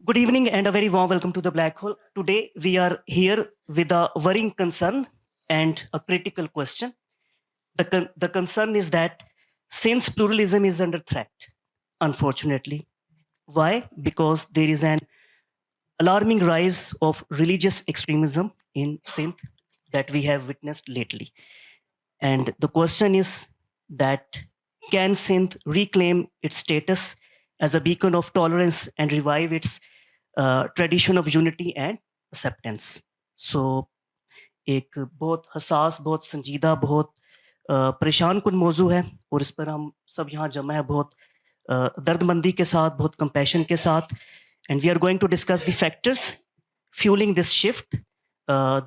Good evening and a very warm welcome to the Black Hole. Today we are here with a worrying concern and a critical question. The concern is that since pluralism is under threat, unfortunately. Why? Because there is an alarming rise of religious extremism in Sindh that we have witnessed lately. And the question is that can Sindh reclaim its status as a beacon of tolerance and revive its tradition of unity and acceptance so एक बहुत हसास बहुत संजीदा बहुत परेशान कुन मौजू है और इस पर हम सब यहाँ जमा है बहुत दर्दमंदी के साथ बहुत कंपैशन के साथ and we are going to discuss the factors fueling this shift,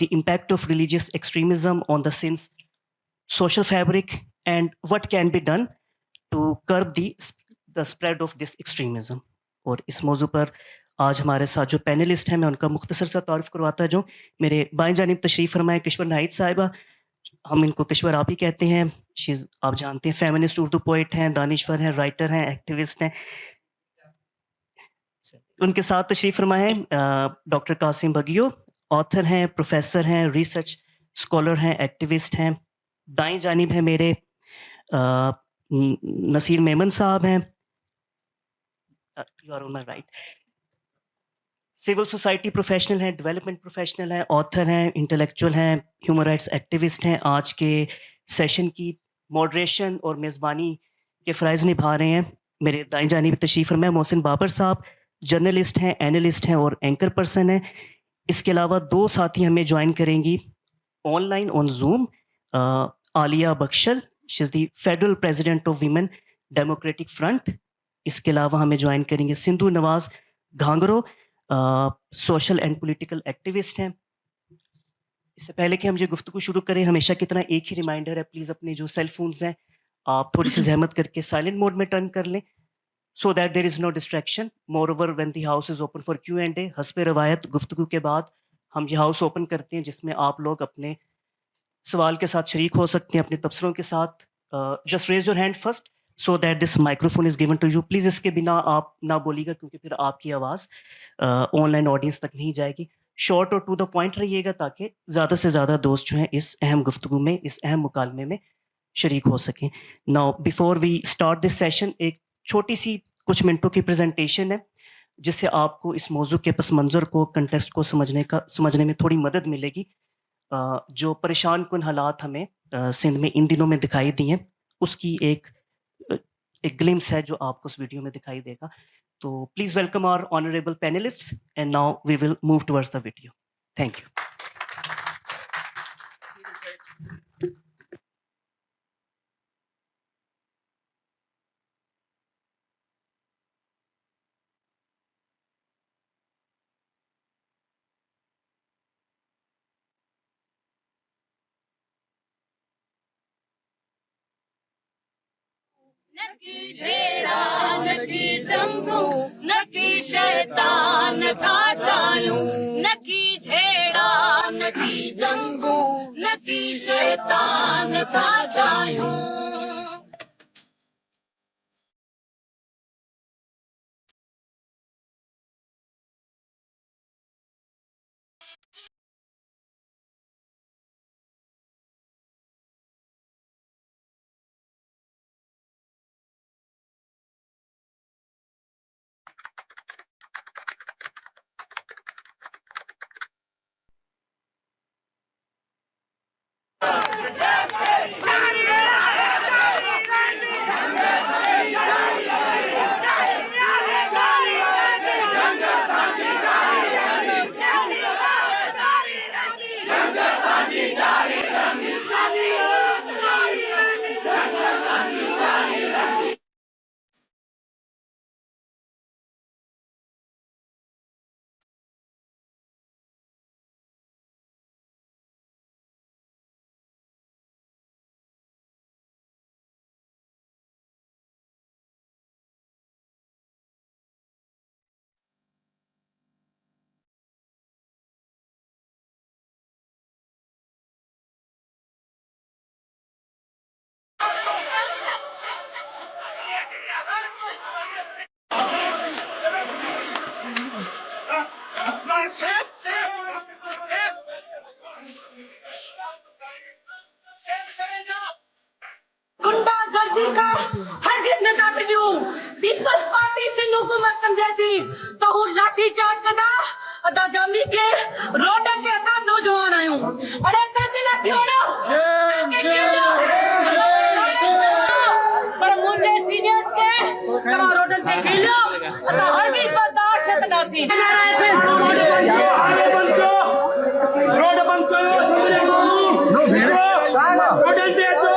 the impact of religious extremism on the sin's social fabric, and what can be done to curb the spread of this extremism. और इस मौजू पर आज हमारे साथ जो panelist हैं मैं उनका मुख्तसर सा तारुफ करवाता जो मेरे बाएं जानिब तशरीफ़ फरमाए किश्वर नाहिद साहिबा, हम इनको किश्वर आप ही कहते हैं। शीज़ आप जानते हैं फेमिनिस्ट उर्दू पोइट हैं, दानिश्वर हैं, राइटर हैं, एक्टिविस्ट हैं। उनके साथ तशरीफ़ फरमाए डॉक्टर कासिम बगियो, ऑथर हैं, प्रोफेसर हैं, रिसर्च स्कॉलर हैं, एक्टिविस्ट हैं। दाएं जानिब है मेरे नसीर मेमन साहब हैं, you are on my right, civil society professional हैं, डेवलपमेंट प्रोफेशनल हैं, ऑथर हैं, इंटेलेक्चुअल हैं, ह्यूमन राइट्स एक्टिविस्ट हैं। आज के सेशन की मॉडरेशन और मेज़बानी के फ़राइज़ निभा रहे हैं मेरे दाएं जानिब तशरीफ़ फरमाए मोहसिन बाबर साहब, जर्नलिस्ट हैं, एनालिस्ट हैं और एंकर पर्सन हैं। इसके अलावा दो साथी हमें ज्वाइन करेंगी online on Zoom, Aliya Bakhshal, she is the federal president of women democratic front. इसके अलावा हमें ज्वाइन करेंगे Sindhu Nawaz Ghangro, social and political activist हैं। इससे पहले कि हम ये गुफ्तगू शुरू करें, हमेशा की तरह एक ही रिमाइंडर है, प्लीज़ अपने जो सेल फोन्स हैं आप थोड़ी सी जहमत करके साइलेंट मोड में टर्न कर लें, so that there is no distraction. Moreover when the house is open for Q&A, हस्ब रवायत गुफ्तगू के बाद हम ये हाउस ओपन करते हैं जिसमें आप लोग अपने सवाल के साथ शरीक हो सकते हैं, अपने तबसरों के साथ। Just raise your hand first so that this microphone is given to you. Please इसके बिना आप ना बोलिएगा क्योंकि फिर आपकी आवाज़ ऑनलाइन ऑडियंस तक नहीं जाएगी। शॉर्ट और टू द पॉइंट रहिएगा ताकि ज़्यादा से ज़्यादा दोस्त जो हैं इस अहम गुफ्तगू में, इस अहम मुकालमे में शरीक हो सकें। Now before we start this session, एक छोटी सी कुछ मिनटों की प्रेजेंटेशन है जिससे आपको इस मौजू के पस मंज़र को, कंटेस्ट को समझने में थोड़ी मदद मिलेगी। जो परेशान कुन हालात हमें सिंध में इन दिनों में दिखाई दी हैं उसकी एक ग्लिम्स है जो आपको उस वीडियो में दिखाई देगा। तो please welcome our honourable panellists and now we will move towards the video. Thank you. नकी झेड़ा नकी जंगू नकी शैतान था जायूं, नकी झेड़ा नकी जंगू नकी शैतान था जायूं। हुकूमत समझे थी तो हूं लाठी चार्ज कंदा अदा जामी के रोड ते अदा नौजवान आयूं अरे ताके लाठी होना पर मुझे सीनियर्स के तमा रोड ते खेलो अदा हर की बर्दाश्त ना सी रोड बंद करो रोड ते अचो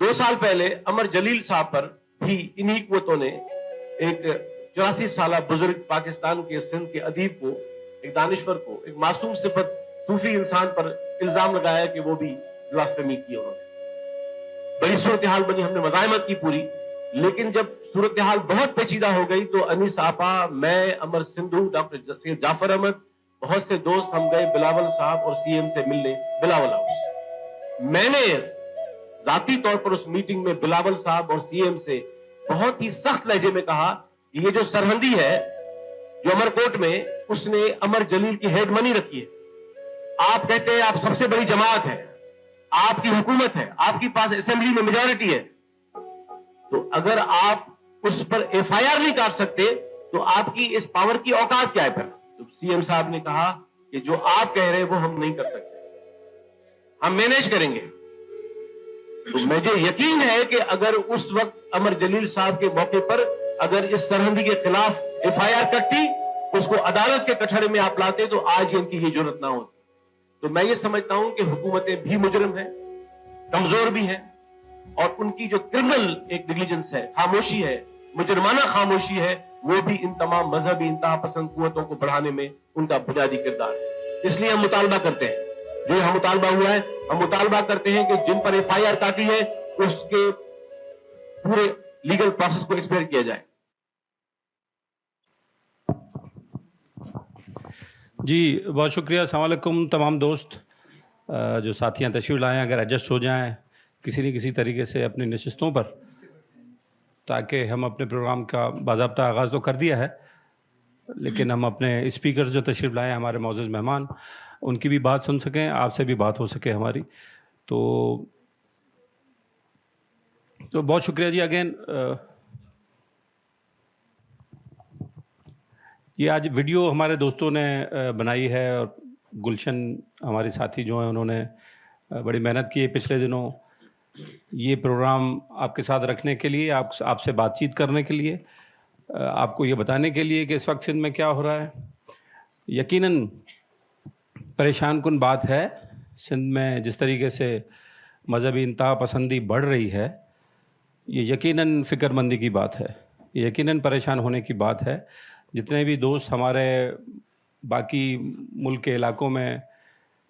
दो साल पहले अमर जलील साहब पर भी इन्हीं कुव्वतों ने एक 84 साल बुजुर्ग पाकिस्तान के सिंध के अदीब को, एक दानिश्वर को, एक मासूम सिफत सूफी इंसान पर इल्जाम लगाया कि वो भी ब्लास्फेमी की उन्होंने। बड़ी सूरत हाल बनी, हमने मज़ाहमत की पूरी, लेकिन जब सूरत हाल बहुत पेचीदा हो गई तो अनीस आपा, मैं, अमर सिंधु, डॉक्टर सैयद जाफर अहमद, बहुत से दोस्त हम गए बिलावल साहब और सीएम से मिलने बिलावल हाउस। मैंने जाती तौर पर उस मीटिंग में बिलावल साहब और सीएम से बहुत ही सख्त लहजे में कहा कि ये जो सरहंदी है जो अमरकोट में, उसने अमर जलील की हेड मनी रखी है। आप कहते हैं आप सबसे बड़ी जमात है, आपकी हुकूमत है, आपके पास असेंबली में मेजॉरिटी है, तो अगर आप उस पर एफआईआर नहीं काट सकते तो आपकी इस पावर की औकात क्या है फिर? तो सीएम साहब ने कहा कि जो आप कह रहे हैं वो हम नहीं कर सकते, हम मैनेज करेंगे। तो मुझे यकीन है कि अगर उस वक्त अमर जलील साहब के मौके पर अगर इस सरहंदी के खिलाफ एफआईआर कटती, उसको अदालत के कटहरे में आप लाते, तो आज इनकी ही जरूरत ना होती। तो मैं ये समझता हूं कि हुकूमतें भी मुजरिम हैं, कमजोर भी हैं, और उनकी जो क्रिमिनल एक नेग्लिजेंस है, खामोशी है, मुजरमाना खामोशी है, वो भी इन तमाम मजहबी इंतहा पसंद कुव्वतों को बढ़ाने में उनका बुनियादी किरदार है। इसलिए हम मुतालबा करते हैं, जो यहाँ मुतालबा हुआ है, हम मुतालबा करते हैं कि जिन पर एफआईआर काटी है उसके पूरे लीगल प्रोसेस को एक्सप्लेन किया जाए। जी बहुत शुक्रिया। अस्सलाम वालेकुम तमाम दोस्त जो साथियाँ तशरीफ़ लाएँ, अगर एडजस्ट हो जाएँ किसी न किसी तरीके से अपनी नशिस्तों पर, ताकि हम अपने प्रोग्राम का बाज़ाब्ता आगाज़ तो कर दिया है, लेकिन हम अपने स्पीकर्स जो तशरीफ़ लाएँ, हमारे मौजूद मेहमान, उनकी भी बात सुन सकें, आपसे भी बात हो सके हमारी। तो बहुत शुक्रिया जी अगेन। ये आज वीडियो हमारे दोस्तों ने बनाई है, और गुलशन हमारे साथी जो हैं उन्होंने बड़ी मेहनत की है पिछले दिनों ये प्रोग्राम आपके साथ रखने के लिए, आपसे बातचीत करने के लिए, आपको ये बताने के लिए कि इस वक्त सिंध में क्या हो रहा है। यकीनन परेशान कुन बात है, सिंध में जिस तरीके से मजहबी इंतहा पसंदी बढ़ रही है, ये यकीनन फ़िक्रमंदी की बात है, ये यकीनन परेशान होने की बात है। जितने भी दोस्त हमारे बाकी मुल्क के इलाकों में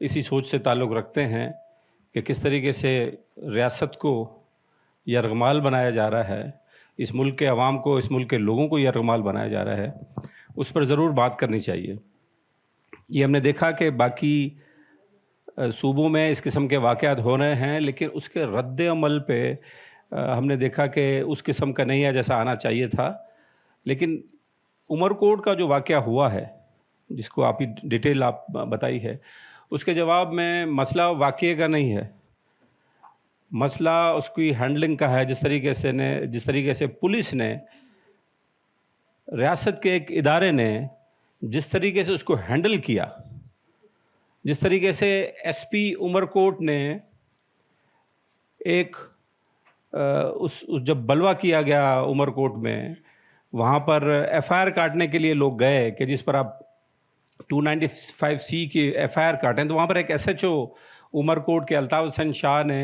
इसी सोच से ताल्लुक़ रखते हैं कि किस तरीके से रियासत को यरगमाल बनाया जा रहा है, इस मुल्क के अवाम को, इस मुल्क के लोगों को यरगमाल बनाया जा रहा है, उस पर ज़रूर बात करनी चाहिए। ये हमने देखा कि बाकी सूबों में इस किस्म के वाक़यात हो रहे हैं, लेकिन उसके रद्द अमल पे हमने देखा कि उस किस्म का नहीं है जैसा आना चाहिए था। लेकिन उमरकोट का जो वाक़या हुआ है, जिसको आप ही डिटेल आप बताई है, उसके जवाब में मसला वाक़ये का नहीं है, मसला उसकी हैंडलिंग का है। जिस तरीके से पुलिस ने, रियासत के एक इदारे ने जिस तरीके से उसको हैंडल किया, जिस तरीके से एसपी उमरकोट ने एक उस जब बलवा किया गया उमरकोट में, वहाँ पर एफआईआर काटने के लिए लोग गए कि जिस पर आप 295C की एफआईआर काटें, तो वहाँ पर एक एसएचओ उमरकोट के अल्ताफ़ हुसैन शाह ने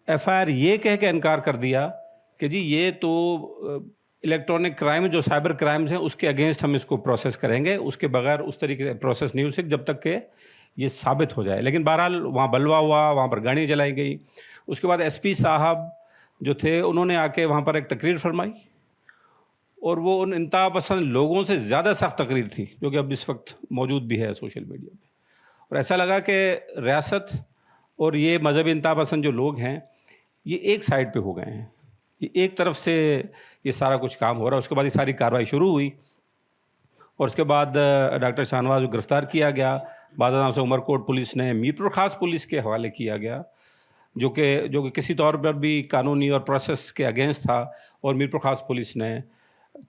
एफआईआर ये कह के इनकार कर दिया कि जी ये तो इलेक्ट्रॉनिक क्राइम जो साइबर क्राइम्स हैं उसके अगेंस्ट हम इसको प्रोसेस करेंगे, उसके बगैर उस तरीके से प्रोसेस नहीं हो सकती जब तक कि ये साबित हो जाए। लेकिन बहरहाल वहाँ बलवा हुआ, वहाँ पर गाड़ी जलाई गई। उसके बाद एसपी साहब जो थे उन्होंने आके वहाँ पर एक तकरीर फरमाई और वो उन इंतहा पसंद लोगों से ज़्यादा सख्त तकरीर थी जो कि अब इस वक्त मौजूद भी है सोशल मीडिया पे। और ऐसा लगा कि रियासत और ये मजहबी इंतहा पसंद जो लोग हैं ये एक साइड पे हो गए हैं, ये एक तरफ से ये सारा कुछ काम हो रहा है। उसके बाद ये सारी कार्रवाई शुरू हुई और उसके बाद डॉक्टर शाहनवाज को गिरफ़्तार किया गया। बाद से उमरकोट पुलिस ने मीरपुर ख़ास पुलिस के हवाले किया गया जो कि किसी तौर पर भी कानूनी और प्रोसेस के अगेंस्ट था और मीरपुर ख़ास पुलिस ने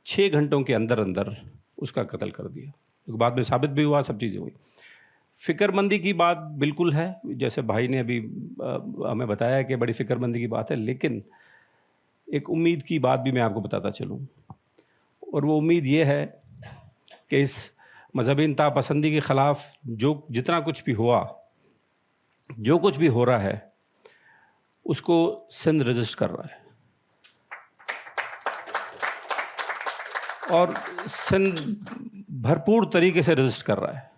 6 घंटों के अंदर अंदर उसका कत्ल कर दिया, तो बाद में साबित भी हुआ, सब चीज़ें हुई। फ़िक्रमंदी की बात बिल्कुल है, जैसे भाई ने अभी हमें बताया कि बड़ी फ़िक्रमंदी की बात है, लेकिन एक उम्मीद की बात भी मैं आपको बताता चलूँ और वो उम्मीद ये है कि इस मजहबी इंतहा पसंदी के ख़िलाफ़ जो जितना कुछ भी हुआ, जो कुछ भी हो रहा है, उसको सिंध रजिस्ट कर रहा है और सिंध भरपूर तरीके से रजिस्ट कर रहा है।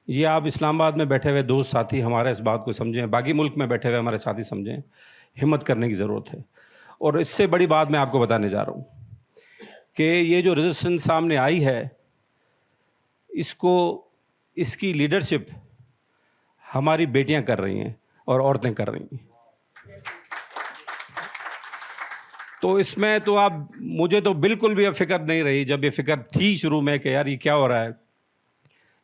ये आप इस्लामाबाद में बैठे हुए दोस्त साथी हमारे इस बात को समझें, बाकी मुल्क में बैठे हुए हमारे साथी समझें, हिम्मत करने की ज़रूरत है। और इससे बड़ी बात मैं आपको बताने जा रहा हूँ कि ये जो रेजिस्टेंस सामने आई है इसकी लीडरशिप हमारी बेटियां कर रही हैं और औरतें कर रही हैं। तो इसमें तो आप मुझे तो बिल्कुल भी अब फिक्र नहीं रही, जब ये फिक्र थी शुरू में कि यार ये क्या हो रहा है,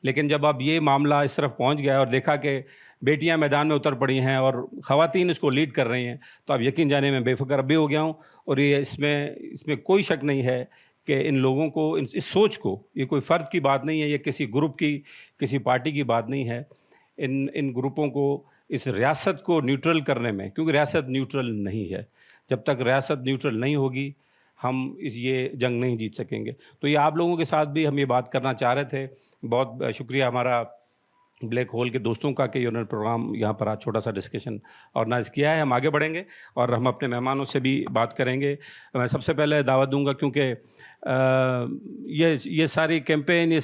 लेकिन जब अब ये मामला इस तरफ पहुंच गया और देखा कि बेटियां मैदान में उतर पड़ी हैं और ख़वातीन इसको लीड कर रही हैं, तो अब यकीन जाने में बेफिक्र अब भी हो गया हूँ। और ये इसमें कोई शक नहीं है कि इन लोगों को इस सोच को, ये कोई फ़र्द की बात नहीं है, ये किसी ग्रुप की, किसी पार्टी की बात नहीं है। इन ग्रुपों को इस रियासत को न्यूट्रल करने में, क्योंकि रियासत न्यूट्रल नहीं है, जब तक रियासत न्यूट्रल नहीं होगी हम ये जंग नहीं जीत सकेंगे। तो ये आप लोगों के साथ भी हम ये बात करना चाह रहे थे। बहुत शुक्रिया हमारा ब्लैक होल के दोस्तों का कि इन्होंने प्रोग्राम यहाँ पर आज छोटा सा डिस्कशन ऑर्गेनाइज़ किया है। हम आगे बढ़ेंगे और हम अपने मेहमानों से भी बात करेंगे। मैं सबसे पहले दावत दूंगा, क्योंकि ये सारी कैंपेन, ये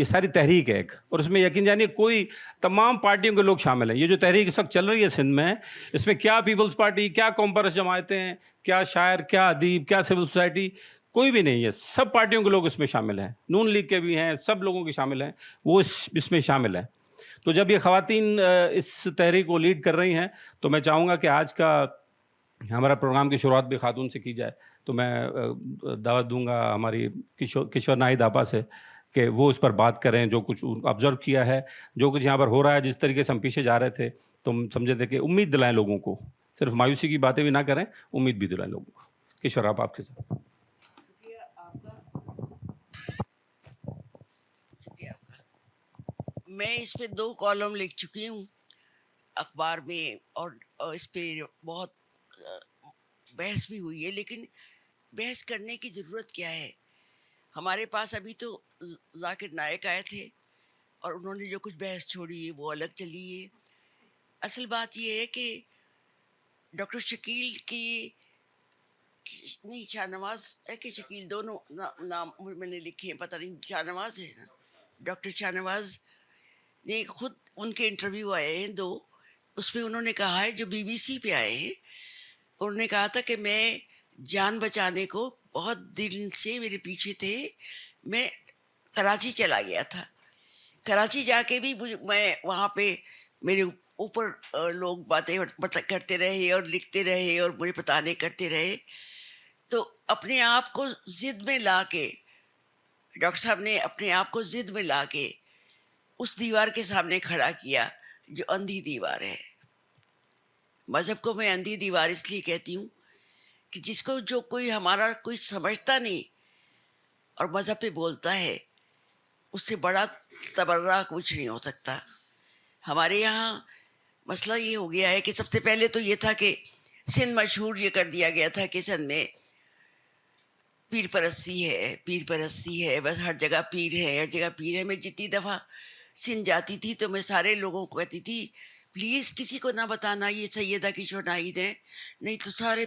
सारी तहरीक है एक, और इसमें यकीन जानिए कोई तमाम पार्टियों के लोग शामिल हैं। ये जो तहरीक इस वक्त चल रही है सिंध में, इसमें क्या पीपल्स पार्टी, क्या कॉमपर्स जमायतें हैं, क्या शायर, क्या अदीब, क्या सिविल सोसाइटी, कोई भी नहीं है। सब पार्टियों के लोग इसमें शामिल हैं, नून लीग के भी हैं, सब लोगों के शामिल हैं, वो इसमें शामिल हैं। तो जब ये ख़वातीन इस तहरीक को लीड कर रही हैं, तो मैं चाहूँगा कि आज का हमारा प्रोग्राम की शुरुआत भी खातून से की जाए। तो मैं दावत दूंगा हमारी किशोर नाहिद आपा से कि वो इस पर बात करें, जो कुछ ऑब्ज़र्व किया है, जो कुछ यहाँ पर हो रहा है, जिस तरीके से हम पीछे जा रहे थे, तो हम समझे थे कि उम्मीद दिलाएं लोगों को, सिर्फ मायूसी की बातें भी ना करें, उम्मीद भी दिलाएं लोगों को। किशोर आप आपके साथ। मैं इस पे 2 कॉलम लिख चुकी हूँ अखबार में, और इस पे बहुत बहस भी हुई है, लेकिन बहस करने की ज़रूरत क्या है। हमारे पास अभी तो जाकिर नायक आए थे और उन्होंने जो कुछ बहस छोड़ी है वो अलग चली है। असल बात ये है कि डॉक्टर शकील की नहीं, शाहनवाज है कि शकील, दोनों नाम मैंने लिखे हैं, पता नहीं शाहनवाज है ना, डॉक्टर शाहनवाज ने खुद, उनके इंटरव्यू आए हैं 2, उसमें उन्होंने कहा है, जो बीबीसी पे आए हैं, उन्होंने कहा था कि मैं जान बचाने को बहुत दिल से मेरे पीछे थे, मैं कराची चला गया था। कराची जाके भी मैं वहाँ पे मेरे ऊपर लोग बातें करते रहे और लिखते रहे और मुझे बताने करते रहे। तो अपने आप को ज़िद में ला के, डॉक्टर साहब ने अपने आप को ज़िद में ला के उस दीवार के सामने खड़ा किया जो अंधी दीवार है। मज़हब को मैं अंधी दीवार इसलिए कहती हूँ कि जिसको जो कोई हमारा कोई समझता नहीं और मज़हब पे बोलता है, उससे बड़ा तबर्रा कुछ नहीं हो सकता। हमारे यहाँ मसला ये हो गया है कि सबसे पहले तो ये था कि सिंध मशहूर ये कर दिया गया था कि सिंध में पीर परस्ती है, बस हर जगह पीर है, हर जगह पीर है। मैं जितनी दफ़ा सिंध जाती थी तो मैं सारे लोगों को कहती थी, प्लीज़ किसी को ना बताना ये सैयदा किशोर नाहिद हैं, नहीं तो सारे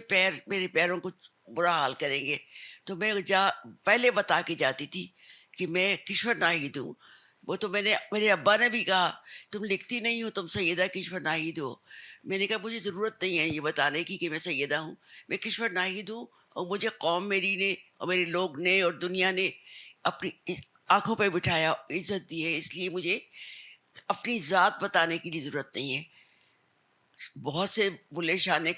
मेरे पैरों को बुरा हाल करेंगे। تو میں پہلے بتا کے جاتی تھی کہ میں کشور ناہید ہوں. وہ تو میرے ابا نے بھی کہا تم لکھتی نہیں ہو, تم سیدہ کشور ناہید ہو. میں نے کہا مجھے ضرورت نہیں ہے یہ بتانے کی کہ میں سیدہ ہوں, میں کشور ناہید ہوں, اور مجھے قوم میری نے اور میرے لوگ نے اور دنیا نے اپنی آنکھوں پہ بٹھایا, عزت دی ہے, اس لیے مجھے اپنی ذات بتانے کی ضرورت نہیں ہے. بہت سے بلے شاہ نے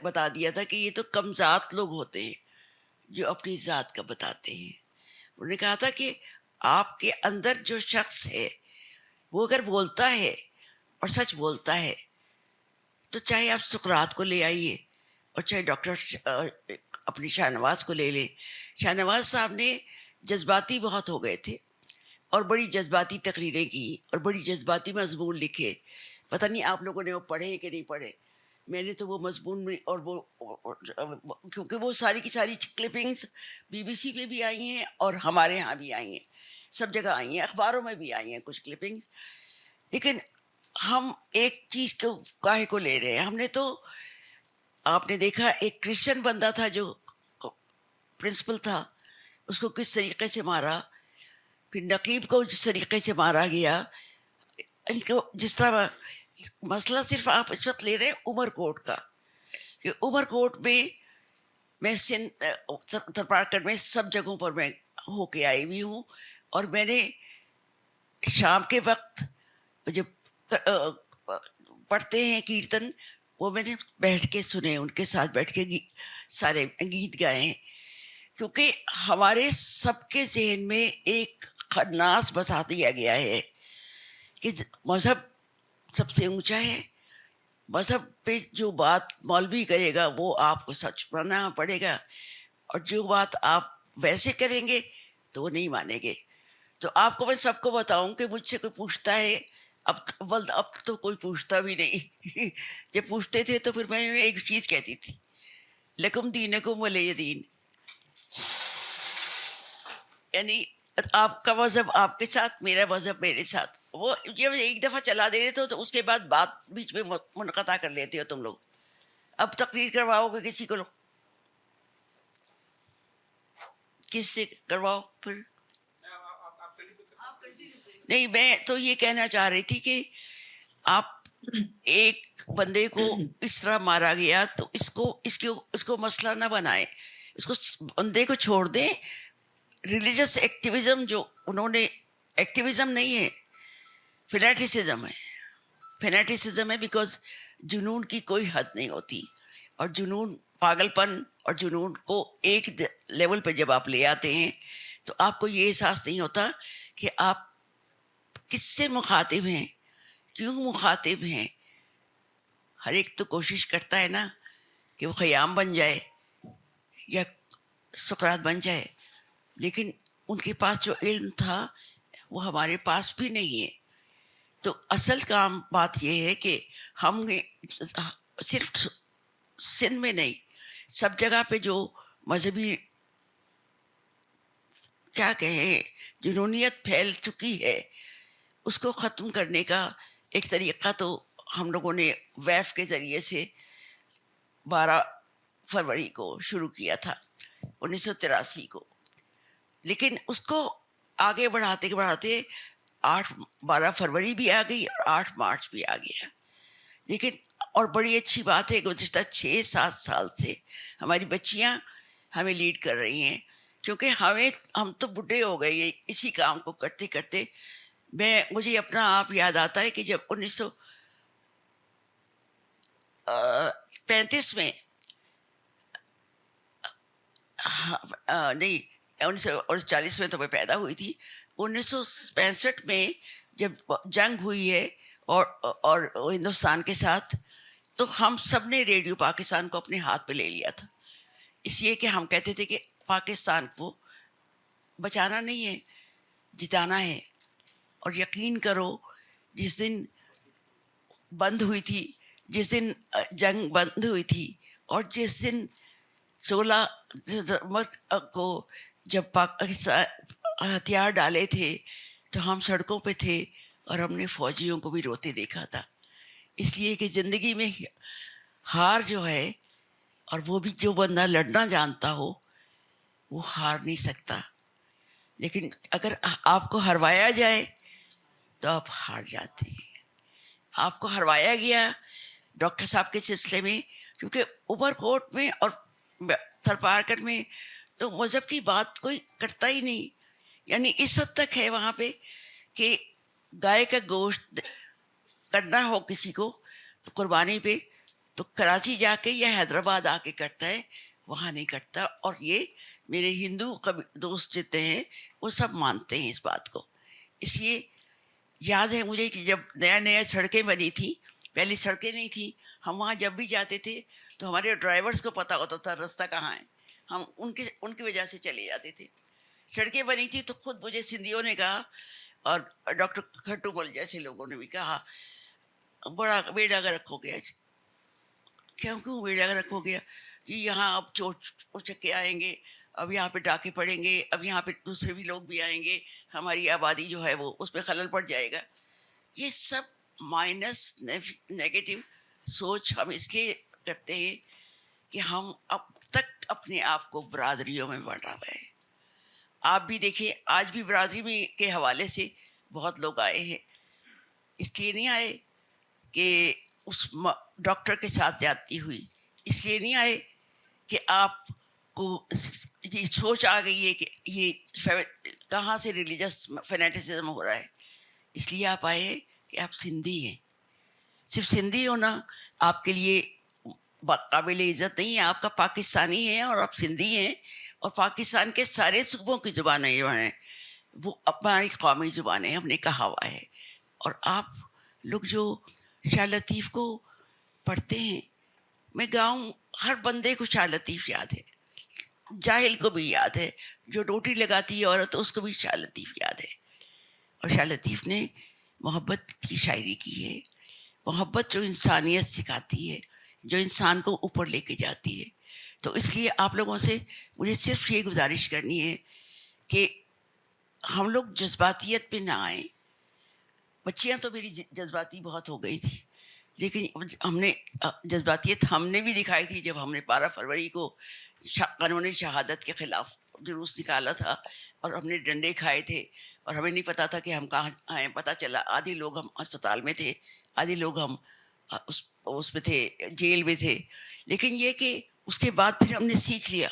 بتا دیا تھا کہ یہ تو کم ذات لوگ ہوتے ہیں جو اپنی ذات کا بتاتے ہیں. انہوں نے کہا تھا کہ آپ کے اندر جو شخص ہے وہ اگر بولتا ہے اور سچ بولتا ہے تو چاہے آپ سقراط کو لے آئیے اور چاہے ڈاکٹر اپنی شاہ نواز کو لے لیں. شاہ نواز صاحب نے جذباتی بہت ہو گئے تھے اور بڑی جذباتی تقریریں کی اور بڑی جذباتی مضمون لکھے. پتہ نہیں آپ لوگوں نے وہ پڑھے کہ نہیں پڑھے. میں نے تو وہ مضمون میں اور وہ کیونکہ وہ ساری کی ساری کلپنگس BBC پہ بھی آئی ہیں اور ہمارے ہاں بھی آئی ہیں, سب جگہ آئی ہیں, اخباروں میں بھی آئی ہیں کچھ کلپنگس. لیکن ہم ایک چیز کو کاہے کو لے رہے ہیں. ہم نے تو آپ نے دیکھا ایک کرسچن بندہ تھا جو پرنسپل تھا, اس کو کس طریقے سے مارا, پھر نقیب کو جس طریقے سے مارا گیا. ان کو جس طرح مسئلہ صرف آپ اس وقت لے رہے ہیں عمر کوٹ کا, کہ عمر کوٹ میں سندھ ترپارکر میں سب جگہوں پر میں ہو کے آئی ہوئی ہوں, اور میں نے شام کے وقت جب پڑھتے ہیں کیرتن وہ میں نے بیٹھ کے سنے, ان کے ساتھ بیٹھ کے سارے گیت گائے ہیں. کیونکہ ہمارے سب کے ذہن میں ایک خناس بسا دیا گیا ہے کہ مذہب سب سے اونچا ہے, مذہب پہ جو بات مولوی کرے گا وہ آپ کو سچ ماننا پڑے گا, اور جو بات آپ ویسے کریں گے تو وہ نہیں مانیں گے. تو آپ کو میں سب کو بتاؤں کہ مجھ سے کوئی پوچھتا ہے, اب تو کوئی پوچھتا بھی نہیں. جب پوچھتے تھے تو پھر میں نے ایک چیز کہتی تھی, لکم دینکم ولی دین, یعنی آپ کا مذہب آپ کے ساتھ, میرا مذہب میرے ساتھ. وہ جب ایک دفعہ چلا دے رہے تھے تو اس کے بعد بات بیچ میں منقطع کر لیتے ہو تم لوگ. اب تقریر کرواؤ گے کسی کو, کس سے کرواؤ پھر؟ نہیں, میں تو یہ کہنا چاہ رہی تھی کہ آپ ایک بندے کو اس طرح مارا گیا تو اس کو مسئلہ نہ بنائیں, اس کو بندے کو چھوڑ دیں. ریلیجس ایکٹیویزم جو انہوں نے, ایکٹیویزم نہیں ہے, فینیٹیسزم ہے. فینیٹیسزم ہے بیکاز جنون کی کوئی حد نہیں ہوتی, اور جنون پاگل پن اور جنون کو ایک لیول پہ جب آپ لے آتے ہیں تو آپ کو یہ احساس نہیں ہوتا کہ آپ کس سے مخاطب ہیں, کیوں مخاطب ہیں. ہر ایک تو کوشش کرتا ہے نا کہ وہ خیام بن جائے یا سقراط بن جائے, لیکن ان کے پاس جو علم تھا وہ ہمارے پاس بھی نہیں ہے. تو اصل کام بات یہ ہے کہ ہم نے صرف سندھ میں نہیں, سب جگہ پہ جو مذہبی کیا کہیں جنونیت پھیل چکی ہے اس کو ختم کرنے کا ایک طریقہ تو ہم لوگوں نے ویف کے ذریعے سے 12 فروری کو شروع کیا تھا 1983 کو. لیکن اس کو آگے بڑھاتے بڑھاتے 12 فروری بھی آ گئی اور 8 مارچ بھی آ گیا. لیکن اور بڑی اچھی بات ہے گزشتہ 6-7 سال سے ہماری بچیاں ہمیں لیڈ کر رہی ہیں, کیونکہ ہم تو بڈھے ہو گئے اسی کام کو کرتے کرتے. مجھے اپنا آپ یاد آتا ہے کہ جب 1935 میں نہیں 1940 میں تو میں پیدا ہوئی تھی, 1965 میں جب جنگ ہوئی ہے اور ہندوستان کے ساتھ, تو ہم سب نے ریڈیو پاکستان کو اپنے ہاتھ پہ لے لیا تھا, اس لیے کہ ہم کہتے تھے کہ پاکستان کو بچانا نہیں ہے, جتانا ہے. اور یقین کرو جس دن بند ہوئی تھی, جس دن جنگ بند ہوئی تھی, اور جس دن 16 کو جب پاکستان ہتھیار ڈالے تھے تو ہم سڑکوں پہ تھے اور ہم نے فوجیوں کو بھی روتے دیکھا تھا. اس لیے کہ زندگی میں ہار جو ہے, اور وہ بھی جو بندہ لڑنا جانتا ہو, وہ ہار نہیں سکتا. لیکن اگر آپ کو ہروایا جائے تو آپ ہار جاتے ہیں. آپ کو ہروایا گیا ڈاکٹر صاحب کے سلسلے میں، کیونکہ اوور کوٹ میں اور تھرپارکر میں تو مذہب کی بات کوئی کرتا ہی نہیں. یعنی اس حد تک ہے وہاں پہ کہ گائے کا گوشت کرنا ہو کسی کو تو قربانی پہ تو کراچی جا کے یا حیدرآباد آ کے کرتا ہے، وہاں نہیں کرتا. اور یہ میرے ہندو دوست جتنے ہیں وہ سب مانتے ہیں اس بات کو. اس لیے یاد ہے مجھے کہ جب نیا سڑکیں بنی تھی، پہلے سڑکیں نہیں تھیں، ہم وہاں جب بھی جاتے تھے تو ہمارے ڈرائیورز کو پتہ ہوتا تھا رستہ کہاں ہے، ہم ان کی وجہ سے چلے جاتے تھے. سڑکیں بنی تھی تو خود مجھے سندھیوں نے کہا اور ڈاکٹر کھٹو مل جیسے لوگوں نے بھی کہا بڑا بیڑا کا رکھو گیا. کیوں بیڑا کا رکھو گیا؟ جی یہاں اب چور چکے آئیں گے، اب یہاں پہ ڈاکے پڑیں گے، اب یہاں پہ دوسرے بھی لوگ بھی آئیں گے، ہماری آبادی جو ہے وہ اس پہ خلل پڑ جائے گا. یہ سب مائنس نیگیٹو سوچ ہم اس لیے کرتے ہیں کہ ہم اب تک اپنے آپ کو برادریوں میں بانٹا ہوا ہے. آپ بھی دیکھیں آج بھی برادری میں کے حوالے سے بہت لوگ آئے ہیں. اس لیے نہیں آئے کہ اس ڈاکٹر کے ساتھ جاتی ہوئی، اس لیے نہیں آئے کہ آپ کو یہ سوچ آ گئی ہے کہ یہ کہاں سے ریلیجس فینیٹسزم ہو رہا ہے. اس لیے آپ آئے کہ آپ سندھی ہیں. صرف سندھی ہونا آپ کے لیے قابل عزت نہیں ہے، آپ کا پاکستانی ہے اور آپ سندھی ہیں. اور پاکستان کے سارے صوبوں کی زبانیں جو ہیں وہ ہماری قومی زبانیں ہم نے کہا ہوا ہے. اور آپ لوگ جو شاہ لطیف کو پڑھتے ہیں، میں گاؤں ہر بندے کو شاہ لطیف یاد ہے، جاہل کو بھی یاد ہے، جو روٹی لگاتی ہے عورت اس کو بھی شاہ لطیف یاد ہے. اور شاہ لطیف نے محبت کی شاعری کی ہے، محبت جو انسانیت سکھاتی ہے، جو انسان کو اوپر لے کے جاتی ہے. تو اس لیے آپ لوگوں سے مجھے صرف یہ گزارش کرنی ہے کہ ہم لوگ جذباتیت پہ نہ آئیں. بچیاں تو میری جذباتی بہت ہو گئی تھی، لیکن ہم نے جذباتیت ہم نے بھی دکھائی تھی جب ہم نے 12 فروری کو قانون شہادت کے خلاف جلوس نکالا تھا اور ہم نے ڈنڈے کھائے تھے اور ہمیں نہیں پتا تھا کہ ہم کہاں آئیں. پتہ چلا آدھی لوگ ہم اسپتال میں تھے، آدھی لوگ ہم اس میں تھے، جیل میں تھے. لیکن یہ کہ اس کے بعد پھر ہم نے سیکھ لیا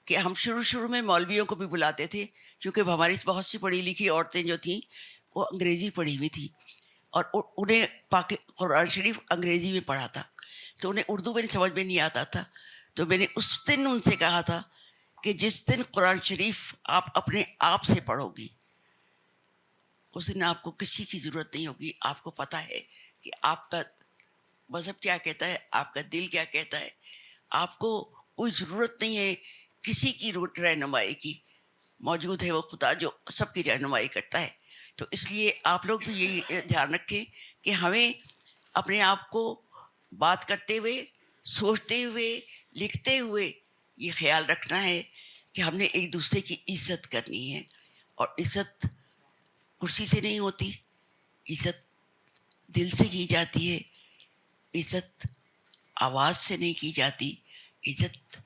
کہ ہم شروع میں مولویوں کو بھی بلاتے تھے، کیونکہ ہماری بہت سی پڑھی لکھی عورتیں جو تھیں وہ انگریزی پڑھی ہوئی تھیں اور انہیں قرآن شریف انگریزی میں پڑھا تھا تو انہیں اردو میں سمجھ میں نہیں آتا تھا. تو میں نے اس دن ان سے کہا تھا کہ جس دن قرآن شریف آپ اپنے آپ سے پڑھو گی اس دن آپ کو کسی کی ضرورت نہیں ہوگی. آپ کو پتہ ہے کہ آپ کا مذہب کیا کہتا ہے، آپ کا دل کیا کہتا ہے. آپ کو کوئی ضرورت نہیں ہے کسی کی رہنمائی کی. موجود ہے وہ خدا جو سب کی رہنمائی کرتا ہے. تو اس لیے آپ لوگ بھی یہی دھیان رکھیں کہ ہمیں اپنے آپ کو بات کرتے ہوئے، سوچتے ہوئے، لکھتے ہوئے یہ خیال رکھنا ہے کہ ہم نے ایک دوسرے کی عزت کرنی ہے. اور عزت کرسی سے نہیں ہوتی، عزت دل سے کی جاتی ہے، عزت آواز سے نہیں کی جاتی، عزت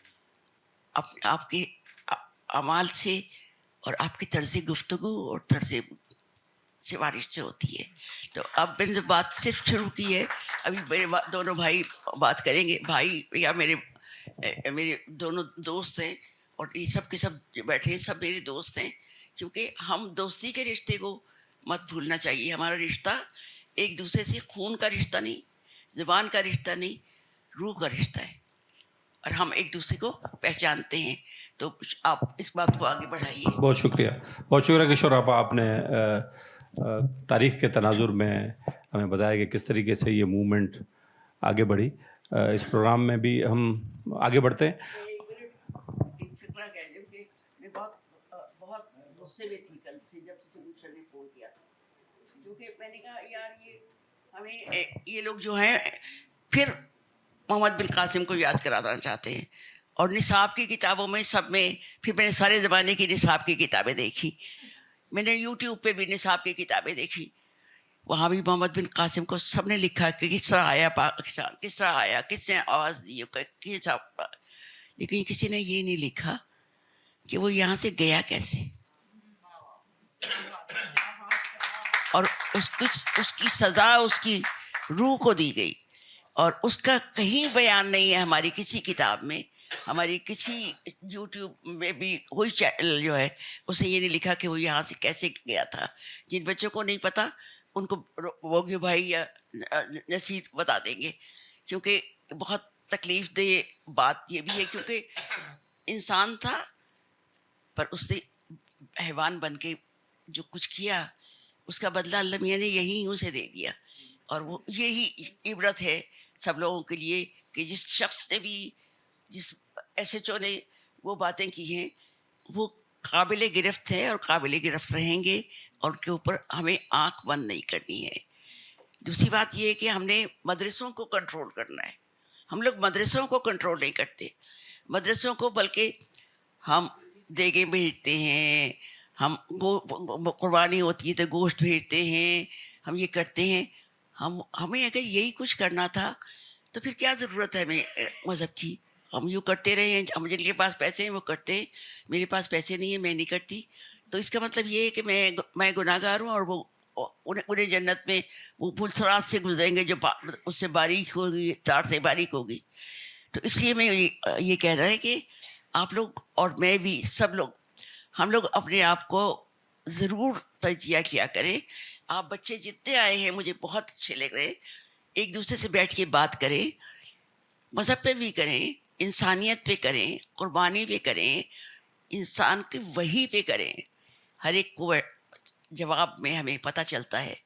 آپ کے اعمال سے اور آپ کی طرز گفتگو اور طرز سفارش سے ہوتی ہے. تو اب میں نے بات صرف شروع کی ہے، ابھی میرے دونوں بھائی بات کریں گے. بھائی یا میرے دونوں دوست ہیں اور یہ سب کے سب بیٹھے ہیں، سب میرے دوست ہیں. کیونکہ ہم دوستی کے رشتے کو مت بھولنا چاہیے. ہمارا رشتہ ایک دوسرے سے خون کا رشتہ نہیں، زبان کا رشتہ نہیں، روح کا رشتہ ہے اور ہم ایک دوسرے کو پہچانتے ہیں. تو آپ اس بات کو آگے بڑھائیے. بہت شکریہ کشور آپ نے تاریخ کے تناظر میں ہمیں بتایا کہ کس طریقے سے یہ موومنٹ آگے بڑھی. اس پروگرام میں بھی ہم آگے بڑھتے ہیں. فکرہ کہہ دوں کہ میں بہت غصے میں تھی کل سے جب سے سر نے فون کیا، کیونکہ میں نے کہا یار ہمیں یہ لوگ جو ہیں پھر محمد بن قاسم کو یاد کرانا چاہتے ہیں. اور نصاب کی کتابوں میں سب میں پھر میں نے سارے زمانے کی نصاب کی کتابیں دیکھی، میں نے یوٹیوب پہ بھی نصاب کی کتابیں دیکھی، وہاں بھی محمد بن قاسم کو سب نے لکھا کہ کس طرح آیا پاکستان، کس طرح آیا، کس نے آواز دی، لیکن کسی نے یہ نہیں لکھا کہ وہ यहाँ से गया कैसे, اور उसकी सज़ा उसकी रूह को दी गई, और उसका कहीं बयान नहीं है हमारी किसी किताब में, हमारी किसी यूट्यूब में भी कोई चैनल जो है उसने ये नहीं लिखा कि वो यहाँ से कैसे गया था। जिन बच्चों को नहीं पता उनको वोगी भाई या नसीर बता देंगे, क्योंकि बहुत तकलीफ दह बात ये भी है, क्योंकि इंसान था पर उसने हैवान बन के जो कुछ किया उसका बदला अल्लाह मियाँ ने यहीं उसे दे दिया। और वो यही इबरत है सब लोगों के लिए कि जिस शख्स ने भी, जिस SHO ने वो बातें की हैं वो काबिल गिरफ्त है और काबिल गिरफ्त रहेंगे, और उनके ऊपर हमें आंख बंद नहीं करनी है। दूसरी बात ये है कि हमने मदरसों को कंट्रोल करना है। हम लोग मदरसों को कंट्रोल नहीं करते, मदरसों को बल्कि हम देगे भेजते हैं, हम कुर्बानी होती है तो गोश्त भेजते हैं, हम ये करते हैं। हमें अगर यही कुछ करना था तो फिर क्या ज़रूरत है हमें मज़हब की? हम यूँ करते रहे हैं, हम जिनके पास पैसे हैं वो करते हैं, मेरे पास पैसे नहीं है मैं नहीं करती, तो इसका मतलब ये है कि मैं गुनाहगार हूँ और वो उन्हें जन्नत में वो पुलसरात से गुजरेंगे जो उससे बारीक होगी, तार से बारीक होगी। तो इसलिए मैं ये कह रहा है कि आप लोग और मैं भी, सब लोग, हम लोग अपने आप को ज़रूर तजिया किया करें। आप बच्चे जितने आए हैं मुझे बहुत अच्छे लग रहे हैं, एक दूसरे से बैठ के बात करें, मज़हब पे भी करें, इंसानियत पे करें, कुर्बानी पे करें, इंसान की वही पे करें। हर एक को जवाब में हमें पता चलता है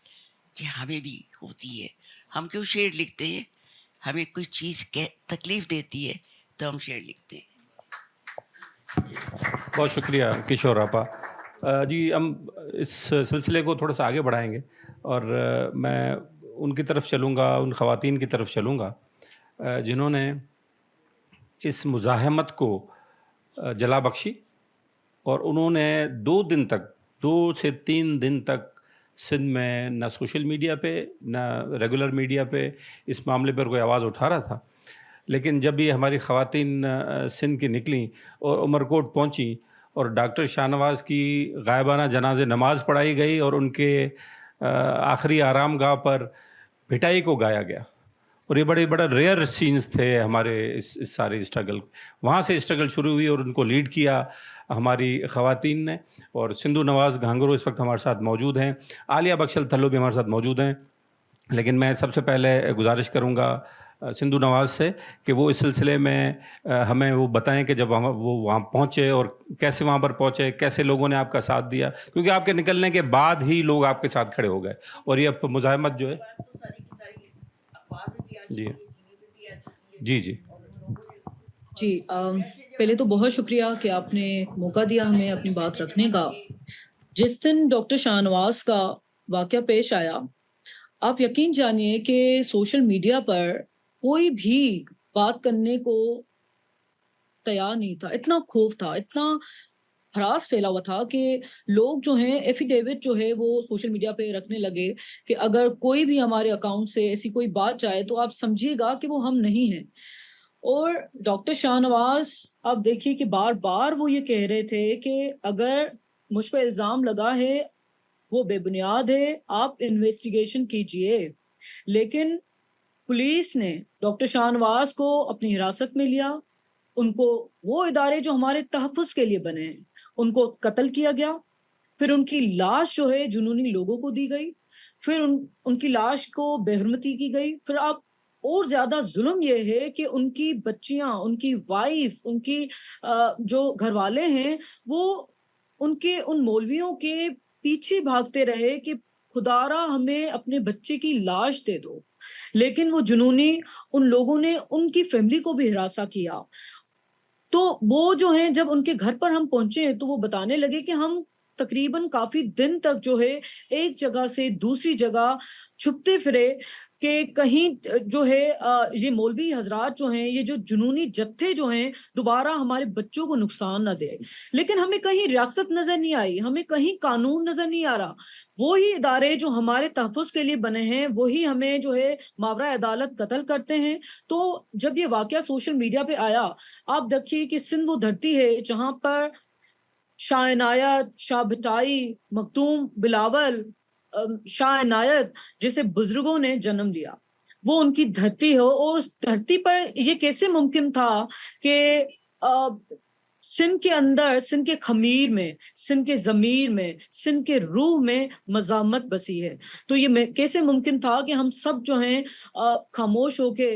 कि हमें भी होती है। हम क्यों शेर लिखते हैं? हमें कोई चीज़ तकलीफ़ देती है तो हम शेर लिखते हैं। बहुत शुक्रिया किशोर आपा जी। हम इस सिलसिले को थोड़ा सा आगे बढ़ाएंगे और मैं उनकी तरफ चलूँगा, उन ख़वातीन की तरफ चलूँगा जिन्होंने इस मुज़ाहमत को जला बख्शी, और उन्होंने 2 से 3 दिन तक सिंध में न सोशल मीडिया पे न रेगुलर मीडिया पे इस मामले पर कोई आवाज़ उठा रहा था। लेकिन जब ये हमारी ख़वातीन सिंध की निकली और उमरकोट पहुंची और डॉक्टर शाहनवाज़ की गायबाना जनाज़े नमाज़ पढ़ाई गई और उनके आखिरी आरामगाह पर भिटाई को गाया गया, और ये बड़ा रेयर सीन्स थे हमारे इस सारे स्ट्रगल। वहाँ से स्ट्रगल शुरू हुई और उनको लीड किया हमारी ख़वातीन ने। और सिंधु नवाज़ घांगरो इस वक्त हमारे साथ मौजूद हैं, आलिया बख्शल थल्लो भी हमारे साथ मौजूद हैं। लेकिन मैं सबसे पहले गुजारिश करूँगा सिंधु नवाज़ से कि वो इस सिलसिले में हमें वो बताएं कि जब वो वहाँ पहुँचे और कैसे वहाँ पर पहुँचे, कैसे लोगों ने आपका साथ दिया, क्योंकि आपके निकलने के बाद ही लोग आपके साथ खड़े हो गए और ये मुज़ाहमत जो है। जी जी जी जी पहले तो बहुत शुक्रिया कि आपने मौका दिया हमें अपनी बात रखने का। जिस दिन डॉक्टर शाहनवाज़ का वाक़या पेश आया, आप यकीन जानिए कि सोशल मीडिया पर कोई भी बात करने को तैयार नहीं था। इतना खौफ था, इतना हरास फैला हुआ था कि लोग जो हैं एफिडेविट जो है वो सोशल मीडिया पे रखने लगे कि अगर कोई भी हमारे अकाउंट से ऐसी कोई बात जाए तो आप समझिएगा कि वो हम नहीं हैं। और डॉक्टर शाहनवाज़, आप देखिए कि बार बार वो ये कह रहे थे कि अगर मुझ पर इल्ज़ाम लगा है वो बेबुनियाद है, आप इन्वेस्टिगेशन कीजिए। लेकिन पुलिस ने डॉक्टर शाहनवाज़ को अपनी हिरासत में लिया, उनको वो इदारे जो हमारे तहफ़्फ़ुज़ के लिए बने हैं उनको कत्ल किया गया, फिर उनकी लाश जो है जुनूनी लोगों को दी गई, फिर उनकी लाश को बेहरमती की गई। फिर आप और ज्यादा जुल्म ये है कि उनकी बच्चियां, उनकी वाइफ, उनकी जो घरवाले हैं वो उनके उन मौलवियों के पीछे भागते रहे कि खुदारा हमें अपने बच्चे की लाश दे दो। लेकिन वो जुनूनी उन लोगों ने उनकी फैमिली को भी हिरासा किया। तो वो जो है जब उनके घर पर हम पहुंचे तो वो बताने लगे कि हम तकरीबन काफी दिन तक जो है एक जगह से दूसरी जगह छुपते फिरे कि कहीं जो है ये मौलवी हजरात जो हैं, ये जो जुनूनी जत्थे जो हैं दोबारा हमारे बच्चों को नुकसान ना दे। लेकिन हमें कहीं रियासत नजर नहीं आई, हमें कहीं कानून नजर नहीं आ रहा। वही इदारे जो हमारे तहफ़्फ़ुज़ के लिए बने हैं वही हमें जो है मावरा अदालत कत्ल करते हैं। तो जब ये वाकया सोशल मीडिया पे आया, आप देखिए कि सिंध वो धरती है जहाँ पर शाह इनायत, शाह भटाई, मखदूम बिलावल, शाह इनायत जैसे बुजुर्गों ने जन्म लिया, वो उनकी धरती हो, और उस धरती पर ये कैसे मुमकिन था कि सिंध के अंदर, सिंध के खमीर में, सिंध के ज़मीर में, सिंध के रूह में मज़ामत बसी है। तो ये कैसे मुमकिन था कि हम सब जो हैं खामोश होके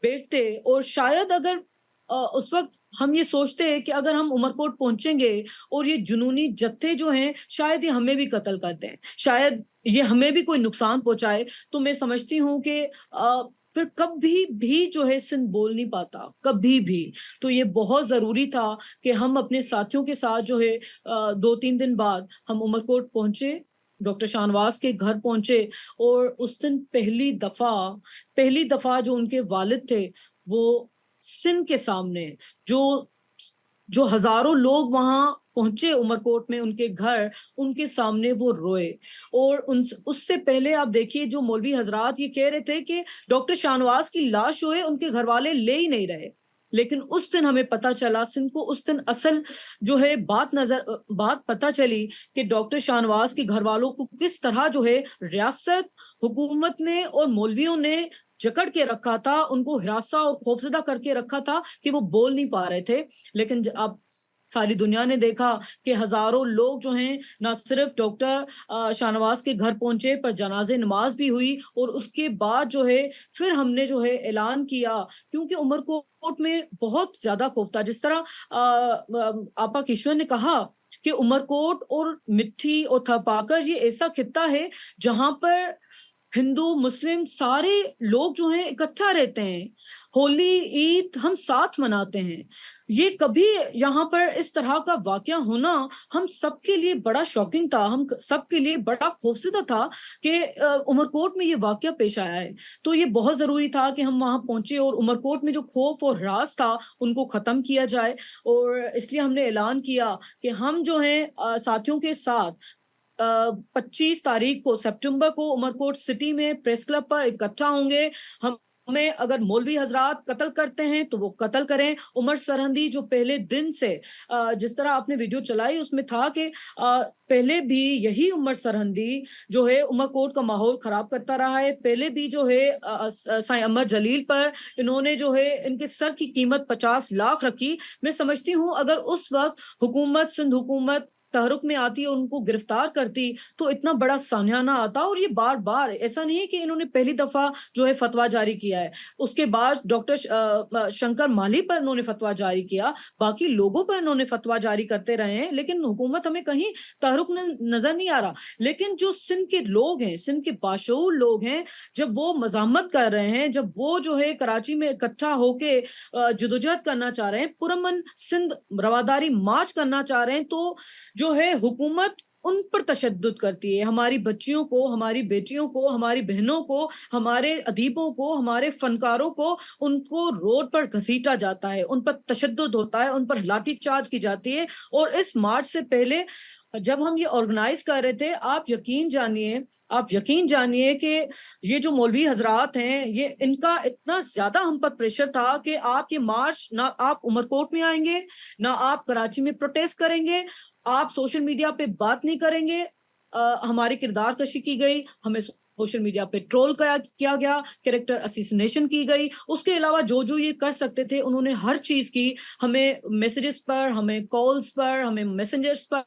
बैठते, और शायद अगर उस वक्त हम ये सोचते हैं कि अगर हम उमरकोट पहुंचेंगे और ये जुनूनी जत्थे जो हैं शायद ये हमें भी कत्ल कर दें, शायद ये हमें भी कोई नुकसान पहुंचाए, तो मैं समझती हूँ कि फिर कभी भी जो है सिंध बोल नहीं पाता, कभी भी। तो ये बहुत ज़रूरी था कि हम अपने साथियों के साथ जो है 2-3 दिन बाद हम उमरकोट पहुंचे, डॉक्टर शाहनवाज के घर पहुंचे, और उस दिन पहली दफा जो उनके वालिद थे वो सिंध के सामने, जो हजारों लोग वहां पहुंचे उमरकोट में उनके घर, उनके सामने वो रोए। और उससे पहले आप देखिए जो मौलवी हजरात ये कह रहे थे कि डॉक्टर शाहनवाज की लाश जो है उनके घर वाले ले ही नहीं रहे, लेकिन उस दिन हमें पता चला, सिंध को उस दिन असल जो है बात पता चली कि डॉक्टर शाहनवाज के घर वालों को किस तरह जो है रियासत, हुकूमत ने और मौलवियों ने जकड़ के रखा था, उनको हिरासा और खौफजदा करके रखा था कि वो बोल नहीं पा रहे थे। लेकिन अब सारी दुनिया ने देखा कि हजारों लोग जो हैं ना सिर्फ डॉक्टर शाहनवाज के घर पहुंचे पर जनाजे नमाज भी हुई, और उसके बाद जो है फिर हमने जो है ऐलान किया, क्योंकि उमरकोट में बहुत ज्यादा खौफ था। जिस तरह आपा किश्वर ने कहा कि उमरकोट और मिट्टी और थपाकर ये ऐसा खित्ता है जहां पर हिंदू मुस्लिम सारे लोग जो हैं इकट्ठा रहते हैं, होली ईद हम साथ मनाते हैं। ये कभी यहाँ पर इस तरह का वाकया होना हम सबके लिए बड़ा शॉकिंग था, हम सबके लिए बड़ा खौफजदा था कि उमरकोट में ये वाकया पेश आया है। तो ये बहुत जरूरी था कि हम वहां पहुंचे और उमरकोट में जो खौफ और हरास था उनको खत्म किया जाए, और इसलिए हमने ऐलान किया कि हम जो हैं साथियों के साथ 25 तारीख को सितंबर को उमरकोट सिटी में प्रेस क्लब पर इकट्ठा होंगे। हमें अगर मौलवी हजरात कत्ल करते हैं तो वो कत्ल करें। उमर सरहंदी जो पहले दिन से जिस तरह आपने वीडियो चलाई उसमें था कि पहले भी यही उमर सरहंदी जो है उमरकोट का माहौल खराब करता रहा है। पहले भी जो है साईं अमर जलील पर इन्होंने जो है इनके सर की कीमत 50 लाख रखी। मैं समझती हूँ अगर उस वक्त हुकूमत, सिंध हुकूमत तहरुक में आती और उनको गिरफ्तार करती तो इतना बड़ा सान्या ना आता। और ये बार बार ऐसा नहीं है कि इन्होंने पहली दफा जो है फतवा जारी किया है, उसके बाद डॉक्टर शंकर माली पर इन्होंने फतवा जारी किया, बाकी लोगों पर इन्होंने फतवा जारी करते रहे हैं, लेकिन हुकूमत हमें कहीं तहरुक नजर नहीं आ रहा। लेकिन जो सिंध के लोग हैं, सिंध के बाशऊर लोग हैं, जब वो मजामत कर रहे हैं, जब वो जो है कराची में इकट्ठा होके जदोजहद करना चाह रहे हैं, पुरअमन सिंध रवादारी मार्च करना चाह रहे हैं, तो जो है हुकूमत उन पर तशद्दुद करती है। हमारी बच्चियों को, हमारी बेटियों को, हमारी बहनों को, हमारे अदीबों को, हमारे फनकारों को उनको रोड पर घसीटा जाता है, उन पर तशद्दुद होता है, उन पर लाठी चार्ज की जाती है। और इस मार्च से पहले जब हम ये ऑर्गेनाइज कर रहे थे, आप यकीन जानिए कि ये जो मौलवी हजरात हैं, ये इनका इतना ज्यादा हम पर प्रेशर था कि आप ये मार्च ना आप उमरकोट में आएंगे, ना आप कराची में प्रोटेस्ट करेंगे, आप सोशल मीडिया पे बात नहीं करेंगे। हमारी किरदार कशी की गई, हमें सोशल मीडिया पे ट्रोल किया गया, कैरेक्टर असैसिनेशन की गई। उसके अलावा जो जो ये कर सकते थे उन्होंने हर चीज की। हमें मैसेजेस पर, हमें कॉल्स पर, हमें मैसेंजर्स पर,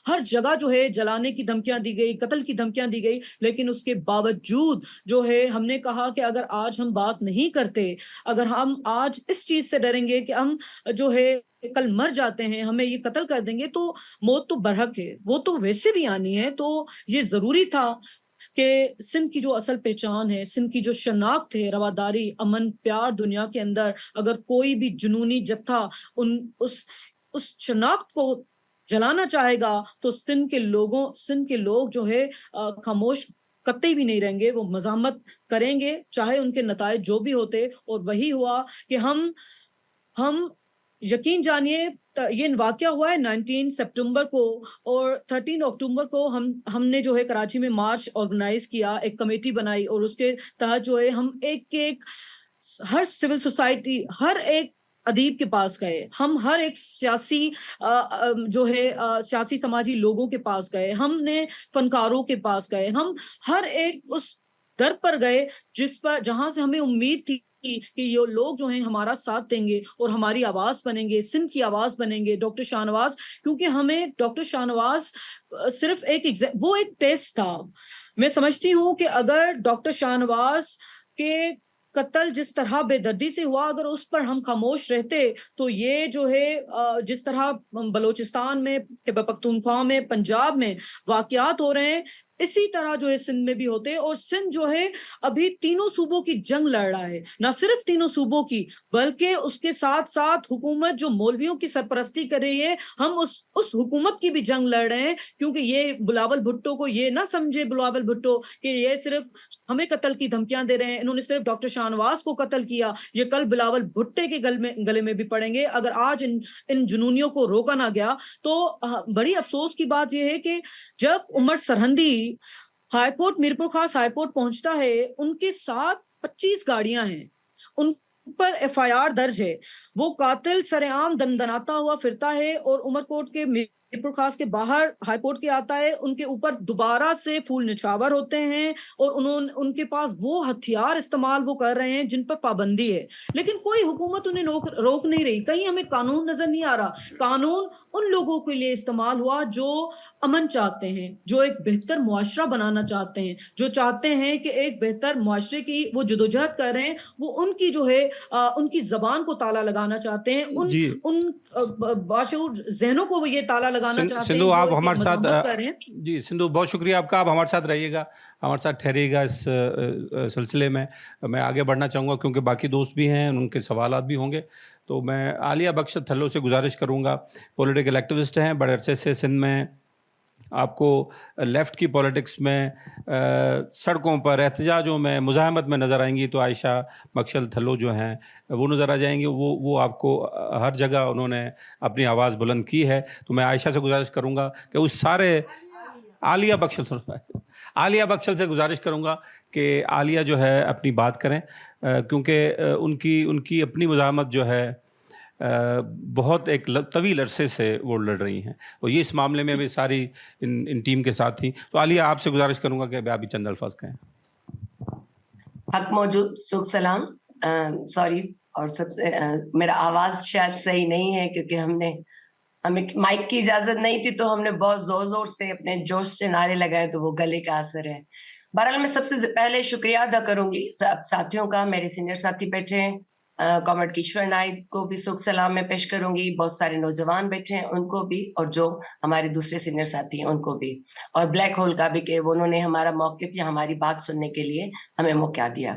हर जगह जो है जलाने की धमकियां दी गई, कत्ल की धमकियां दी गई। लेकिन उसके बावजूद जो है हमने कहा कि अगर आज हम बात नहीं करते, अगर हम आज इस चीज से डरेंगे कि हम जो है कल मर जाते हैं, हमें ये कत्ल कर देंगे, तो मौत तो बरहक है, वो तो वैसे भी आनी है। तो ये जरूरी था कि सिंध की जो असल पहचान है, सिंध की जो शनाख्त है, रवादारी, अमन, प्यार दुनिया के अंदर, अगर कोई भी जुनूनी जत्था उस शनाख्त को जलाना चाहेगा तो सिंध के लोग जो है खामोश कतई भी नहीं रहेंगे, वो मजामत करेंगे, चाहे उनके नतायज जो भी होते। और वही हुआ कि हम यकीन जानिए ये वाकया हुआ है 19 सितंबर को, और 13 अक्टूबर को हमने जो है कराची में मार्च ऑर्गेनाइज किया, एक कमेटी बनाई, और उसके तहत जो है हम एक हर सिविल सोसाइटी, हर एक अदीब के पास गए, हम हर एक सियासी जो है सियासी समाजी लोगों के पास गए, हमने फनकारों के पास गए, हम हर एक उस दर पर गए जहां से हमें उम्मीद थी कि ये लोग जो हैं हमारा साथ देंगे और हमारी आवाज बनेंगे, सिंध की आवाज बनेंगे। डॉक्टर शाहनवाज, क्योंकि हमें डॉक्टर शाहनवाज सिर्फ वो एक टेस्ट था। मैं समझती हूँ कि अगर डॉक्टर शाहनवाज के कत्ल जिस तरह बेदर्दी से हुआ, अगर उस पर हम खामोश रहते तो ये जो है जिस तरह बलोचिस्तान में, खैबर पख्तूनख्वा में, पंजाब में वाकयात हो रहे हैं, इसी तरह जो है सिंध में भी होते हैं। और सिंध जो है अभी तीनों सूबों की जंग लड़ रहा है, ना सिर्फ तीनों सूबों की बल्कि उसके साथ साथ हुकूमत जो मौलवियों की सरपरस्ती कर रही है, हम उस हुकूमत की भी जंग लड़ रहे हैं। क्योंकि ये बिलावल भुट्टो को ये ना समझे बिलावल भुट्टो कि ये सिर्फ हमें कत्ल की धमकियां दे रहे हैं, इन्होंने सिर्फ डॉक्टर शाहनवाज को कत्ल किया, ये कल बिलावल भुट्टे के गले में भी पड़ेंगे। अगर आज इन जुनूनियों को रोका ना गया तो बड़ी अफसोस की बात यह है कि जब उमर सरहंदी हाईकोर्ट, मीरपुर खास हाईकोर्ट पहुंचता है, उनके साथ 25 गाड़ियां हैं, उन पर एफआईआर दर्ज है, वो कातिल सरेआम दंदनाता हुआ फिरता है और उमरकोट के मीरपुर खास के बाहर हाईकोर्ट के आता है, उनके ऊपर दोबारा से फूल निछावर होते हैं और उनके पास वो हथियार इस्तेमाल वो कर रहे हैं जिन पर पाबंदी है, लेकिन कोई हुकूमत उन्हें रोक नहीं रही। कहीं हमें कानून नजर नहीं आ रहा। कानून उन लोगों के लिए इस्तेमाल हुआ जो अमन चाहते हैं, जो एक बेहतर मुआशरा बनाना चाहते हैं, जो चाहते हैं कि एक बेहतर मुआशरे की वो जदोजहद कर रहे हैं, वो उनकी जो है उनकी जबान को ताला लगाना चाहते हैं, उन बाशऊर जहनों को वो ये ताला लगाना चाहते हैं। सिंधु, आप जो हमारे एक साथ मजम्मत कर रहे हैं। जी सिंधु, बहुत शुक्रिया आपका। आप हमारे साथ रहिएगा, हमारे साथ ठहरिएगा इस सिलसिले में। मैं आगे बढ़ना चाहूँगा क्योंकि बाकी दोस्त भी हैं, उनके सवालात भी होंगे। तो मैं आलिया बख्श थल्लो से गुजारिश करूँगा, पॉलिटिकल एक्टिविस्ट हैं, बड़े अरसे से सिंध में आपको लेफ़्ट की पॉलिटिक्स में सड़कों पर एहतजाजों में मुज़ाहमत में नज़र आएंगी तो आयशा बख्शल थल्लो जो हैं वो नज़र आ जाएंगी। वो आपको हर जगह उन्होंने अपनी आवाज़ बुलंद की है। तो मैं आयशा से गुजारिश करूँगा कि उस सारे आलिया बख्शल से गुजारिश करूँगा कि आलिया जो है अपनी बात करें, क्योंकि उनकी अपनी मुज़ाहमत जो है बहुत एक तवील अरसे से वो लड़ रही हैं और ये इस मामले में भी सारी इन टीम के साथ थी। तो आलिया, आपसे गुजारिश करूंगा कि आप भी चंद अल्फाज कहें। हक मौजूद, सुख सलाम। सॉरी, और सबसे मेरा आवाज़ शायद सही नहीं है क्योंकि हमें माइक की इजाज़त नहीं थी, तो हमने बहुत ज़ोर ज़ोर से अपने जोश से नारे लगाए, तो वो गले का असर है। बहरहाल मैं सबसे पहले शुक्रिया अदा करूंगी सब साथियों का, मेरे सीनियर साथी बैठे हैं, कॉमरेड किश्वर नाइक को भी सुख सलाम में पेश करूंगी, बहुत सारे नौजवान बैठे हैं उनको भी, और जो हमारे दूसरे सीनियर साथी हैं उनको भी, और ब्लैक होल का भी कि उन्होंने हमारा मौक़िफ़ या हमारी बात सुनने के लिए हमें मौका दिया।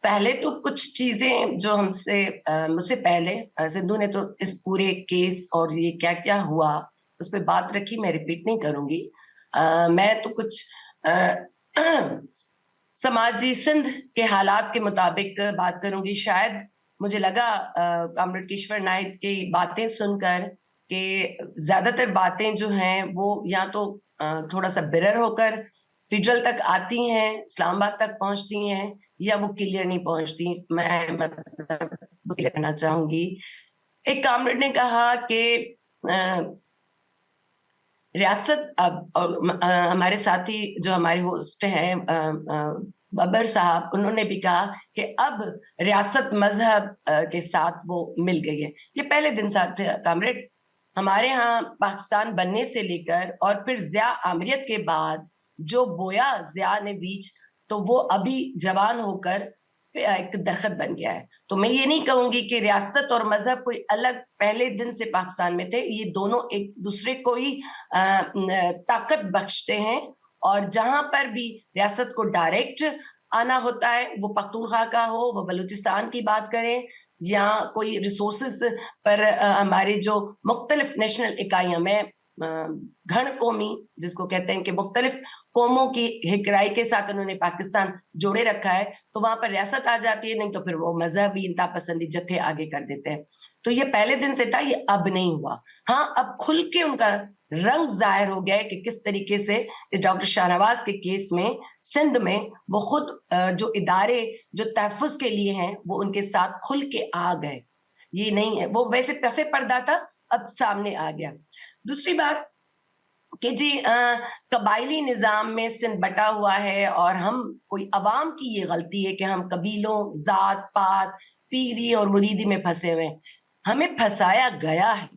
पहले तो कुछ चीज़ें जो मुझसे पहले सिंधु ने तो इस पूरे केस और ये क्या क्या हुआ उस पर बात रखी, मैं रिपीट नहीं करूंगी। मैं तो कुछ समाजी सिंध के हालात के मुताबिक बात करूंगी। शायद मुझे लगा कॉमरेड किश्वर नाइक की बातें सुनकर कि ज्यादातर बातें जो हैं वो या तो थोड़ा सा बिरर होकर फिजल तक आती हैं, इस्लामाबाद तक पहुंचती हैं, या वो क्लियर नहीं पहुंचती। मैं मतलब कहना चाहूंगी, एक कॉमरेड ने कहा कि रियासत और हमारे साथी जो हमारे होस्ट हैं बबर साहब, उन्होंने भी कहा कि अब रियासत मजहब के साथ वो मिल गई है। ये पहले दिन साथ कॉमरेड, हमारे यहाँ पाकिस्तान बनने से लेकर और फिर ज़िया आमिरियत के बाद जो बोया ज़िया ने बीज, तो वो अभी जवान होकर एक दरख्त बन गया है। तो मैं ये नहीं कहूंगी कि रियासत और मजहब कोई अलग पहले दिन से पाकिस्तान में थे, ये दोनों एक दूसरे को ही ताकत बख्शते हैं, और जहां पर भी रियासत को डायरेक्ट आना होता है, वो पख्तूनख्वा का हो, वो बलूचिस्तान की बात करें, या कोई रिसोर्सेज पर हमारे जो मुख्तलिफ नेशनल इकाइयां, मैं घण कौमी जिसको कहते हैं कि मुख्तलिफ कौमों की हिकराई के साथ उन्होंने पाकिस्तान जोड़े रखा है, तो वहां पर रियासत आ जाती है, नहीं तो फिर वो मजहबी इंतहा पसंदी जत्थे आगे कर देते हैं। तो ये पहले दिन से था, ये अब नहीं हुआ। हाँ, अब खुल के उनका रंग जाहिर हो गया है कि किस तरीके से इस डॉक्टर शाहनवाज के केस में सिंध में वो खुद जो इदारे जो तहफ़्फ़ुज़ के लिए हैं वो उनके साथ खुल के आ गए। ये नहीं है, वो वैसे कसे पर्दा था, अब सामने आ गया। दूसरी बात कि जी कबायली निज़ाम में सिंध बटा हुआ है और हम कोई अवाम की ये गलती है कि हम कबीलों, ज़ात पात, पीरी और मुरीदी में फंसे हुए हैं। हमें फंसाया गया है।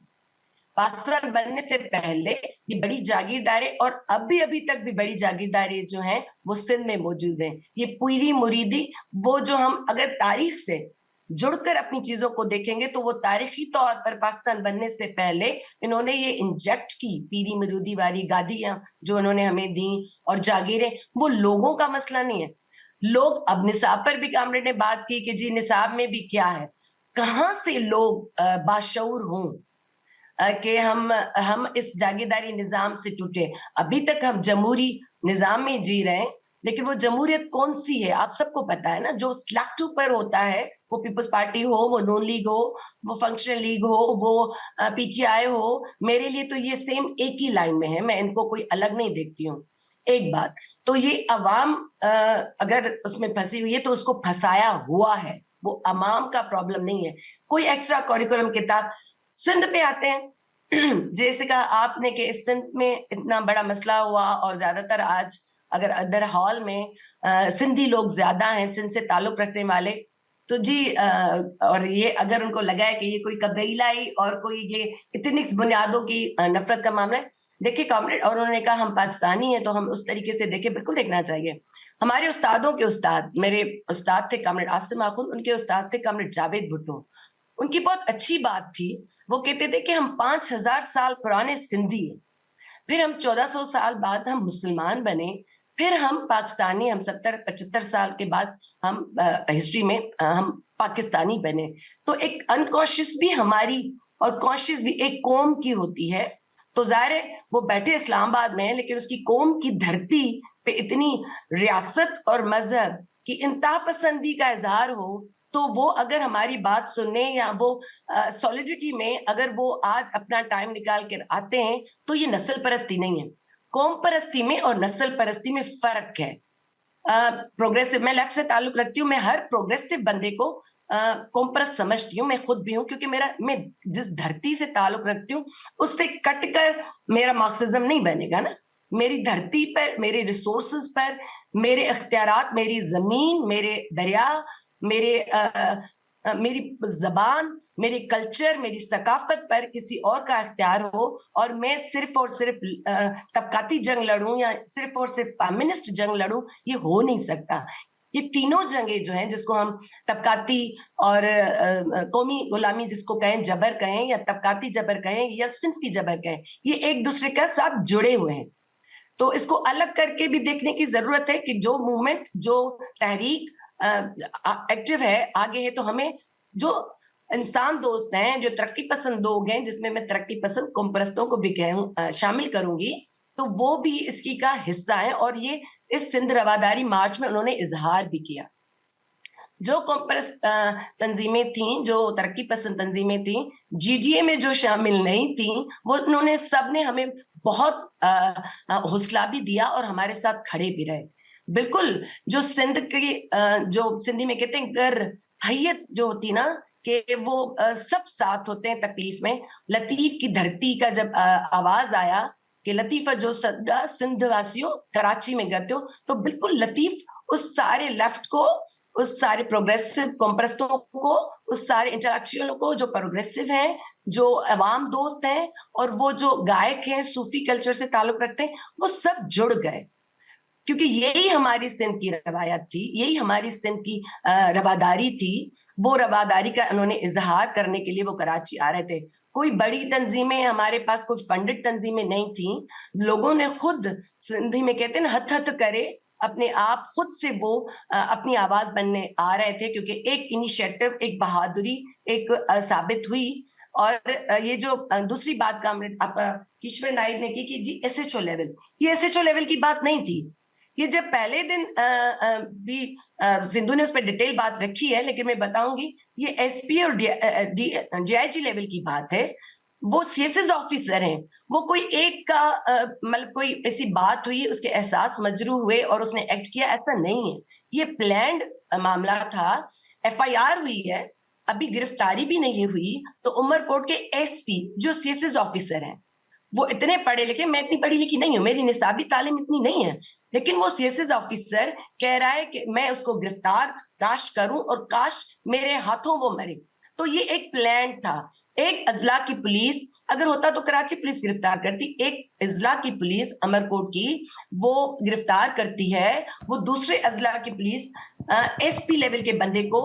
पाकिस्तान बनने से पहले ये बड़ी जागीरदारी और अभी तक भी बड़ी जागीरदारी जो है वो सिंध में मौजूद है। ये पीरी मुरीदी, वो जो हम अगर तारीख से जुड़कर अपनी चीजों को देखेंगे तो वो तारीखी तौर पर पाकिस्तान बनने से पहले इन्होंने ये इंजेक्ट की पीरी मुरीदी वाली गादियां जो इन्होंने हमें दी और जागीरें, वो लोगों का मसला नहीं है। लोग अब निसाब पर भी कामरेड ने बात की कि जी निसाब में भी क्या है, कहाँ से लोग बाशऊर हों कि हम इस जागीरदारी निजाम से टूटे। अभी तक हम जमहूरी निजाम में जी रहे हैं, लेकिन वो जमहूरियत कौन सी है आप सबको पता है ना। जो स्लैक्टू पर होता है, वो पीपल्स पार्टी हो, वो नून लीग हो, वो फंक्शनल लीग हो, वो पीटीआई हो, मेरे लिए तो ये सेम एक ही लाइन में है, मैं इनको कोई अलग नहीं देखती हूँ। एक बात तो ये अवाम अगर उसमें फंसी हुई है तो उसको फंसाया हुआ है, वो अवाम का प्रॉब्लम नहीं है। कोई एक्स्ट्रा करिकुलम किताब सिंध पे आते हैं जैसे कहा आपने कि इस सिंध में इतना बड़ा मसला हुआ और ज्यादातर आज अगर अदर हॉल में सिंधी लोग ज्यादा हैं, सिंध से ताल्लुक रखने वाले, तो जी और ये अगर उनको लगा है कि ये कोई कबीलाई और कोई ये इतनी बुनियादों की नफरत का मामला है, देखिए कॉमरेड, और उन्होंने कहा हम पाकिस्तानी हैं तो हम उस तरीके से देखें, बिल्कुल देखना चाहिए। हमारे उस्तादों के उस्ताद, मेरे उस्ताद थे कॉमरेड आसिम आखुंद, उनके उस्ताद थे कॉमरेड जावेद भुट्टो। उनकी बहुत अच्छी बात थी, वो कहते थे कि हम 5000 साल पुराने सिंधी हैं, फिर हम 1400 साल बाद हम मुसलमान बने, फिर हम पाकिस्तानी, हम 70-75 साल के बाद हम हिस्ट्री में हम पाकिस्तानी बने। तो एक अनकॉन्शियस भी हमारी और कॉन्शियस भी एक कौम की होती है। तो जाहिर है वो बैठे इस्लामाबाद में है, लेकिन उसकी कौम की धरती पे इतनी रियासत और मजहब की इंतहा पसंदी का इजहार हो, तो वो अगर हमारी बात सुनने या वो सॉलिडिटी में अगर वो आज अपना टाइम निकाल कर आते हैं, तो ये नस्ल परस्ती नहीं है। कौम परस्ती में और नस्ल परस्ती में फर्क है। प्रोग्रेसिव, मैं लेफ्ट से ताल्लुक रखती हूँ, मैं हर प्रोग्रेसिव बंदे को कौम परस्त समझती हूँ, मैं खुद भी हूँ, क्योंकि मैं जिस धरती से ताल्लुक रखती हूँ उससे कट कर मेरा मार्क्सिज्म नहीं बनेगा ना। मेरी धरती पर, मेरे रिसोर्सेज पर, मेरे इख्तियारात, मेरी जमीन, मेरे दरिया, मेरी जबान, मेरे कल्चर, मेरी सकाफत पर किसी और का इख्तियार हो और मैं सिर्फ और सिर्फ तबकाती जंग लड़ूं या सिर्फ और सिर्फ फेमिनिस्ट जंग लड़ूं, ये हो नहीं सकता। ये तीनों जंगें जो हैं, जिसको हम तबकाती और कौमी गुलामी जिसको कहें, जबर कहें या तबकाती जबर कहें या सिंफी जबर कहें, ये एक दूसरे का साथ जुड़े हुए हैं। तो इसको अलग करके भी देखने की जरूरत है कि जो मूवमेंट, जो तहरीक एक्टिव है, आगे है, तो हमें जो इंसान दोस्त हैं, जो तरक्की पसंद लोग हैं, जिसमें मैं तरक्की पसंद कौम परस्तों को भी शामिल करूंगी, तो वो भी इसकी का हिस्सा है। और ये इस सिंध रवादारी मार्च में उन्होंने इजहार भी किया। जो कौम परस्त तंजीमें थीं, जो तरक्की पसंद तंजीमें थीं, जीडीए में जो शामिल नहीं थीं, वो उन्होंने सबने हमें बहुत हौसला भी दिया और हमारे साथ खड़े भी रहे। बिल्कुल, जो सिंध की जो सिंधी में कहते हैं गर हैयत जो होती ना, कि वो सब साथ होते हैं तकलीफ में। लतीफ की धरती का जब आवाज आया कि लतीफा जो सदा सिंध वासियों कराची में गए हो, तो बिल्कुल लतीफ उस सारे लेफ्ट को, उस सारे प्रोग्रेसिव कॉम्प्रस्तों को, उस सारे इंटेलेक्चुअलों को जो प्रोग्रेसिव हैं, जो अवाम दोस्त हैं और वो जो गायक हैं, सूफी कल्चर से ताल्लुक रखते हैं, वो सब जुड़ गए। क्योंकि यही हमारी सिंध की रवायत थी, यही हमारी सिंध की रवादारी थी। वो रवादारी का उन्होंने इजहार करने के लिए वो कराची आ रहे थे। कोई बड़ी तंजीमें हमारे पास, कुछ फंडेड तंजीमें नहीं थी। लोगों ने खुद, सिंधी में कहते हैं ना, हथ हथ करे, अपने आप खुद से वो अपनी आवाज बनने आ रहे थे, क्योंकि एक इनिशिएटिव, एक बहादुरी एक साबित हुई। اور یہ جو دوسری بات کا کشور نائک نے کی کہ جی SHO لیول، یہ SHO لیول کی بات نہیں تھی. یہ جب پہلے دن بھی سندھو نے اس پہ ڈیٹیل بات رکھی ہے، لیکن میں بتاؤں گی یہ SP اور DIG لیول کی بات ہے. وہ CSS آفیسر ہیں، وہ کوئی ایک کا مطلب کوئی ایسی بات ہوئی اس کے احساس مجروح ہوئے اور اس نے ایکٹ کیا، ایسا نہیں ہے. یہ پلانڈ معاملہ تھا. FIR ہوئی ہے، ابھی گرفتاری بھی نہیں ہوئی. تو عمر کوٹ کے SP جو CSS آفیسر ہیں، وہ اتنے پڑھے لکھے، میں اتنی پڑھی لکھی نہیں ہوں، میری نصابی تعلیم اتنی نہیں ہے، لیکن وہ CSS آفیسر کہہ رہا ہے کہ میں اس کو گرفتار کاش کروں اور کاش میرے ہاتھوں وہ مرے. تو یہ ایک پلان تھا. ایک اضلاع کی پولیس اگر ہوتا تو کراچی پولیس گرفتار کرتی. ایک اضلاع کی پولیس امر کوٹ کی وہ گرفتار کرتی ہے، وہ دوسرے اضلاع کی پولیس SP لیول کے بندے کو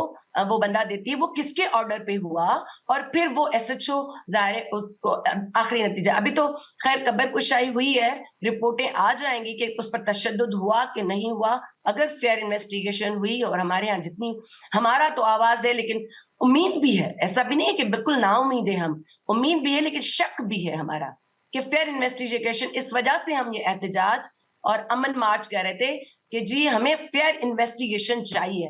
وہ بندہ دیتی ہے. وہ کس کے آرڈر پہ ہوا؟ اور پھر وہ SHO ظاہر ہے اس کو آخری نتیجہ ابھی تو خیر قبر کشائی ہوئی ہے، رپورٹیں آ جائیں گی کہ اس پر تشدد ہوا کہ نہیں ہوا. اگر فیئر انویسٹیگیشن ہوئی اور ہمارے ہاں جتنی ہمارا تو آواز ہے، لیکن امید بھی ہے، ایسا بھی نہیں ہے کہ بالکل نا امید ہے، ہم امید بھی ہے لیکن شک بھی ہے ہمارا کہ فیئر انویسٹیگیشن. اس وجہ سے ہم یہ احتجاج اور امن مارچ کر رہے تھے کہ جی ہمیں فیئر انویسٹیگیشن چاہیے.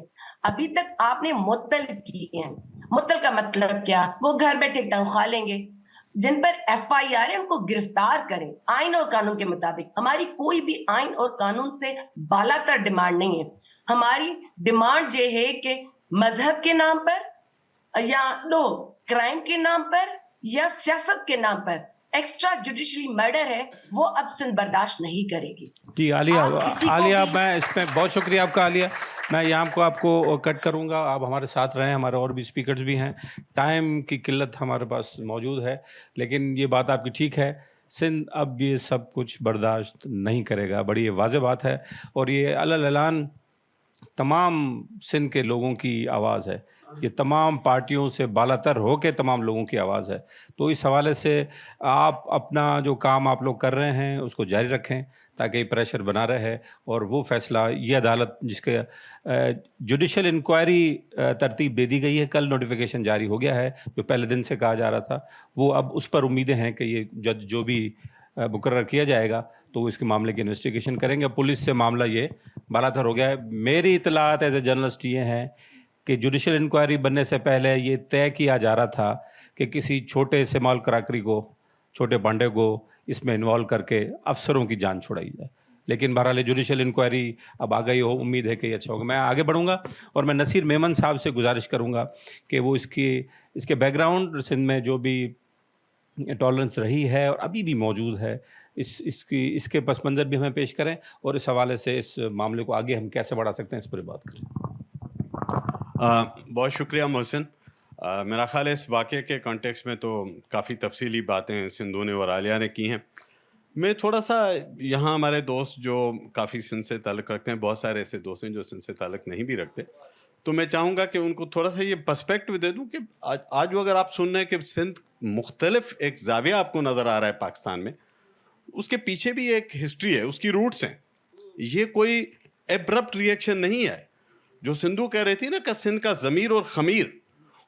ابھی تک آپ نے معطل کی ہیں. معطل کا مطلب کیا؟ وہ گھر بیٹھے تنخواہ لیں گے. جن پر FIR ہے ان کو گرفتار کریں آئین اور قانون کے مطابق. ہماری کوئی بھی آئین اور قانون سے بالا تر ڈیمانڈ نہیں ہے. ہماری ڈیمانڈ یہ ہے کہ مذہب کے نام پر یا کرائم کے نام پر یا سیاست کے نام پر ایکسٹرا جوڈیشلی مرڈر ہے، وہ اب سندھ برداشت نہیں کرے گی. جی عالیہ میں اس میں بہت شکریہ آپ کا. عالیہ میں یہاں کو آپ کو کٹ کروں گا، آپ ہمارے ساتھ رہیں، ہمارے اور بھی اسپیکرز بھی ہیں، ٹائم کی قلت ہمارے پاس موجود ہے، لیکن یہ بات آپ کی ٹھیک ہے، سندھ اب یہ سب کچھ برداشت نہیں کرے گا. بڑی واضح بات ہے اور یہ اعلان تمام سندھ کے لوگوں کی آواز ہے، یہ تمام پارٹیوں سے بالا تر ہو کے تمام لوگوں کی آواز ہے. تو اس حوالے سے آپ اپنا جو کام آپ لوگ کر رہے ہیں اس کو جاری رکھیں تاکہ یہ پریشر بنا رہے اور وہ فیصلہ یہ عدالت جس کے جوڈیشل انکوائری ترتیب دے دی گئی ہے، کل نوٹیفیکیشن جاری ہو گیا ہے جو پہلے دن سے کہا جا رہا تھا، وہ اب اس پر امیدیں ہیں کہ یہ جج جو بھی مقرر کیا جائے گا تو وہ اس کے معاملے کی انویسٹیگیشن کریں گے. پولیس سے معاملہ یہ بالا تر ہو گیا ہے. میری اطلاعات ایز اے جرنلسٹ یہ ہیں کہ جوڈیشل انکوائری بننے سے پہلے یہ طے کیا جا رہا تھا کہ کسی چھوٹے سے مال کراکری کو، چھوٹے پانڈے کو اس میں انوالو کر کے افسروں کی جان چھڑائی جائے. لیکن بہرحال جوڈیشل انکوائری اب آ گئی ہو، امید ہے کہ یہ اچھا ہوگا. میں آگے بڑھوں گا اور میں نصیر میمن صاحب سے گزارش کروں گا کہ وہ اس کے بیک گراؤنڈ سندھ میں جو بھی ٹالرنس رہی ہے اور ابھی بھی موجود ہے اس کے پس منظر بھی ہمیں پیش کریں اور اس حوالے سے اس معاملے کو آگے ہم کیسے بڑھا سکتے ہیں اس پر بات کریں. بہت شکریہ محسن. میرا خیال ہے اس واقعے کے کانٹیکس میں تو کافی تفصیلی باتیں سندھو نے اور عالیہ نے کی ہیں. میں تھوڑا سا یہاں ہمارے دوست جو کافی سندھ سے تعلق رکھتے ہیں، بہت سارے ایسے دوست ہیں جو سندھ سے تعلق نہیں بھی رکھتے، تو میں چاہوں گا کہ ان کو تھوڑا سا یہ پرسپیکٹو دے دوں کہ آج وہ اگر آپ سن رہے ہیں کہ سندھ مختلف ایک زاویہ آپ کو نظر آ رہا ہے پاکستان میں، اس کے پیچھے بھی ایک ہسٹری ہے، اس کی روٹس ہیں. یہ کوئی ایبرپٹ ریئیکشن نہیں ہے. جو سندھو کہہ رہی تھی نا کہ سندھ کا ضمیر اور خمیر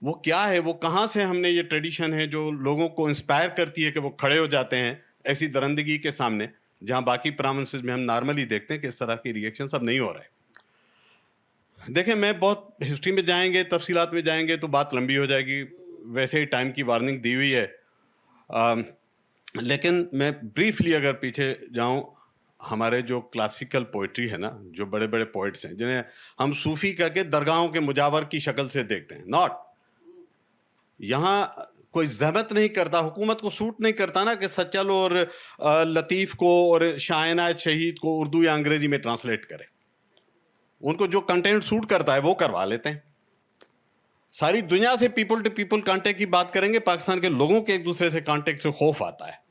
وہ کیا ہے، وہ کہاں سے ہم نے یہ ٹریڈیشن ہے جو لوگوں کو انسپائر کرتی ہے کہ وہ کھڑے ہو جاتے ہیں ایسی درندگی کے سامنے، جہاں باقی پروونسز میں ہم نارملی دیکھتے ہیں کہ اس طرح کی ریئیکشن سب نہیں ہو رہے. دیکھیں میں بہت ہسٹری میں جائیں گے، تفصیلات میں جائیں گے تو بات لمبی ہو جائے گی، ویسے ہی ٹائم کی وارننگ دی ہوئی ہے. لیکن میں بریفلی اگر پیچھے جاؤں، ہمارے جو کلاسیکل پوئٹری ہے نا، جو بڑے بڑے پوئٹس ہیں جنہیں ہم صوفی کہہ کے درگاہوں کے مجاور کی شکل سے دیکھتے ہیں، ناٹ یہاں کوئی زحمت نہیں کرتا، حکومت کو سوٹ نہیں کرتا نا کہ سچل اور لطیف کو اور شاہ عنایت شہید کو اردو یا انگریزی میں ٹرانسلیٹ کرے. ان کو جو کنٹینٹ سوٹ کرتا ہے وہ کروا لیتے ہیں. ساری دنیا سے پیپل ٹو پیپل کانٹیکٹ کی بات کریں گے، پاکستان کے لوگوں کے ایک دوسرے سے کانٹیکٹ سے خوف آتا ہے.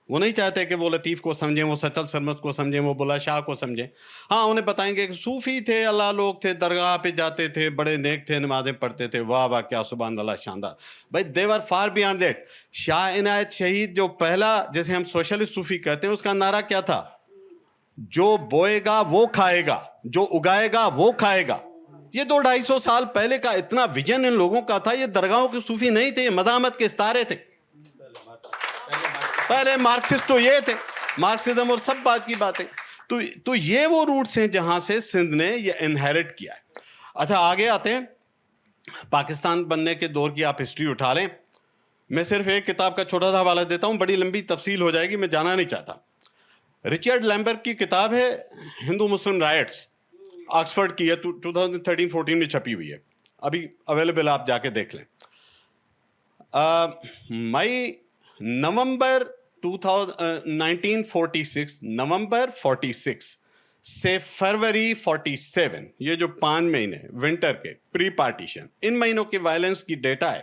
وہ نہیں چاہتے کہ وہ لطیف کو سمجھیں، وہ سچل سرمد کو سمجھیں، وہ بلا شاہ کو سمجھیں. ہاں انہیں بتائیں گے کہ صوفی تھے، اللہ لوگ تھے، درگاہ پہ جاتے تھے، بڑے نیک تھے، نمازیں پڑھتے تھے، واہ واہ کیا سبحان اللہ، شاندار. بھائی دے ور فار بیانڈ دیٹ. شاہ عنایت شہید جو پہلا، جیسے ہم سوشلسٹ صوفی کہتے ہیں، اس کا نعرہ کیا تھا؟ جو بوئے گا وہ کھائے گا، جو اگائے گا وہ کھائے گا. یہ 200-250 سال پہلے کا اتنا ویژن ان لوگوں کا تھا. یہ درگاہوں کے صوفی نہیں تھے, یہ مداحمت کے ستارے تھے. پہلے مارکسسٹ تو یہ تھے, مارکسزم اور سب بات کی باتیں. تو یہ وہ روٹس ہیں جہاں سے سندھ نے یہ انہیرٹ کیا ہے. اچھا آگے آتے ہیں, پاکستان بننے کے دور کی آپ ہسٹری اٹھا لیں. میں صرف ایک کتاب کا چھوٹا سا حوالہ دیتا ہوں, بڑی لمبی تفصیل ہو جائے گی, میں جانا نہیں چاہتا. رچرڈ لیمبرٹ کی کتاب ہے ہندو مسلم رائٹس, آکسفورڈ کی ہے, 2013-14 میں چھپی ہوئی ہے, ابھی اویلیبل, آپ جا کے دیکھ لیں. نومبر 1946 نومبر 46 سے فروری 47, یہ جو 5 مہینے ونٹر کے پری پارٹیشن, ان مہینوں کے وائلنس کی ڈیٹا ہے.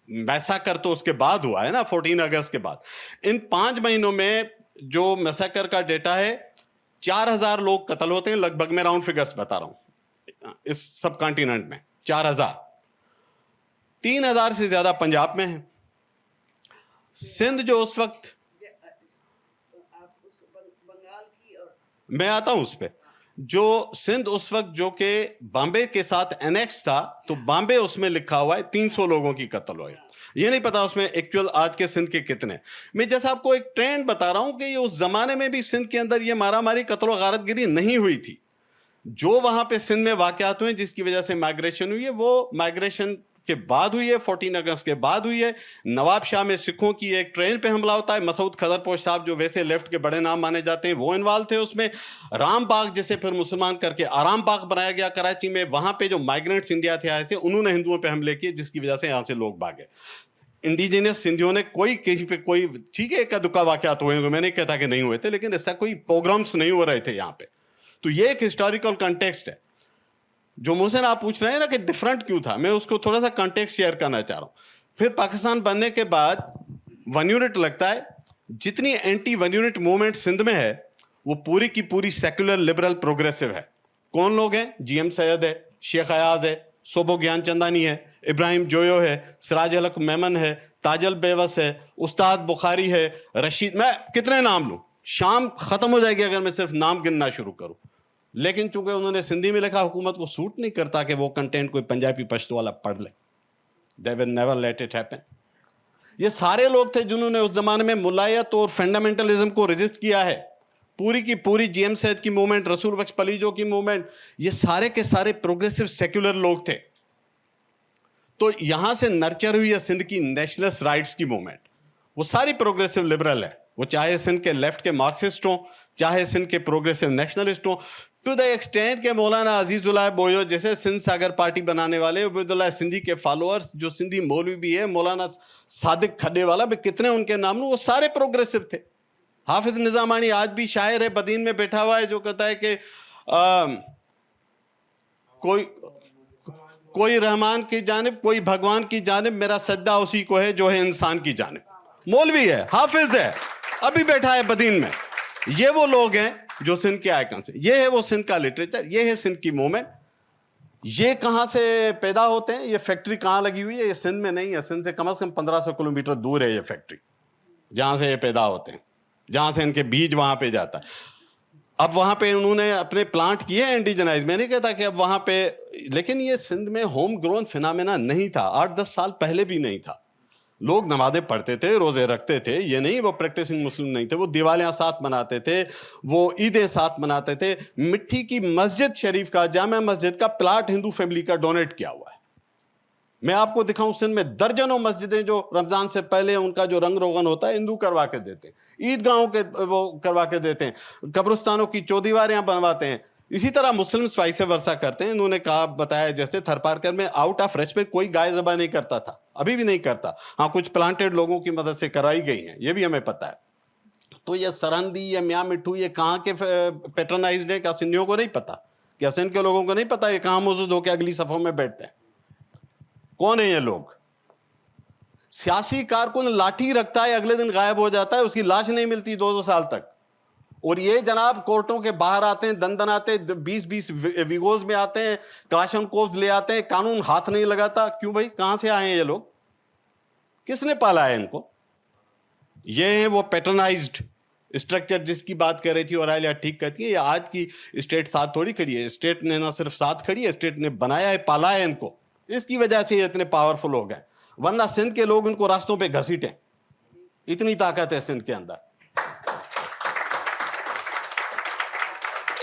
میساکر تو اس کے بعد ہوا ہے نا, 14 اگست کے بعد. ان 5 مہینوں میں جو میساکر کا ڈیٹا ہے, 4000 لوگ قتل ہوتے ہیں لگ بھگ, میں راؤنڈ فگرز بتا رہا ہوں, اس سب کانٹیننٹ میں 4000. 3000 سے زیادہ پنجاب میں ہیں. سندھ جو اس وقت, میں آتا ہوں اس پہ, جو سندھ اس وقت جو کہ بامبے کے ساتھ انیکس تھا, تو بامبے اس میں لکھا ہوا ہے 300 لوگوں کی قتل ہوئے. یہ نہیں پتا اس میں ایکچوئل آج کے سندھ کے کتنے. میں جیسا آپ کو ایک ٹرینڈ بتا رہا ہوں کہ یہ اس زمانے میں بھی سندھ کے اندر یہ مارا ماری قتل و غارت گری نہیں ہوئی تھی. جو وہاں پہ سندھ میں واقعات ہوئے جس کی وجہ سے مائگریشن ہوئی ہے, وہ مائگریشن کے بعد ہوئی ہے, 14 اگست کے بعد ہوئی ہے. نواب شاہ میں سکھوں کی ایک ٹرین پہ حملہ ہوتا ہے, مسعود خضرپوش صاحب جو ویسے لیفٹ کے بڑے نام مانے جاتے ہیں وہ انوالو تھے اس میں. رام باغ جسے پھر مسلمان کر کے آرام باغ بنایا گیا کراچی میں, وہاں پہ جو مائگرینٹس انڈیا تھے آئے تھے, انہوں نے ہندوؤں پہ حملے کیے جس کی وجہ سے یہاں سے لوگ بھاگے. انڈیجینس سندھیوں نے کوئی کہیں پہ کوئی, ٹھیک ہے ایک دکا واقعات ہوئے, میں نہیں کہتا کہ نہیں ہوئے تھے, لیکن ایسا کوئی پروگرامز نہیں ہو رہے تھے یہاں پہ. تو یہ ایک ہسٹوریکل کنٹیکسٹ ہے. جو محسن آپ پوچھ رہے ہیں نا کہ ڈفرنٹ کیوں تھا, میں اس کو تھوڑا سا کنٹیکسٹ شیئر کرنا چاہ رہا ہوں. پھر پاکستان بننے کے بعد 1 یونٹ لگتا ہے, جتنی اینٹی 1 یونٹ موومنٹ سندھ میں ہے وہ پوری کی پوری سیکولر لبرل پروگریسو ہے. کون لوگ ہیں؟ جی ایم سید ہے, شیخ ایاز ہے, صوبو گیان چندانی ہے, ابراہیم جویو ہے, سراج الحق میمن ہے, تاجل بیوس ہے, استاد بخاری ہے, رشید, میں کتنے نام لوں, شام ختم ہو جائے گی اگر میں صرف نام گننا شروع کروں. لیکن چونکہ انہوں نے سندھی میں لکھا, حکومت کو سوٹ نہیں کرتا کہ وہ کنٹینٹ کوئی پنجابی پشتو والا پڑھ لے. They will never let it happen. یہ سارے لوگ تھے جنہوں نے اس زمانے میں ملائیت اور فنڈامنٹلزم کو ریزسٹ کیا ہے. پوری کی پوری جی ایم سید کی موومنٹ, رسول بخش پلیجو کی موومنٹ, یہ سارے کے سارے پروگریسو سیکولر لوگ تھے. تو یہاں سے نرچر ہوئی ہے سندھ کی نیشنلسٹ رائٹس کی موومنٹ. وہ ساری پروگریسو لبرل ہے, وہ چاہے سندھ کے لیفٹ کے مارکسسٹ ہوں, چاہے سندھ کے پروگریسو نیشنلسٹ ہوں. ٹو دا ایکسٹینٹ کہ مولانا عزیز اللہ بویو جیسے سندھ ساگر پارٹی بنانے والے, عبید اللہ سندھی کے فالوورز جو سندھی مولوی بھی ہے, مولانا صادق کھڈے والا بھی, کتنے ان کے نام لوں, وہ سارے پروگریسو تھے. حافظ نظامانی آج بھی شاعر ہے, بدین میں بیٹھا ہوا ہے, جو کہتا ہے کہ کوئی رحمان کی جانب, کوئی بھگوان کی جانب, میرا سجدہ اسی کو ہے جو ہے انسان کی جانب. مولوی ہے, حافظ ہے, ابھی بیٹھا ہے بدین میں. یہ وہ لوگ ہیں جو سندھ کے آئیکن سے. یہ ہے وہ سندھ کا لٹریچر, یہ ہے سندھ کی موومنٹ. یہ کہاں سے پیدا ہوتے ہیں, یہ فیکٹری کہاں لگی ہوئی ہے, یہ سندھ میں نہیں ہے. سندھ سے کم 1500 کلومیٹر دور ہے یہ فیکٹری, جہاں سے یہ پیدا ہوتے ہیں, جہاں سے ان کے بیج وہاں پہ جاتا ہے. اب وہاں پہ انہوں نے اپنے پلانٹ کیے ہیں انڈیجنائز, میں نہیں کہتا کہ اب وہاں پہ, لیکن یہ سندھ میں ہوم گرون فنامنا نہیں تھا. 8-10 سال پہلے بھی نہیں تھا. لوگ نمازیں پڑھتے تھے, روزے رکھتے تھے, یہ نہیں وہ پریکٹسنگ مسلم نہیں تھے. وہ دیوالیاں ساتھ مناتے تھے, وہ عیدیں ساتھ مناتے تھے. مٹی کی مسجد شریف کا, جامع مسجد کا پلاٹ ہندو فیملی کا ڈونیٹ کیا ہوا ہے. میں آپ کو دکھاؤں, سندھ میں درجنوں مسجدیں جو رمضان سے پہلے ان کا جو رنگ روغن ہوتا ہے ہندو کروا کے دیتے ہیں, عیدگاہوں کے وہ کروا کے دیتے ہیں, قبرستانوں کی چودیواریاں بنواتے ہیں. اسی طرح مسلم وائس ورثہ کرتے ہیں. انہوں نے کہا, بتایا جیسے تھر پارکر میں آؤٹ آف ریسپیکٹ کوئی گائے ذبح نہیں کرتا تھا, ابھی بھی نہیں کرتا. ہاں کچھ پلانٹیڈ لوگوں کی مدد سے کرائی گئی ہیں, یہ بھی ہمیں پتہ ہے. تو یہ سرہندی, یہ میاں مٹھو, یہ کہاں کے پیٹرنائزڈ ہے, کیا سندھیوں کو نہیں پتا, کیا سندھ کے لوگوں کو نہیں پتا یہ کہاں موجود ہو کے اگلی صفوں میں بیٹھتے ہیں. کون ہیں یہ لوگ؟ سیاسی کارکن لاٹھی رکھتا ہے, اگلے دن غائب ہو جاتا ہے, اس کی لاش نہیں ملتی 2-2 سال تک. اور یہ جناب کورٹوں کے باہر آتے ہیں, دن آتے ہیں, 20 ویگوز میں آتے ہیں, کلاشن کوفز لے آتے ہیں, قانون ہاتھ نہیں لگاتا. کیوں بھائی, کہاں سے آئے ہیں یہ لوگ, کس نے پالا ہے ان کو؟ یہ ہیں وہ پیٹرنائزڈ اسٹرکچر جس کی بات کر رہی تھی اور آلیہ ٹھیک کہتی ہے, یہ آج کی اسٹیٹ ساتھ تھوڑی کھڑی ہے, اسٹیٹ نے نہ صرف ساتھ کھڑی ہے, اسٹیٹ نے بنایا ہے, پالا ہے ان کو, اس کی وجہ سے یہ اتنے پاورفل ہو گئے, ورنہ سندھ کے لوگ ان کو راستوں پہ گھسیٹیں, اتنی طاقت ہے سندھ کے اندر.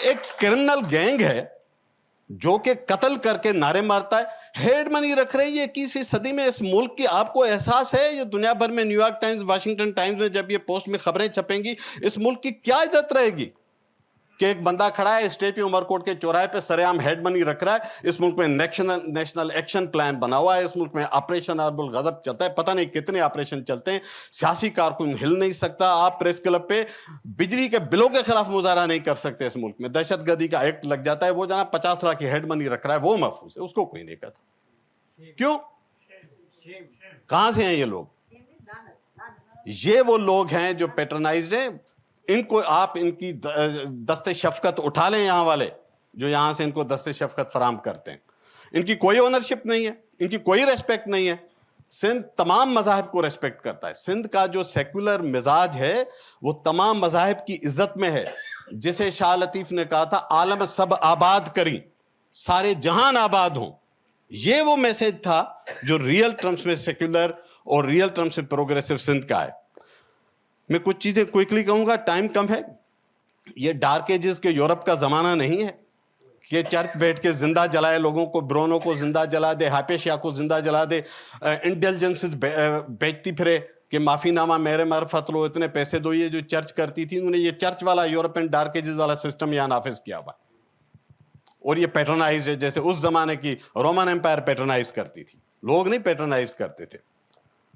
ایک کرمنل گینگ ہے جو کہ قتل کر کے نعرے مارتا ہے, ہیڈ منی رکھ رہے ہیں. یہ 21ویں صدی میں اس ملک کی آپ کو احساس ہے, یہ دنیا بھر میں new York Times, Washington Times میں جب یہ پوسٹ میں خبریں چھپیں گی, اس ملک کی کیا عزت رہے گی کہ ایک بندہ کھڑا ہے اسٹیٹ پہ عمر کوٹ کے چوراہے پہ سر عام ہیڈ منی رکھ رہا ہے. اس ملک میں نیشنل ایکشن پلان بنا ہوا ہے, اس ملک میں آپریشن آرب الغضب چلتا ہے, پتہ نہیں کتنے آپریشن چلتے ہیں, سیاسی کارکن ہل نہیں سکتا. آپ پریس کلب پہ بجلی کے بلوں کے خلاف مظاہرہ نہیں کر سکتے. اس ملک میں دہشت گردی کا ایکٹ لگ جاتا ہے, وہ جناب 50 لاکھ کی ہیڈ منی رکھ رہا ہے, وہ محفوظ ہے, اس کو کوئی نہیں کہتا. کیوں؟ کہاں سے ہیں یہ لوگ؟ یہ وہ لوگ ہیں جو پیٹرنائزڈ ہیں. ان کو آپ ان کی دست شفقت اٹھا لیں, یہاں والے جو یہاں سے ان کو دست شفقت فراہم کرتے ہیں, ان کی کوئی اونرشپ نہیں ہے, ان کی کوئی ریسپیکٹ نہیں ہے. سندھ تمام مذاہب کو ریسپیکٹ کرتا ہے. سندھ کا جو سیکولر مزاج ہے وہ تمام مذاہب کی عزت میں ہے, جسے شاہ لطیف نے کہا تھا عالم سب آباد کریں, سارے جہان آباد ہوں. یہ وہ میسج تھا جو ریئل ٹرمز میں سیکولر اور ریئل ٹرمز میں پروگریسو سندھ کا ہے. میں کچھ چیزیں کوئکلی کہوں گا, ٹائم کم ہے. یہ ڈارک ایجز کے یورپ کا زمانہ نہیں ہے کہ چرچ بیٹھ کے زندہ جلائے لوگوں کو, برونو کو زندہ جلا دے, ہائپیشیا کو زندہ جلا دے, انٹیلیجنسز بیچتی پھرے کہ معافی نامہ میرے معرفت لو, اتنے پیسے دو. یہ جو چرچ کرتی تھی, انہوں نے یہ چرچ والا یورپین ڈارک ایجز والا سسٹم یہاں نافذ کیا ہوا, اور یہ پیٹرنائز ہے جیسے اس زمانے کی رومن ایمپائر پیٹرنائز کرتی تھی. لوگ نہیں پیٹرنائز کرتے تھے.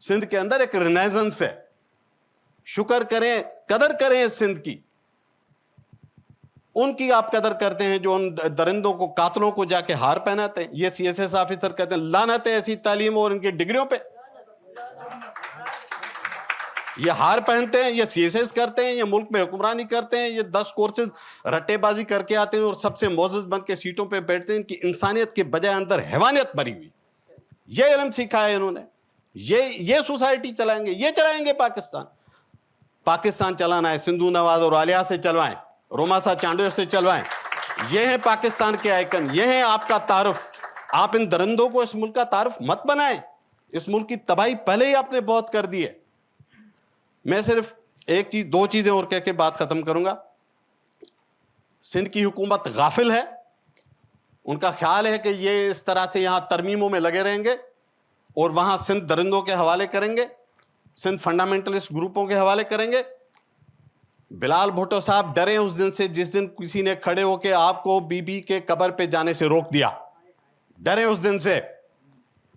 سندھ کے اندر ایک رینیزنس ہے, شکر کریں, قدر کریں سندھ کی. ان کی آپ قدر کرتے ہیں جو ان درندوں کو, قاتلوں کو جا کے ہار پہناتے ہیں. یہ سی ایس ایس آفیسر کہتے ہیں لعنت ہے ایسی تعلیم اور ان کی ڈگریوں پہ. یہ ہار پہنتے ہیں, یہ سی ایس ایس کرتے ہیں, یہ ملک میں حکمرانی کرتے ہیں, یہ 10 کورسز رٹے بازی کر کے آتے ہیں اور سب سے معزز بن کے سیٹوں پہ بیٹھتے ہیں. ان کی انسانیت کے بجائے اندر حیوانیت بھری ہوئی. یہ علم سکھایا ہے انہوں نے. یہ سوسائٹی چلائیں گے, یہ چلائیں گے پاکستان چلانا ہے سندھو نواز اور عالیہ سے چلوائیں, روماسا چانڈیو سے چلوائیں. یہ ہیں پاکستان کے آئیکن, یہ ہیں آپ کا تعارف. آپ ان درندوں کو اس ملک کا تعارف مت بنائیں. اس ملک کی تباہی پہلے ہی آپ نے بہت کر دی ہے. میں صرف ایک چیز, 2 چیزیں اور کہہ کے بات ختم کروں گا. سندھ کی حکومت غافل ہے. ان کا خیال ہے کہ یہ اس طرح سے یہاں ترمیموں میں لگے رہیں گے اور وہاں سندھ درندوں کے حوالے کریں گے, سندھ فنڈامنٹلسٹ گروپوں کے حوالے کریں گے. بلال بھٹو صاحب ڈرے اس دن سے جس دن کسی نے کھڑے ہو کے آپ کو بی بی کے قبر پہ جانے سے روک دیا. ڈرے اس دن سے.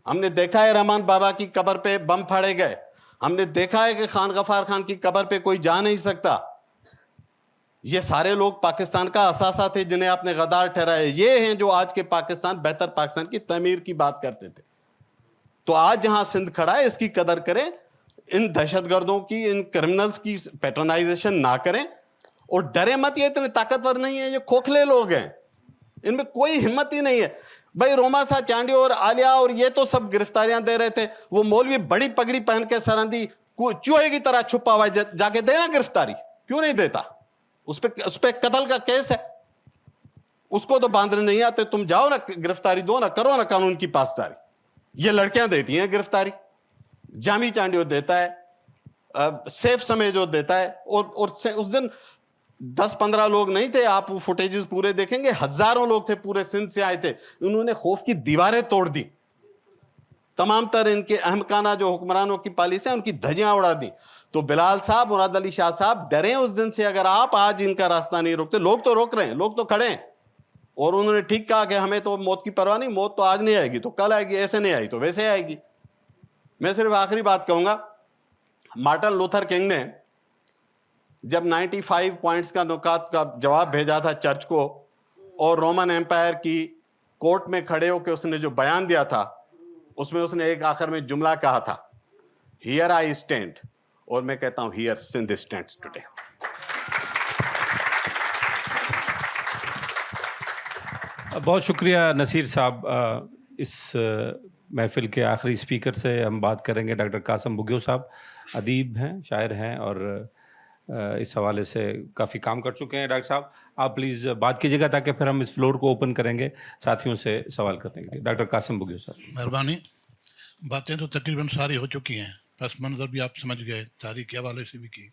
ہم نے دیکھا ہے رحمان بابا کی قبر پہ بم پھاڑے گئے. ہم نے دیکھا ہے کہ خان غفار خان کی قبر پہ کوئی جا نہیں سکتا. یہ سارے لوگ پاکستان کا اثاثہ تھے جنہیں آپ نے غدار ٹھہرایا. یہ ہیں جو آج کے پاکستان, بہتر پاکستان کی تعمیر کی بات کرتے تھے. تو آج جہاں سندھ کھڑا ہے اس کی قدر کریں, ان دہشت گردوں کی, ان کرمنلز کی پیٹرنائزیشن نہ کریں, اور ڈرے مت. یہ اتنے طاقتور نہیں ہیں, یہ کھوکھلے لوگ ہیں, ان میں کوئی ہمت ہی نہیں ہے. بھائی روماسا چانڈیو اور عالیہ اور یہ تو سب گرفتاریاں دے رہے تھے, وہ مولوی بڑی پگڑی پہن کے سرحدی چوہے کی طرح چھپا ہوا ہے, جا کے دینا گرفتاری, کیوں نہیں دیتا؟ اس پہ قتل کا کیس ہے, اس کو تو باندھنے نہیں آتے. تم جاؤ نا, گرفتاری دو نا, کرو نا قانون کی پاسداری. یہ لڑکیاں دیتی ہیں گرفتاری, جامی چانڈیو دیتا ہے, سیف سمے جو دیتا ہے. اور اس دن 10-15 لوگ نہیں تھے, آپ وہ فوٹیجز پورے دیکھیں گے, ہزاروں لوگ تھے, پورے سندھ سے آئے تھے. انہوں نے خوف کی دیواریں توڑ دی. تمام تر ان کے احمقانہ جو حکمرانوں کی پالیسیاں, ان کی دھجیاں اڑا دی. تو بلال صاحب, مراد علی شاہ صاحب ڈریں اس دن سے. اگر آپ آج ان کا راستہ نہیں روکتے, لوگ تو روک رہے ہیں, لوگ تو کھڑے ہیں. اور انہوں نے ٹھیک کہا کہ ہمیں تو موت کی پرواہ نہیں, موت تو آج نہیں آئے گی تو کل آئے گی, ایسے نہیں آئی تو ویسے آئے گی. میں صرف آخری بات کہوں گا, مارٹن لوتھر کنگ نے جب 95 پوائنٹس کا نکات کا جواب بھیجا تھا چرچ کو, اور رومن ایمپائر کی کورٹ میں کھڑے ہو کے اس نے جو بیان دیا تھا, اس میں اس نے ایک آخر میں جملہ کہا تھا, ہیئر آئی اسٹینڈ, اور میں کہتا ہوں ہیئر سندھ اسٹینڈز ٹوڈے. بہت شکریہ نصیر صاحب. اس محفل کے آخری اسپیکر سے ہم بات کریں گے ڈاکٹر قاسم بگیو صاحب. ادیب ہیں, شاعر ہیں, اور इस हवाले से काफ़ी काम कर चुके हैं। डॉक्टर साहब, आप प्लीज़ बात कीजिएगा ताकि फिर हम इस फ्लोर को ओपन करेंगे साथियों से सवाल करने के लिए। डॉक्टर कासिम बुगियो साहब। मेहरबानी। बातें तो तकरीबन सारी हो चुकी हैं, पस मंज़र भी आप समझ गए, तारीख के हवाले से भी की।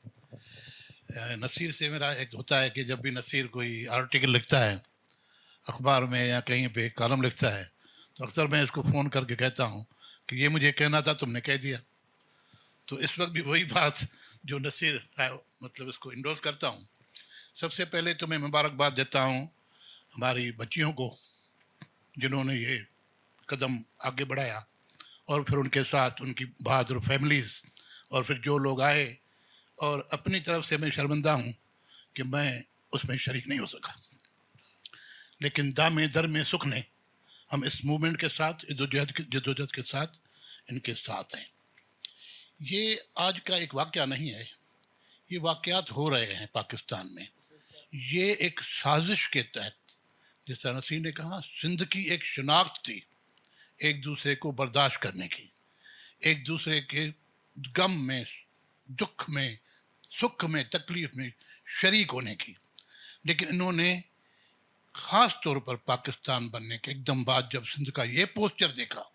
नसीर से मेरा एक होता है कि जब भी नसीर कोई आर्टिकल लिखता है अखबार में या कहीं पे कॉलम लिखता है तो अक्सर मैं इसको फ़ोन करके कहता हूँ कि ये मुझे कहना था, तुमने कह दिया। तो इस वक्त भी वही बात जो नसीर मतलब इसको इंडोर्स करता हूँ। सबसे पहले तो मैं मुबारकबाद देता हूँ हमारी बच्चियों को जिन्होंने ये कदम आगे बढ़ाया, और फिर उनके साथ उनकी बहादुर फैमिलीज़, और फिर जो लोग आए। और अपनी तरफ से मैं शर्मिंदा हूँ कि मैं उसमें शरीक नहीं हो सका, लेकिन दामे दर में सुख ने हम इस मूवमेंट के साथ, जद्दोजहद के साथ इनके साथ हैं। ये आज का एक वाक़या नहीं है, ये वाक़यात हो रहे हैं पाकिस्तान में। ये एक साजिश के तहत, जिस तरह नसीर ने कहा, सिंध की एक शनाख्त थी एक दूसरे को बर्दाश्त करने की, एक दूसरे के गम में, दुख में, सुख में, तकलीफ में शरीक होने की। लेकिन इन्होंने ख़ास तौर पर पाकिस्तान बनने के एकदम बाद जब सिंध का ये पोस्चर देखा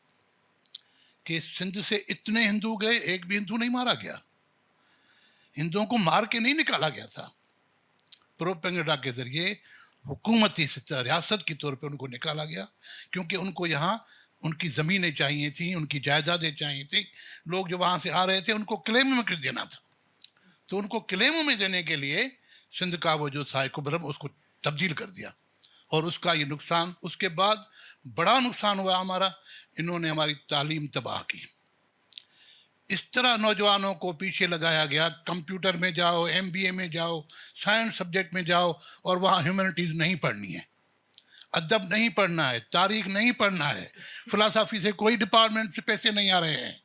कि सिंध से इतने हिंदू गए, एक भी हिंदू नहीं मारा गया, हिंदुओं को मार के नहीं निकाला गया था, प्रोपेगेंडा के ज़रिए हुकूमती रियासत के तौर पे उनको निकाला गया, क्योंकि उनको यहाँ उनकी ज़मीनें चाहिए थी, उनकी जायदादें चाहिए थी। लोग जो वहाँ से आ रहे थे उनको क्लेम में कर देना था, तो उनको क्लेम में देने के लिए सिंध का वो जो साइकोब्रम उसको तब्दील कर दिया, और उसका ये नुकसान, उसके बाद बड़ा नुकसान हुआ हमारा। इन्होंने हमारी तालीम तबाह की। इस तरह नौजवानों को पीछे लगाया गया, कंप्यूटर में जाओ, MBA में जाओ, साइंस सब्जेक्ट में जाओ, और वहाँ ह्यूमैनिटीज़ नहीं पढ़नी है, अदब नहीं पढ़ना है, तारीख नहीं पढ़ना है, फ़िलासफ़ी से कोई डिपार्टमेंट से पैसे नहीं आ रहे हैं,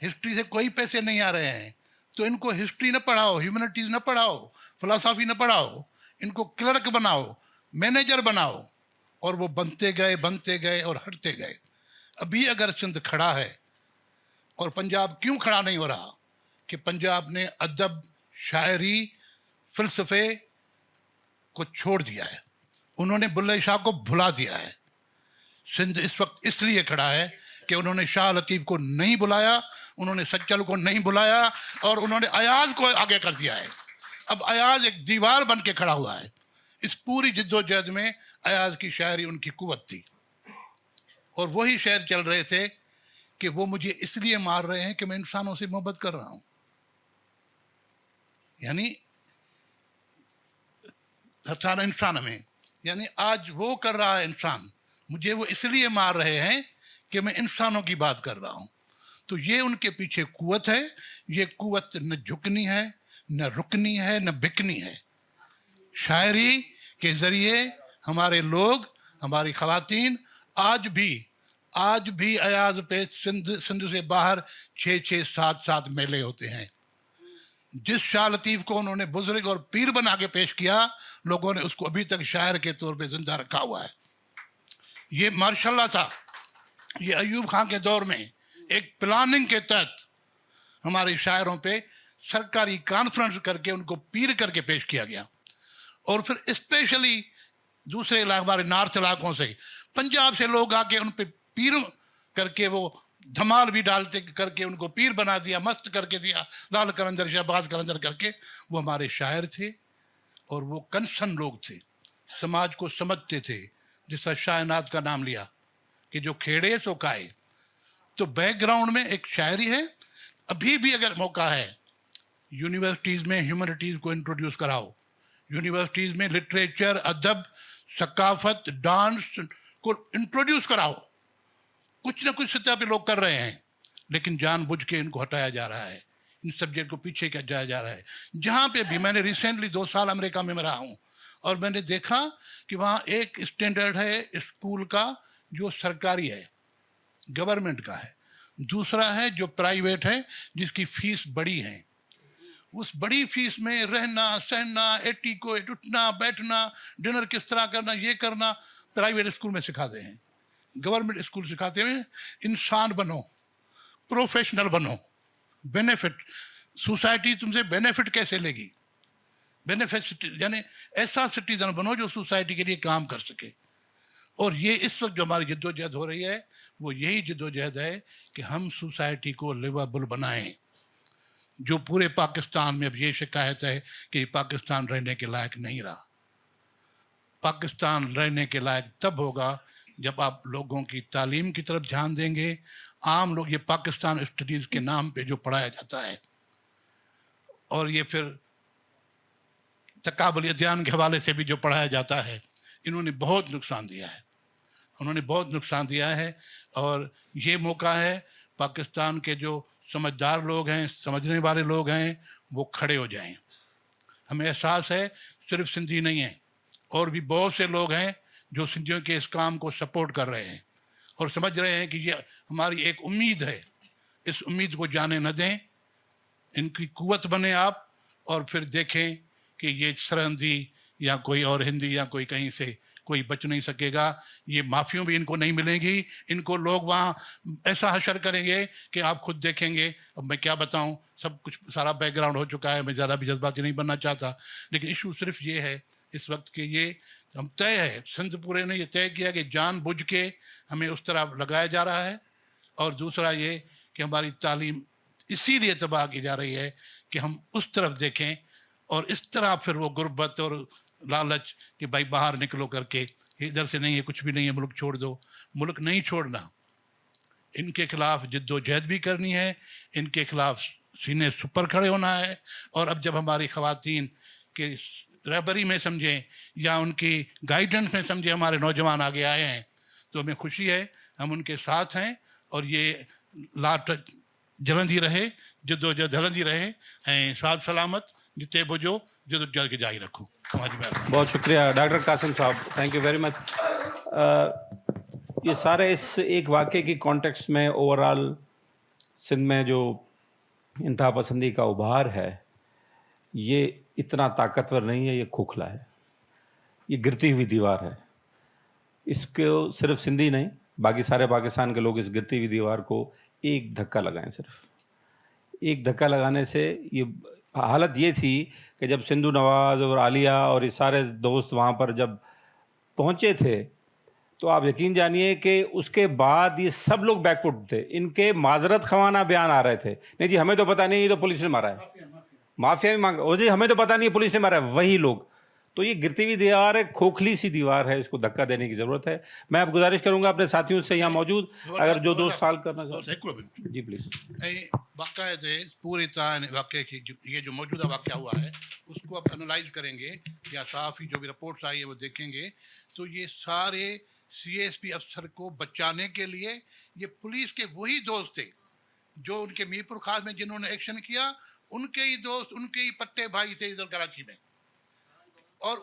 हिस्ट्री से कोई पैसे नहीं आ रहे हैं। तो इनको हिस्ट्री न पढ़ाओ, ह्यूमैनिटीज़ न पढ़ाओ, फ़िलासफ़ी न पढ़ाओ, इनको क्लर्क बनाओ, मैनेजर बनाओ, और वो बनते गए और हटते गए। अभी अगर सिंध खड़ा है, और पंजाब क्यों खड़ा नहीं हो रहा, कि पंजाब ने अदब, शायरी, फ़िलसफ़े को छोड़ दिया है, उन्होंने बुल्ले शाह को भुला दिया है। सिंध इस वक्त इसलिए खड़ा है कि उन्होंने शाह लतीफ़ को नहीं बुलाया, उन्होंने सच्चल को नहीं बुलाया, और उन्होंने अयाज को आगे कर दिया है। अब अयाज एक दीवार बन के खड़ा हुआ है। इस पूरी जिद्दोजहद में अयाज की शायरी उनकी कुव्वत थी, और वही शेर चल रहे थे कि वो मुझे इसलिए मार रहे हैं कि मैं इंसानों से मोहब्बत कर रहा हूँ। यानी हर इंसान में, यानी आज वो कर रहा है इंसान, मुझे वो इसलिए मार रहे हैं कि मैं इंसानों की बात कर रहा हूँ। तो ये उनके पीछे कुव्वत है। ये कुव्वत न झुकनी है, न रुकनी है, न बिकनी है। शायरी के ज़रिए हमारे लोग, हमारी ख़वातीन आज भी अयाज पे सिंध से बाहर 6-6, 7-7 मेले होते हैं। जिस शाह लतीफ़ को उन्होंने बुजुर्ग और पीर बना के पेश किया, लोगों ने उसको अभी तक शायर के तौर पे ज़िंदा रखा हुआ है। ये माशाल्लाह था, ये अयूब खान के दौर में एक प्लानिंग के तहत हमारे शायरों पे सरकारी कॉन्फ्रेंस करके उनको पीर करके पेश किया गया। और फिर स्पेशली दूसरे हमारे नॉर्थ इलाकों से, पंजाब से लोग आके उन पे पीर करके वो धमाल भी डालते करके उनको पीर बना दिया, मस्त करके दिया, लाल कलंदर, शहबाज कलंदर करके। वो हमारे शायर थे और वो कंसन लोग थे, समाज को समझते थे। जिस तरह शाहनाद का नाम लिया कि जो खेड़े सो खाए, तो बैकग्राउंड में एक शायरी है। अभी भी अगर मौका है, यूनिवर्सिटीज़ में ह्यूमैनिटीज़ को इंट्रोड्यूस कराओ, यूनिवर्सिटीज़ में लिटरेचर, अदब, सकाफत, डांस को इंट्रोड्यूस कराओ। कुछ ना कुछ सतह पे लोग कर रहे हैं, लेकिन जानबूझ के इनको हटाया जा रहा है, इन सब्जेक्ट को पीछे किया जाया जा रहा है। जहाँ पे भी, मैंने रिसेंटली 2 साल अमेरिका में रहा हूँ, और मैंने देखा कि वहाँ एक स्टैंडर्ड है स्कूल का जो सरकारी है, गवर्नमेंट का है, दूसरा है जो प्राइवेट है जिसकी फ़ीस बड़ी है। उस बड़ी फीस में रहना, सहना, एटिकोट, उठना बैठना, डिनर किस तरह करना, ये करना प्राइवेट स्कूल में सिखाते हैं। गवर्नमेंट स्कूल सिखाते हैं इंसान बनो, प्रोफेशनल बनो, बेनिफिट सोसाइटी तुमसे बेनिफिट कैसे लेगी? बेनिफिट यानी ऐसा सिटीजन बनो जो सोसाइटी के लिए काम कर सके। और ये इस वक्त जो हमारी जद्दोजहद हो रही है वो यही जद्दोजहद है कि हम सोसाइटी को लिवेबल बनाएं। जो पूरे पाकिस्तान में अब ये शिकायत है कि पाकिस्तान रहने के लायक नहीं रहा। पाकिस्तान रहने के लायक तब होगा जब आप लोगों की तालीम की तरफ ध्यान देंगे। आम लोग, ये पाकिस्तान स्टडीज़ के नाम पे जो पढ़ाया जाता है और ये फिर तकाबुल अध्ययन के हवाले से भी जो पढ़ाया जाता है, इन्होंने बहुत नुकसान दिया है। उन्होंने बहुत नुकसान दिया है और ये मौका है पाकिस्तान के जो समझदार लोग हैं, समझने वाले लोग हैं, वो खड़े हो जाएं। हमें एहसास है सिर्फ सिंधी नहीं है, और भी बहुत से लोग हैं जो सिंधियों के इस काम को सपोर्ट कर रहे हैं और समझ रहे हैं कि ये हमारी एक उम्मीद है। इस उम्मीद को जाने न दें, इनकी कुव्वत बने आप, और फिर देखें कि ये सरहदी या कोई और हिंदी या कोई कहीं से कोई बच नहीं सकेगा। ये माफियों भी इनको नहीं मिलेंगी। इनको लोग वहाँ ऐसा हशर करेंगे कि आप खुद देखेंगे। अब मैं क्या बताऊँ, सब कुछ सारा बैकग्राउंड हो चुका है, मैं ज़्यादा भी जज्बाती नहीं बनना चाहता, लेकिन इशू सिर्फ ये है इस वक्त के ये हम तय है, सिंध पूरे ने ये तय किया कि जानबूझ के हमें उस तरह लगाया जा रहा है। और दूसरा ये कि हमारी तालीम इसीलिए तबाह की जा रही है कि हम उस तरफ देखें, और इस तरह फिर वो गुर्बत और लालच कि भाई बाहर निकलो करके, इधर से नहीं है, कुछ भी नहीं है, मुल्क छोड़ दो। मुल्क नहीं छोड़ना, इनके खिलाफ जिद्दोजहद भी करनी है, इनके खिलाफ सीने सुपर खड़े होना है। और अब जब हमारी ख़वातीन के रहबरी में समझें या उनकी गाइडेंस में समझें हमारे नौजवान आगे आए हैं, तो हमें खुशी है, हम उनके साथ हैं। और ये लाट जलंदी रहे, जद्दोजहद हलंदी रहे, ऐं साथ सलामत जिते बुझो जद्दोजहद के जारी रखो। बहुत शुक्रिया डॉक्टर कासिम साहब, थैंक यू वेरी मच। ये सारे इस एक वाक़े की कॉन्टेक्स्ट में ओवरऑल सिंध में जो इंतहा पसंदी का उभार है, ये इतना ताकतवर नहीं है, ये खोखला है, ये गिरती हुई दीवार है। इसको सिर्फ सिंधी नहीं, बाकी सारे पाकिस्तान के लोग इस गिरती हुई दीवार को एक धक्का लगाएं। सिर्फ एक धक्का लगाने से ये हालत ये थी कि जब सिंधु नवाज़ और आलिया और ये सारे दोस्त वहाँ पर जब पहुँचे थे, तो आप यकीन जानिए कि उसके बाद ये सब लोग बैकफुट थे। इनके माजरत खवाना बयान आ रहे थे, नहीं जी हमें तो पता नहीं, ये तो पुलिस ने मारा है, माफिया भी मांग, ओ जी हमें तो पता नहीं है पुलिस ने मारा है, वही लोग। तो ये गिरती हुई दीवार है, खोखली सी दीवार है, इसको धक्का देने की ज़रूरत है। मैं अब गुजारिश करूंगा अपने साथियों से यहाँ मौजूद, अगर जो दोस्त साल करना चाहते जी प्लीज़। बाकायदे पूरी तरह वाक़े की ये जो मौजूदा वाक़या हुआ है उसको अब एनालाइज करेंगे, या साफ़ी जो भी रिपोर्ट्स आई है वो देखेंगे, तो ये सारे CSP अफसर को बचाने के लिए ये पुलिस के वही दोस्त थे जो उनके मीरपुर खास में जिन्होंने एक्शन किया, उनके ही दोस्त, उनके ही पट्टे भाई थे इधर कराची में। और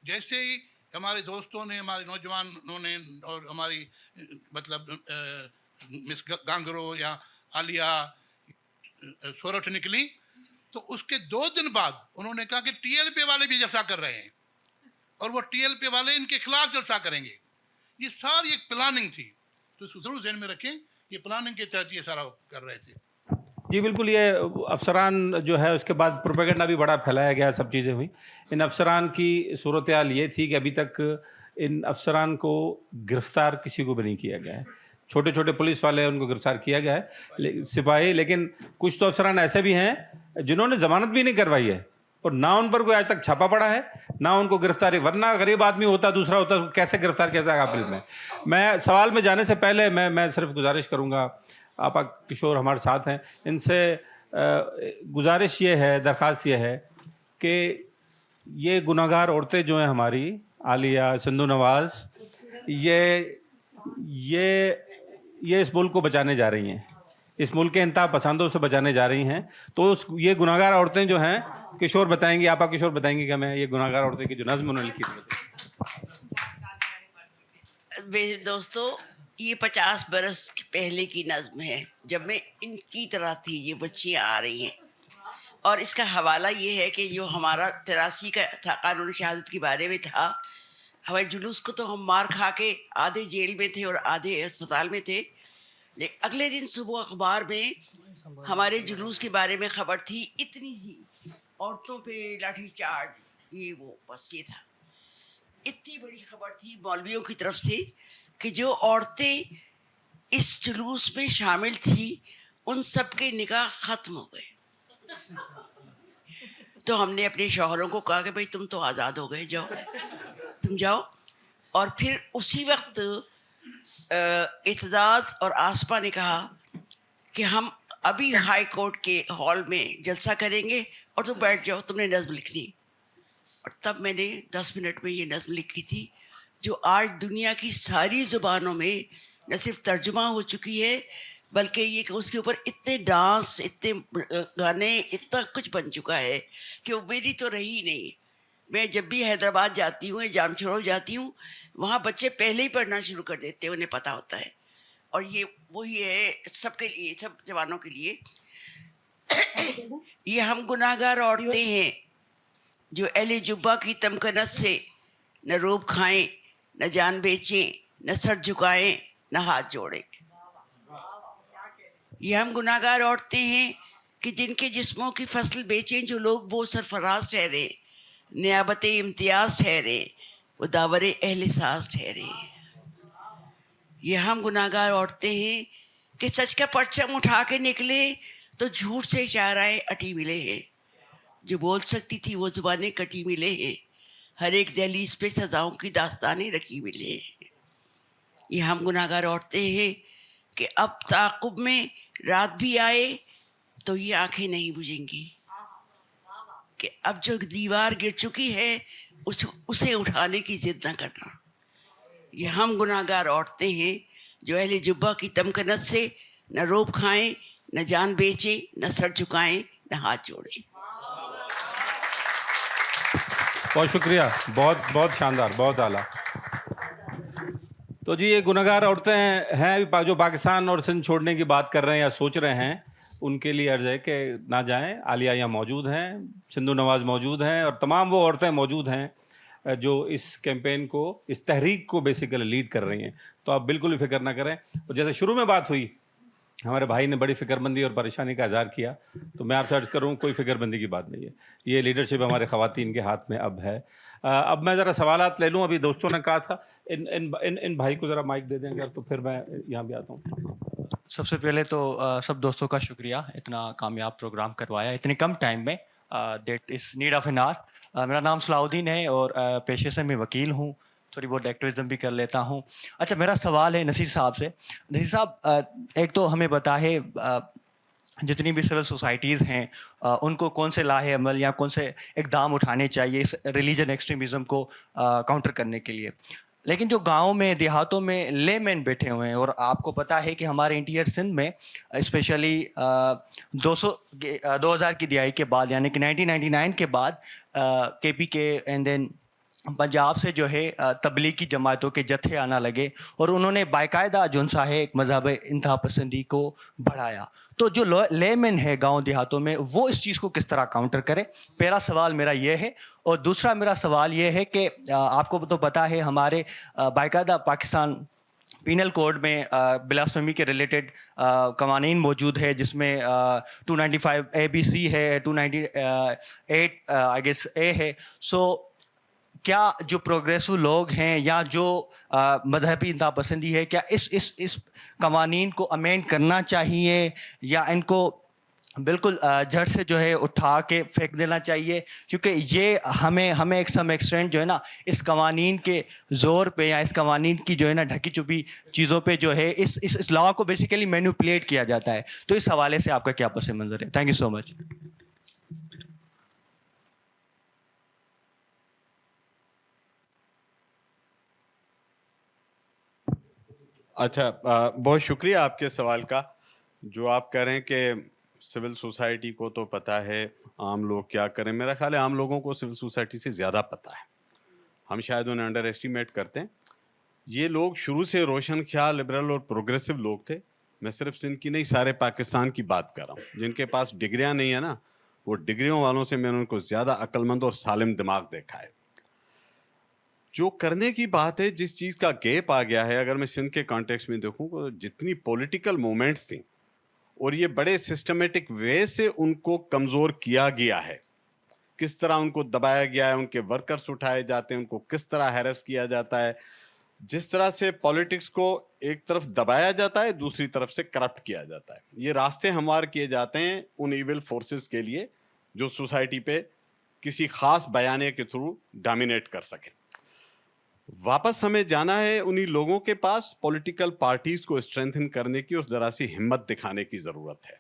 जैसे ही हमारे दोस्तों ने, हमारे नौजवानों ने और हमारी मतलब मिस गांगरो या आलिया सोरठ निकली, तो उसके 2 दिन बाद उन्होंने कहा कि TLP वाले भी जलसा कर रहे हैं और वो TLP वाले इनके खिलाफ जलसा करेंगे। ये सारी एक प्लानिंग थी, तो इसको जरूर ध्यान में रखें, ये प्लानिंग के तहत ये सारा कर रहे थे। जी बिल्कुल, ये अफसरान जो है उसके बाद प्रोपेगेंडा भी बड़ा फैलाया गया, सब चीज़ें हुई। इन अफसरान की सूरत हाल ये थी कि अभी तक इन अफसरान को गिरफ़्तार किसी को भी नहीं किया गया है। छोटे छोटे पुलिस वाले उनको गिरफ्तार किया गया है, सिपाही, लेकिन कुछ तो अफसरान ऐसे भी हैं जिन्होंने ज़मानत भी नहीं करवाई है और ना उन पर कोई आज तक छापा पड़ा है, ना उनको गिरफ्तारी। वरना गरीब आदमी होता, दूसरा होता, उसको कैसे गिरफ्तार किया जाएगा पुलिस में। मैं सवाल में जाने से पहले मैं सिर्फ गुजारिश करूँगा, आपा किशोर हमारे साथ हैं, इनसे गुजारिश ये है, दरख्वास्त ये है कि ये गुनाहगार औरतें जो हैं हमारी, आलिया, सिंधु नवाज़, ये इस मुल्क को बचाने जा रही हैं, इस मुल्क के इंतहा पसंदों से बचाने जा रही हैं। तो ये गुनाहगार औरतें जो हैं, किशोर बताएंगी, आपा किशोर बताएंगी कि हमें ये गुनाहगार औरतें की जो नज़्म उन्होंने लिखी मेरे दोस्तों, ये 50 बरस पहले की नज़्म है, जब मैं इनकी तरह थी, ये बच्चियाँ आ रही हैं। और इसका हवाला ये है कि जो हमारा 83 का था, कानून शहादत के बारे में था, हमारे जुलूस को तो हम मार खा के आधे जेल में थे और आधे अस्पताल में थे। लेकिन अगले दिन सुबह अखबार में ہمارے جلوس کے بارے میں خبر تھی اتنی سی, عورتوں پہ لاٹھی چارج یہ وہ, بس یہ تھا. اتنی بڑی خبر تھی مولویوں کی طرف سے کہ جو عورتیں اس جلوس میں شامل تھی ان سب کے نکاح ختم ہو گئے. تو ہم نے اپنے شوہروں کو کہا کہ بھائی تم تو آزاد ہو گئے, جاؤ تم جاؤ. اور پھر اسی وقت اعتزاز اور آسپا نے کہا کہ ہم ابھی ہائی کورٹ کے ہال میں جلسہ کریں گے اور تم بیٹھ جاؤ, تم نے نظم لکھنی. اور تب میں نے 10 منٹ میں یہ نظم لکھی تھی جو آج دنیا کی ساری زبانوں میں نہ صرف ترجمہ ہو چکی ہے بلکہ یہ کہ اس کے اوپر اتنے ڈانس, اتنے گانے, اتنا کچھ بن چکا ہے کہ وہ میری تو رہی نہیں. میں جب بھی حیدرآباد جاتی ہوں, جام چھوڑو جاتی ہوں, وہاں بچے پہلے ہی پڑھنا شروع کر دیتے ہیں, انہیں پتہ ہوتا ہے. اور یہ وہی ہے سب کے لیے, سب جوانوں کے لیے. یہ ہم گناہگار عورتیں ہیں جو اہل جبہ کی تمکنت سے نہ روب کھائیں, نہ جان بیچیں, نہ سر جھکائیں, نہ ہاتھ جوڑیں. یہ ہم گناہگار عورتیں ہیں کہ جن کے جسموں کی فصل بیچیں جو لوگ وہ سرفراز ٹھہرے, نیابت امتیاز ٹھہرے, وہ داور اہل ساز ٹھہرے. یہ ہم گناہگار عورتیں ہیں کہ سچ کا پرچم اٹھا کے نکلے تو جھوٹ سے اشارائے اٹی ملے ہیں. جو بول سکتی تھی وہ زبانیں کٹی ملے ہیں, ہر ایک دہلیز پہ سزاؤں کی داستانیں رکھی ملے ہیں. یہ ہم گناہگار عورتیں ہیں کہ اب تعاقب میں رات بھی آئے تو یہ آنکھیں نہیں بجھیں گی, کہ اب جو دیوار گر چکی ہے اسے اٹھانے کی ضد نہ کرنا. یہ ہم گناہگار عورتیں ہیں جو اہل جبہ کی تمکنت سے نہ روب کھائیں, نہ جان بیچیں, نہ سر جھکائیں, نہ ہاتھ جوڑیں. بہت شکریہ, بہت بہت شاندار, بہت اعلیٰ. تو جی یہ گناہگار عورتیں ہیں جو پاکستان اور سندھ چھوڑنے کی بات کر رہے ہیں یا سوچ رہے ہیں, ان کے لیے عرض ہے کہ نہ جائیں. عالیہ یہاں موجود ہیں, سندھو نواز موجود ہیں, اور تمام وہ عورتیں موجود ہیں جو اس کیمپین کو, اس تحریک کو بیسیکلی لیڈ کر رہی ہیں. تو آپ بالکل بھی فکر نہ کریں. اور جیسے شروع میں بات ہوئی, ہمارے بھائی نے بڑی فکر مندی اور پریشانی کا اظہار کیا, تو میں آپ سے عرض کروں کوئی فکر مندی کی بات نہیں ہے. یہ لیڈرشپ ہمارے خواتین کے ہاتھ میں اب ہے. اب میں ذرا سوالات لے لوں. ابھی دوستوں نے کہا تھا ان بھائی کو ذرا مائک دے دیں گے تو پھر میں یہاں بھی آتا ہوں. سب سے پہلے تو سب دوستوں کا شکریہ, اتنا کامیاب پروگرام کروایا اتنے کم ٹائم میں, that is need of an hour. میرا نام صلاح الدین ہے اور پیشے سے میں وکیل ہوں, تھوڑی بہت ایکٹیویزم بھی کر لیتا ہوں. اچھا, میرا سوال ہے نصیر صاحب سے. نصیر صاحب, ایک تو ہمیں بتائے جتنی بھی سول سوسائٹیز ہیں ان کو کون سے لاہے عمل یا کون سے اقدام اٹھانے چاہیے اس ریلیجن ایکسٹریمزم کو کاؤنٹر کرنے کے لیے. لیکن جو گاؤں میں دیہاتوں میں لے مین بیٹھے ہوئے ہیں, اور آپ کو پتہ ہے کہ ہمارے انٹیریئر سندھ میں اسپیشلی 2000 کی دہائی کے بعد یعنی کہ 1999 کے بعد کے پی کے اینڈ دین پنجاب سے جو ہے تبلیغی جماعتوں کے جتھے آنا لگے, اور انہوں نے باقاعدہ جو سا ہے ایک مذہب انتہا پسندی کو بڑھایا. تو جو لے مین ہے گاؤں دیہاتوں میں وہ اس چیز کو کس طرح کاؤنٹر کرے, پہلا سوال میرا یہ ہے. اور دوسرا میرا سوال یہ ہے کہ آپ کو تو پتہ ہے ہمارے باقاعدہ پاکستان پینل کوڈ میں بلاسفیمی کے ریلیٹڈ قوانین موجود ہے, جس میں 295 ABC ہے, 298 آئی گیس اے ہے. سو کیا جو پروگریسو لوگ ہیں یا جو مذہبی انتہا پسندی ہے, کیا اس قوانین کو امینڈ کرنا چاہیے یا ان کو بالکل جڑ سے جو ہے اٹھا کے پھینک دینا چاہیے؟ کیونکہ یہ ہمیں ایک سم ایکسٹینٹ جو ہے نا اس قوانین کے زور پہ یا اس قوانین کی جو ہے نا ڈھکی چھپی چیزوں پہ جو ہے اس لا کو بیسیکلی مینیپولیٹ کیا جاتا ہے. تو اس حوالے سے آپ کا کیا پس منظر ہے؟ تھینک یو سو مچ. اچھا, بہت شکریہ آپ کے سوال کا. جو آپ کہہ رہے ہیں کہ سول سوسائٹی کو تو پتہ ہے عام لوگ کیا کریں, میرا خیال ہے عام لوگوں کو سول سوسائٹی سے زیادہ پتہ ہے. ہم شاید انہیں انڈر ایسٹیمیٹ کرتے ہیں. یہ لوگ شروع سے روشن خیال, لبرل اور پروگریسو لوگ تھے. میں صرف سندھ کی نہیں سارے پاکستان کی بات کر رہا ہوں. جن کے پاس ڈگریاں نہیں ہیں نا, وہ ڈگریوں والوں سے میں نے ان کو زیادہ عقل مند اور سالم دماغ دیکھا ہے. جو کرنے کی بات ہے, جس چیز کا گیپ آ گیا ہے, اگر میں سندھ کے کانٹیکس میں دیکھوں تو جتنی پولیٹیکل موومنٹس تھیں اور یہ بڑے سسٹمیٹک وے سے ان کو کمزور کیا گیا ہے. کس طرح ان کو دبایا گیا ہے, ان کے ورکرز اٹھائے جاتے ہیں, ان کو کس طرح ہیرس کیا جاتا ہے, جس طرح سے پالیٹکس کو ایک طرف دبایا جاتا ہے, دوسری طرف سے کرپٹ کیا جاتا ہے. یہ راستے ہموار کیے جاتے ہیں ان ایول فورسز کے لیے جو سوسائٹی پہ کسی خاص بیانے کے تھرو ڈومینیٹ کر سکیں. واپس ہمیں جانا ہے انہی لوگوں کے پاس. پولیٹیکل پارٹیز کو اسٹرینتھن کرنے کی اور ذرا سی ہمت دکھانے کی ضرورت ہے.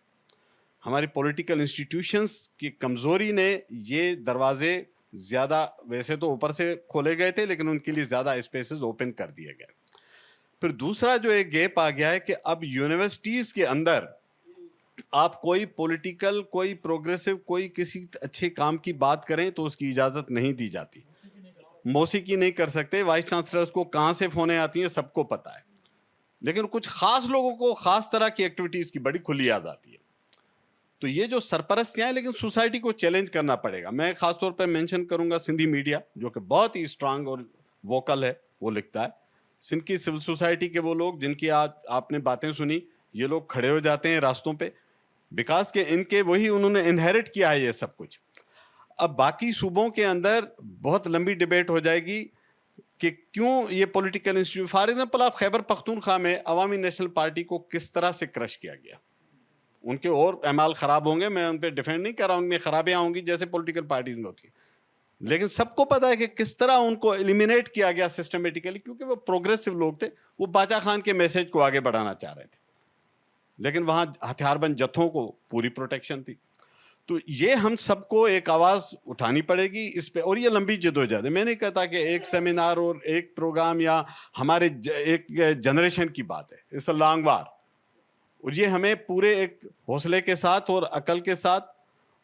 ہماری پولیٹیکل انسٹیٹیوشنز کی کمزوری نے یہ دروازے زیادہ, ویسے تو اوپر سے کھولے گئے تھے لیکن ان کے لیے زیادہ اسپیسز اوپن کر دیے گئے. پھر دوسرا جو ایک گیپ آ گیا ہے کہ اب یونیورسٹیز کے اندر آپ کوئی پولیٹیکل, کوئی پروگریسو, کوئی کسی اچھے کام کی بات کریں تو اس کی اجازت نہیں دی جاتی. موسیقی نہیں کر سکتے, وائس چانسلرز کو کہاں سے فونیں آتی ہیں سب کو پتہ ہے, لیکن کچھ خاص لوگوں کو خاص طرح کی ایکٹیویٹیز کی بڑی کھلی آزادی ہے. تو یہ جو سرپرستیاں ہیں, لیکن سوسائٹی کو چیلنج کرنا پڑے گا. میں خاص طور پہ مینشن کروں گا سندھی میڈیا جو کہ بہت ہی اسٹرانگ اور ووکل ہے, وہ لکھتا ہے. سندھ کی سول سوسائٹی کے وہ لوگ جن کی آج آپ نے باتیں سنی, یہ لوگ کھڑے ہو جاتے ہیں راستوں پہ, بیکاز کہ ان کے وہی انہوں نے انہیرٹ کیا ہے یہ سب کچھ. اب باقی صوبوں کے اندر بہت لمبی ڈیبیٹ ہو جائے گی کہ کیوں یہ پولیٹیکل انسٹیٹیوٹ, فار ایگزامپل آپ خیبر پختونخوا میں عوامی نیشنل پارٹی کو کس طرح سے کرش کیا گیا. ان کے اور اعمال خراب ہوں گے, میں ان پہ ڈیفینڈ نہیں کر رہا ہوں, ان میں خرابیاں ہوں گی جیسے پولیٹیکل پارٹیز میں ہوتی ہیں, لیکن سب کو پتا ہے کہ کس طرح ان کو ایلیمینیٹ کیا گیا سسٹمیٹیکلی, کیونکہ وہ پروگریسو لوگ تھے, وہ باچا خان کے میسج کو آگے بڑھانا چاہ رہے تھے, لیکن وہاں ہتھیار بند جتھوں کو پوری پروٹیکشن تھی. تو یہ ہم سب کو ایک آواز اٹھانی پڑے گی اس پہ, اور یہ لمبی جدوجہد ہے. میں نہیں کہتا کہ ایک سیمینار اور ایک پروگرام یا ہمارے ایک جنریشن کی بات ہے, اٹس اے لانگ وار, اور یہ ہمیں پورے ایک حوصلے کے ساتھ اور عقل کے ساتھ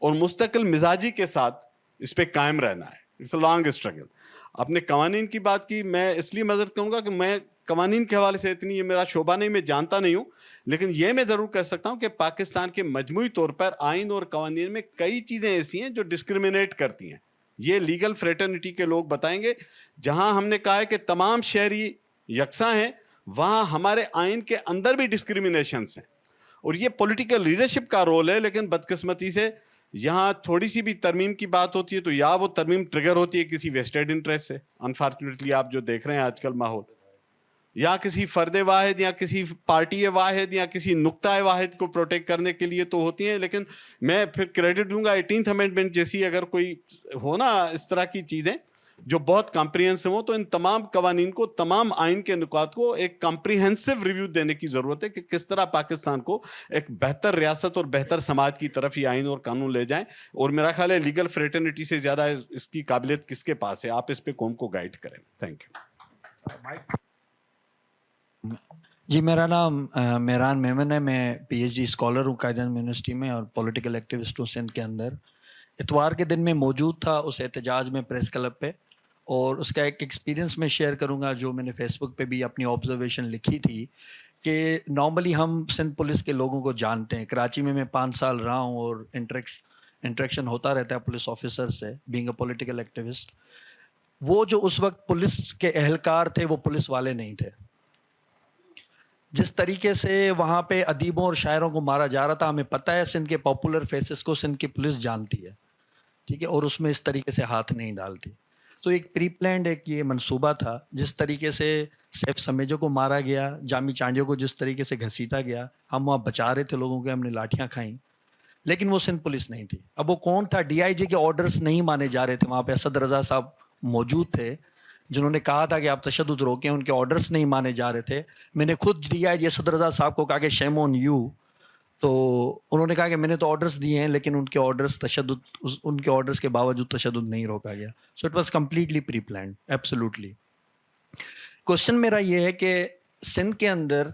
اور مستقل مزاجی کے ساتھ اس پہ قائم رہنا ہے. It's a long struggle. آپ نے قوانین کی بات کی, میں اس لیے مدد کروں گا کہ میں قوانین کے حوالے سے اتنی, یہ میرا شعبہ نہیں, میں جانتا نہیں ہوں, لیکن یہ میں ضرور کہہ سکتا ہوں کہ پاکستان کے مجموعی طور پر آئین اور قوانین میں کئی چیزیں ایسی ہیں جو ڈسکریمنیٹ کرتی ہیں. یہ لیگل فریٹرنٹی کے لوگ بتائیں گے. جہاں ہم نے کہا ہے کہ تمام شہری یکساں ہیں, وہاں ہمارے آئین کے اندر بھی ڈسکریمنیشنز ہیں, اور یہ پولیٹیکل لیڈرشپ کا رول ہے. لیکن بدقسمتی سے یہاں تھوڑی سی بھی ترمیم کی بات ہوتی ہے تو یا وہ ترمیم ٹریگر ہوتی ہے کسی ویسٹڈ انٹرسٹ سے, انفارچونیٹلی آپ جو دیکھ رہے ہیں آج کل ماحول, یا کسی فرد واحد یا کسی پارٹی واحد یا کسی نقطہ واحد کو پروٹیکٹ کرنے کے لیے تو ہوتی ہیں. لیکن میں پھر کریڈٹ دوں گا 18th امینڈمنٹ جیسی اگر کوئی ہو نا اس طرح کی چیزیں جو بہت کمپریہنسو ہوں, تو ان تمام قوانین کو, تمام آئین کے نکات کو ایک کمپریہنسو ریویو دینے کی ضرورت ہے کہ کس طرح پاکستان کو ایک بہتر ریاست اور بہتر سماج کی طرف یہ آئین اور قانون لے جائیں. اور میرا خیال ہے لیگل فریٹرنٹی سے زیادہ اس کی قابلیت کس کے پاس ہے, آپ اس پہ قوم کو گائیڈ کریں. Thank you. جی, میرا نام میران میمن ہے, میں پی ایچ ڈی اسکالر ہوں قائد اعظم یونیورسٹی میں اور پولیٹیکل ایکٹیوسٹ ہوں سندھ کے اندر. اتوار کے دن میں موجود تھا اس احتجاج میں پریس کلب پہ, اور اس کا ایک ایکسپیرینس میں شیئر کروں گا جو میں نے فیس بک پہ بھی اپنی آبزرویشن لکھی تھی. کہ نارملی ہم سندھ پولیس کے لوگوں کو جانتے ہیں, کراچی میں 5 سال رہا ہوں اور انٹریکشن ہوتا رہتا ہے پولیس آفیسر سے, بینگ اے پولیٹیکل ایکٹیوسٹ. وہ جو اس وقت پولیس کے اہلکار تھے وہ پولیس والے نہیں تھے. جس طریقے سے وہاں پہ ادیبوں اور شاعروں کو مارا جا رہا تھا, ہمیں پتہ ہے سندھ کے پاپولر فیسز کو سندھ کی پولیس جانتی ہے, ٹھیک ہے, اور اس میں اس طریقے سے ہاتھ نہیں ڈالتی. تو ایک پری پلانڈ ایک یہ منصوبہ تھا. جس طریقے سے سیف سمیجو کو مارا گیا, جامی چانڈیوں کو جس طریقے سے گھسیٹا گیا, ہم وہاں بچا رہے تھے لوگوں کے, ہم نے لاٹھیاں کھائیں, لیکن وہ سندھ پولیس نہیں تھی. اب وہ کون تھا؟ ڈی آئی جی کے آرڈرز نہیں مانے جا رہے تھے. وہاں پہ اسد رضا صاحب موجود تھے جنہوں نے کہا تھا کہ آپ تشدد روکیں, ان کے آرڈرز نہیں مانے جا رہے تھے. میں نے خود ڈی آئی جی اسد رضا صاحب کو کہا کہ شیم آن یو, تو انہوں نے کہا کہ میں نے تو آرڈرز دیے ہیں لیکن ان کے آرڈرز کے باوجود تشدد نہیں روکا گیا. So it was completely pre planned, absolutely. Question میرا یہ ہے کہ سندھ کے اندر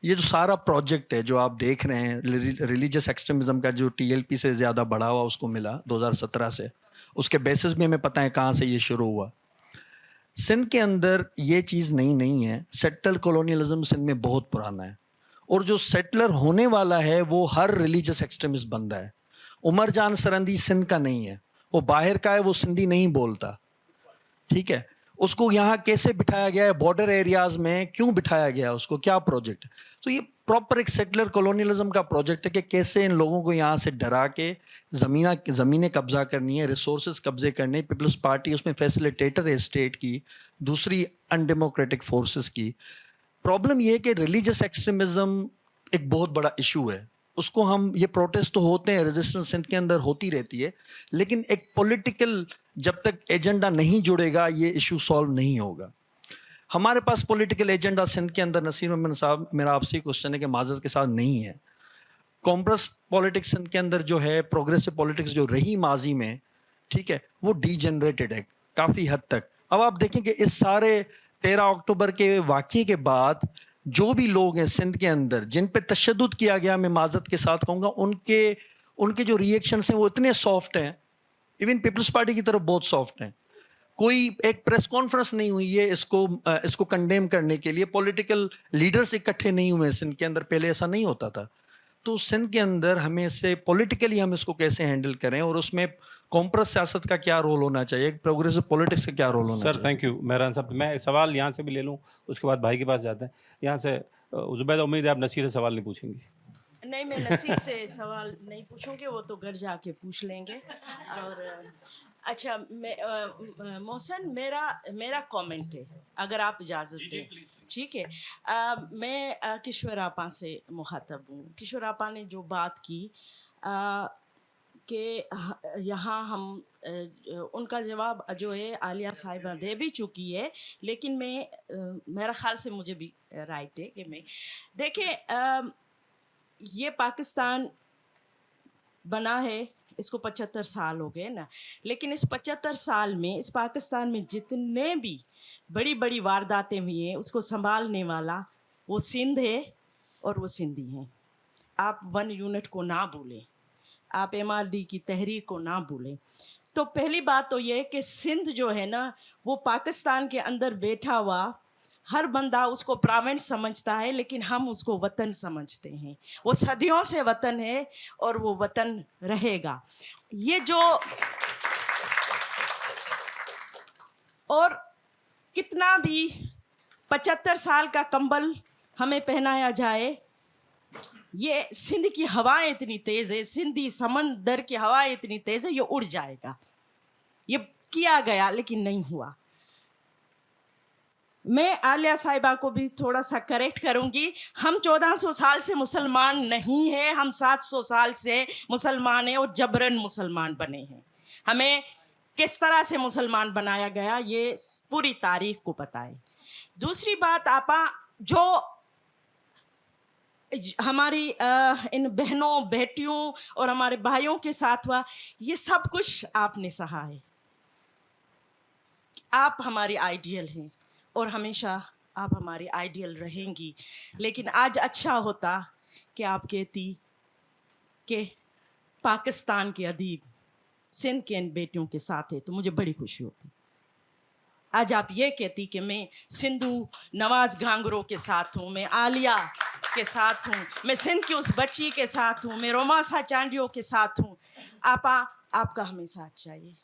یہ جو سارا پروجیکٹ ہے جو آپ دیکھ رہے ہیں, ریلیجس ایکسٹریمزم کا جو ٹی ایل پی سے زیادہ بڑھاوا اس کو ملا 2017 سے, اس کے بیسس بھی ہمیں پتہ ہے کہاں سے یہ شروع ہوا. سندھ کے اندر یہ چیز نہیں ہے. سیٹل کولونیلزم سندھ میں بہت پرانا ہے, اور جو سیٹلر ہونے والا ہے وہ ہر ریلیجس ایکسٹریمسٹ بندہ ہے. عمر جان سرندی سندھ کا نہیں ہے, وہ باہر کا ہے, وہ سندھی نہیں بولتا, ٹھیک ہے. उसको यहाँ कैसे बिठाया गया है, बॉर्डर एरियाज में क्यों बिठाया गया है, उसको क्या प्रोजेक्ट है। तो ये प्रॉपर एक सेटलर कॉलोनियलिज्म का प्रोजेक्ट है कि कैसे इन लोगों को यहाँ से डरा के ज़मीनें कब्जा करनी है, रिसोर्सेज कब्जे करने। पीपल्स पार्टी उसमें फैसिलिटेटर है स्टेट की, दूसरी अनडेमोक्रेटिक फोर्सेस की। प्रॉब्लम ये है कि रिलीजियस एक्सट्रीमिज्म एक बहुत बड़ा इशू है, उसको हम ये प्रोटेस्ट तो होते हैं, रेजिस्टेंस सिंध के अंदर होती रहती है, लेकिन एक पॉलिटिकल जब तक एजेंडा नहीं जुड़ेगा ये इशू सॉल्व नहीं होगा। हमारे पास पॉलिटिकल एजेंडा सिंध के अंदर, नसीर मोहम्मद साहब मेरा आपसे क्वेश्चन है कि माजरत के साथ नहीं है। कॉम्प्रेस पॉलिटिक्स सिंध के अंदर जो है, प्रोग्रेसिव पॉलिटिक्स जो रही माजी में, ठीक है, वो डीजेनरेटेड है काफ़ी हद तक। अब आप देखें कि इस सारे 13 अक्टूबर के वाक़ये के बाद जो भी लोग हैं सिंध के अंदर जिन पे तशद्दुद किया गया, मैं माजरत के साथ कहूँगा, उनके जो रिएक्शंस हैं वो इतने सॉफ्ट हैं, इवन पीपल्स पार्टी की तरफ बहुत सॉफ्ट हैं। कोई एक प्रेस कॉन्फ्रेंस नहीं हुई है इसको कंडेम करने के लिए, पॉलिटिकल लीडर्स इकट्ठे नहीं हुए सिंध के अंदर, पहले ऐसा नहीं होता था। तो सिंध के अंदर हमें से पॉलिटिकली हम इसको कैसे हैंडल करें, और उसमें कॉम्प्रेस सियासत का क्या रोल होना चाहिए, प्रोग्रेसिव पॉलिटिक्स का क्या रोल होना चाहिए। सर थैंक यू मेहरान साहब। मैं सवाल यहाँ से भी ले लूँ, उसके बाद भाई के पास जाते हैं। यहाँ से ज़ुबैदा, उम्मीद है आप नसीर से सवाल नहीं पूछेंगी। नहीं, मैं नसीर से सवाल नहीं पूछूंगी, वो तो घर जाके पूछ लेंगे। और अच्छा, मोहसन, मेरा कमेंट है, अगर आप इजाज़त दें। ठीक है, मैं किशोर आपा से मुखातब हूँ। किशोर आपा ने जो बात की कि यहाँ हम उनका जवाब जो है आलिया साहिबा दे भी चुकी है, लेकिन मेरा ख्याल से मुझे भी राइट है कि मैं देखें, ये पाकिस्तान बना है, इसको 75 साल हो गए ना, लेकिन इस 75 साल में इस पाकिस्तान में जितने भी बड़ी बड़ी वारदातें हुई हैं उसको संभालने वाला वो सिंध है और वो सिंधी हैं। आप 1 यूनिट को ना भूलें, आप MRD की तहरीक को ना भूलें। तो पहली बात तो ये कि सिंध जो है ना, वो पाकिस्तान के अंदर बैठा हुआ हर बंदा उसको प्रावेंट समझता है, लेकिन हम उसको वतन समझते हैं। वो सदियों से वतन है और वो वतन रहेगा। ये जो और कितना भी 75 साल का कंबल हमें पहनाया जाए, ये सिंध की हवाएं इतनी तेज़ है, सिंधी समंदर की हवाएं इतनी तेज़ है, ये उड़ जाएगा। ये किया गया लेकिन नहीं हुआ। मैं आलिया साहिबा को भी थोड़ा सा करेक्ट करूंगी, हम 1400 साल से मुसलमान नहीं हैं, हम 700 साल से मुसलमान हैं और जबरन मुसलमान बने हैं। हमें किस तरह से मुसलमान बनाया गया ये पूरी तारीख को पता है। दूसरी बात, आपा, जो हमारी इन बहनों बेटियों और हमारे भाइयों के साथ हुआ, ये सब कुछ आपने सहा है। आप हमारी आइडियल हैं और हमेशा आप हमारी आइडियल रहेंगी, लेकिन आज अच्छा होता कि आप कहती कि पाकिस्तान के अदीब सिंध के इन बेटियों के साथ है, तो मुझे बड़ी खुशी होती। आज आप ये कहती कि मैं सिंधु नवाज घांगरों के साथ हूँ, मैं आलिया के साथ हूँ, मैं सिंध की उस बच्ची के साथ हूँ, मैं रोमासा चांडियों के साथ हूँ। आपका हमें साथ चाहिए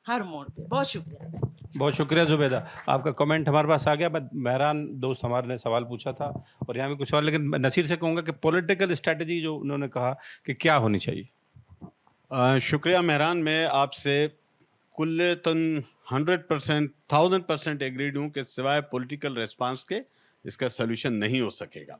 हर मोड़ पे। बहुत शुक्रिया। बहुत शुक्रिया ज़ुबैदा, आपका कमेंट हमारे पास आ गया। मेहरान दोस्त हमारे ने सवाल पूछा था और यहाँ भी कुछ और, लेकिन नसीर से कहूँगा कि पॉलिटिकल स्ट्रेटजी जो उन्होंने कहा कि क्या होनी चाहिए। शुक्रिया मेहरान, मैं आपसे कुल्लतन 100% 1000% एग्रीड हूँ कि सिवाय पॉलिटिकल रिस्पांस के इसका सलूशन नहीं हो सकेगा।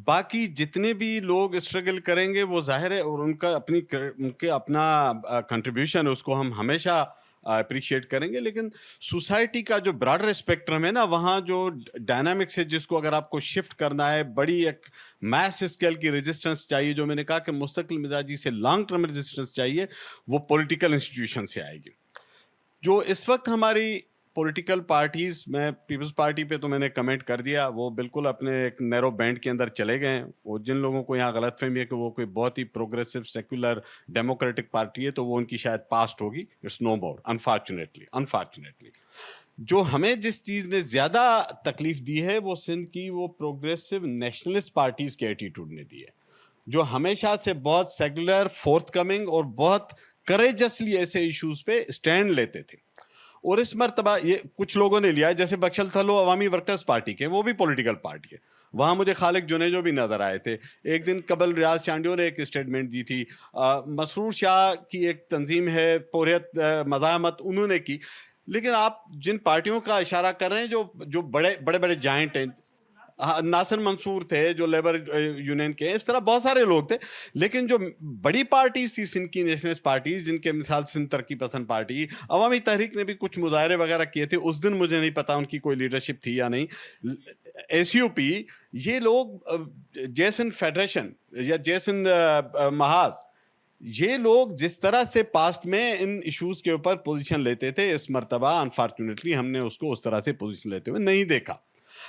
बाकी जितने भी लोग स्ट्रगल करेंगे वो जाहिर है, और उनके अपना कंट्रीब्यूशन है, उसको हम हमेशा अप्रिशिएट करेंगे। लेकिन सोसाइटी का जो ब्रॉडर स्पेक्ट्रम है ना, वहाँ जो डायनामिक्स है, जिसको अगर आपको शिफ्ट करना है, बड़ी एक मैस स्केल की रेजिस्टेंस चाहिए, जो मैंने कहा कि मुस्तकिल मिजाजी से लॉन्ग टर्म रेजिस्टेंस चाहिए, वो पॉलिटिकल इंस्टीट्यूशन से आएगी। जो इस वक्त हमारी पॉलिटिकल पार्टीज़, मैं पीपल्स पार्टी पे तो मैंने कमेंट कर दिया, वो बिल्कुल अपने एक नैरो बैंड के अंदर चले गए हैं। वो जिन लोगों को यहाँ गलतफहमी है कि वो कोई बहुत ही प्रोग्रेसिव सेक्युलर डेमोक्रेटिक पार्टी है, तो वो उनकी शायद पास्ट होगी। It's no more, unfortunately. जो हमें जिस चीज़ ने ज़्यादा तकलीफ दी है वो सिंध की वो प्रोग्रेसिव नेशनलिस्ट पार्टीज़ के एटीट्यूड ने दी है, जो हमेशा से बहुत सेक्युलर, फोर्थ कमिंग और बहुत करेजसली ऐसे इश्यूज़ पे स्टैंड लेते थे। اور اس مرتبہ یہ کچھ لوگوں نے لیا ہے, جیسے بخشل تھلو عوامی ورکرز پارٹی کے, وہ بھی پولیٹیکل پارٹی ہے, وہاں مجھے خالق جنیجو بھی نظر آئے تھے. ایک دن قبل ریاض چانڈیو نے ایک اسٹیٹمنٹ دی تھی, مسرور شاہ کی ایک تنظیم ہے پوریت مزاحمت, انہوں نے کی. لیکن آپ جن پارٹیوں کا اشارہ کر رہے ہیں جو بڑے بڑے جائنٹ ہیں, ناصر منصور تھے جو لیبر یونین کے, اس طرح بہت سارے لوگ تھے. لیکن جو بڑی پارٹیز تھی سندھ کی نیشنلسٹ پارٹیز, جن کے مثال سندھ ترقی پسند پارٹی, عوامی تحریک نے بھی کچھ مظاہرے وغیرہ کیے تھے. اس دن مجھے نہیں پتا ان کی کوئی لیڈرشپ تھی یا نہیں. ایس یو پی, یہ لوگ جیسن فیڈریشن یا جیسن محاذ, یہ لوگ جس طرح سے پاسٹ میں ان ایشوز کے اوپر پوزیشن لیتے تھے, اس مرتبہ انفارچونیٹلی ہم نے اس کو اس طرح سے پوزیشن لیتے ہوئے نہیں دیکھا.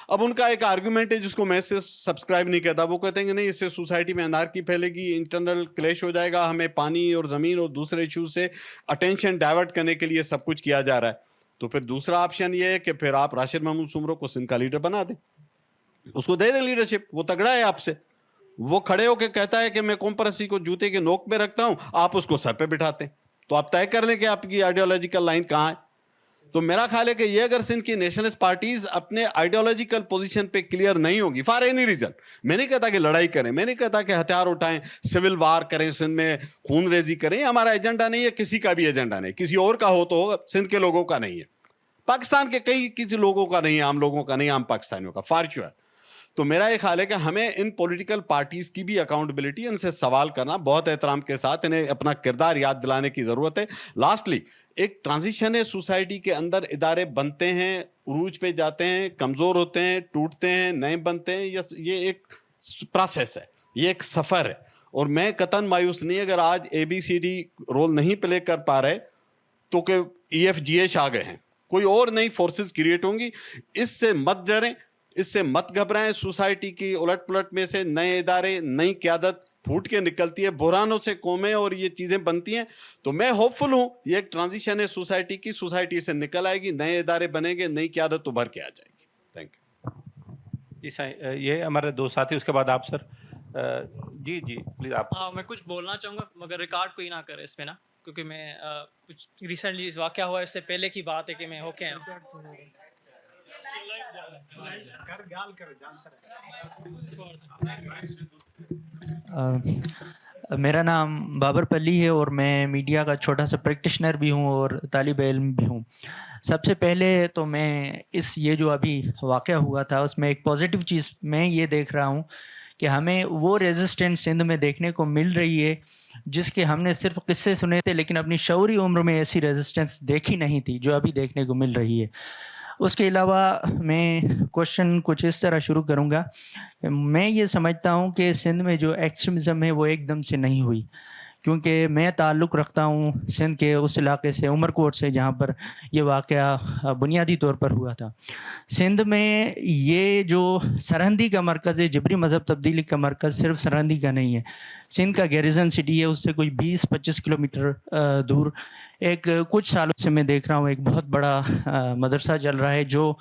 اب ان کا ایک آرگومنٹ ہے جس کو میں صرف سبسکرائب نہیں کرتا, وہ کہتے ہیں کہ نہیں اس سے سوسائٹی میں انارکی پھیلے گی, انٹرنل کلیش ہو جائے گا, ہمیں پانی اور زمین اور دوسرے ایشوز سے اٹینشن ڈائیورٹ کرنے کے لیے سب کچھ کیا جا رہا ہے. تو پھر دوسرا آپشن یہ ہے کہ پھر آپ راشد محمود سومرو کو سندھ کا لیڈر بنا دیں, اس کو دے دیں لیڈرشپ, وہ تگڑا ہے آپ سے, وہ کھڑے ہو کے کہتا ہے کہ میں قوم پرستی کو جوتے کے نوک پہ رکھتا ہوں, آپ اس کو سر پہ بٹھاتے ہیں. تو آپ طے کر لیں کہ آپ کی آئیڈیالوجیکل لائن کہاں ہے. تو میرا خیال ہے کہ یہ اگر سندھ کی نیشنلسٹ پارٹیز اپنے آئیڈیالوجیکل پوزیشن پہ کلیئر نہیں ہوگی فار اینی ریزن, میں نہیں کہتا کہ لڑائی کریں, میں نہیں کہتا کہ ہتھیار اٹھائیں, سول وار کریں, سندھ میں خون ریزی کریں, ہمارا ایجنڈا نہیں ہے, کسی کا بھی ایجنڈا نہیں, کسی اور کا ہو تو ہوگا, سندھ کے لوگوں کا نہیں ہے, پاکستان کے کسی لوگوں کا نہیں ہے, عام لوگوں کا نہیں ہے, عام پاکستانیوں کا فار شیور. تو میرا یہ خیال ہے کہ ہمیں ان پولیٹیکل پارٹیز کی بھی اکاؤنٹبلٹی, ان سے سوال کرنا بہت احترام کے ساتھ, انہیں اپنا کردار یاد دلانے کی ضرورت ہے. لاسٹلی ایک ٹرانزیشن ہے, سوسائٹی کے اندر ادارے بنتے ہیں, عروج پہ جاتے ہیں, کمزور ہوتے ہیں, ٹوٹتے ہیں, نئے بنتے ہیں, یہ ایک پروسیس ہے, یہ ایک سفر ہے. اور میں قطعاً مایوس نہیں اگر آج ABCD رول نہیں پلے کر پا رہے تو کہ EFGH آ گئے ہیں, کوئی اور نئی فورسز کریٹ ہوں گی. اس سے مت ڈریں, اس سے مت گھبرائیں. سوسائٹی کی الٹ پلٹ میں سے نئے ادارے, نئی قیادت پھوٹ کے نکلتی ہے, بحرانوں سے قومیں اور یہ چیزیں بنتی ہیں. تو میں ہوپ فل ہوں, یہ ایک ٹرانزیشن ہے سوسائٹی کی, سوسائٹی سے نکل آئے گی, نئے ادارے بنیں گے, نئی قیادت ابھر کے آ جائے گی. Thank you. جی سائیں, یہ ہمارے دو ساتھی, اس کے بعد آپ سر. جی پلیز آپ. ہاں, میں کچھ بولنا چاہوں گا مگر ریکارڈ کوئی نہ کرے اس میں نا, کیونکہ میں کچھ ریسنٹلی اس واقعہ ہوا ہے, اس سے پہلے کی بات ہے کہ میں ہو کے آیا ہوں. میرا نام بابر پلی ہے اور میں میڈیا کا چھوٹا سا پریکٹیشنر بھی ہوں اور طالب علم بھی ہوں. سب سے پہلے تو میں یہ جو ابھی واقعہ ہوا تھا اس میں ایک پازیٹیو چیز میں یہ دیکھ رہا ہوں کہ ہمیں وہ ریزسٹنس سندھ میں دیکھنے کو مل رہی ہے جس کے ہم نے صرف قصے سنے تھے, لیکن اپنی شعوری عمر میں ایسی ریزسٹنس دیکھی نہیں تھی جو ابھی دیکھنے کو مل رہی ہے. اس کے علاوہ میں کوشچن کچھ اس طرح شروع کروں گا. میں یہ سمجھتا ہوں کہ سندھ میں جو ایکسٹریمزم ہے وہ ایک دم سے نہیں ہوئی, کیونکہ میں تعلق رکھتا ہوں سندھ کے اس علاقے سے, عمر کوٹ سے, جہاں پر یہ واقعہ بنیادی طور پر ہوا تھا. سندھ میں یہ جو سرحدی کا مرکز ہے, جبری مذہب تبدیلی کا مرکز صرف سرحدی کا نہیں ہے, سندھ کا گیریزن سٹی ہے, اس سے کوئی 20-25 کلومیٹر دور ایک کچھ سالوں سے میں دیکھ رہا ہوں ایک بہت بڑا مدرسہ چل رہا ہے جو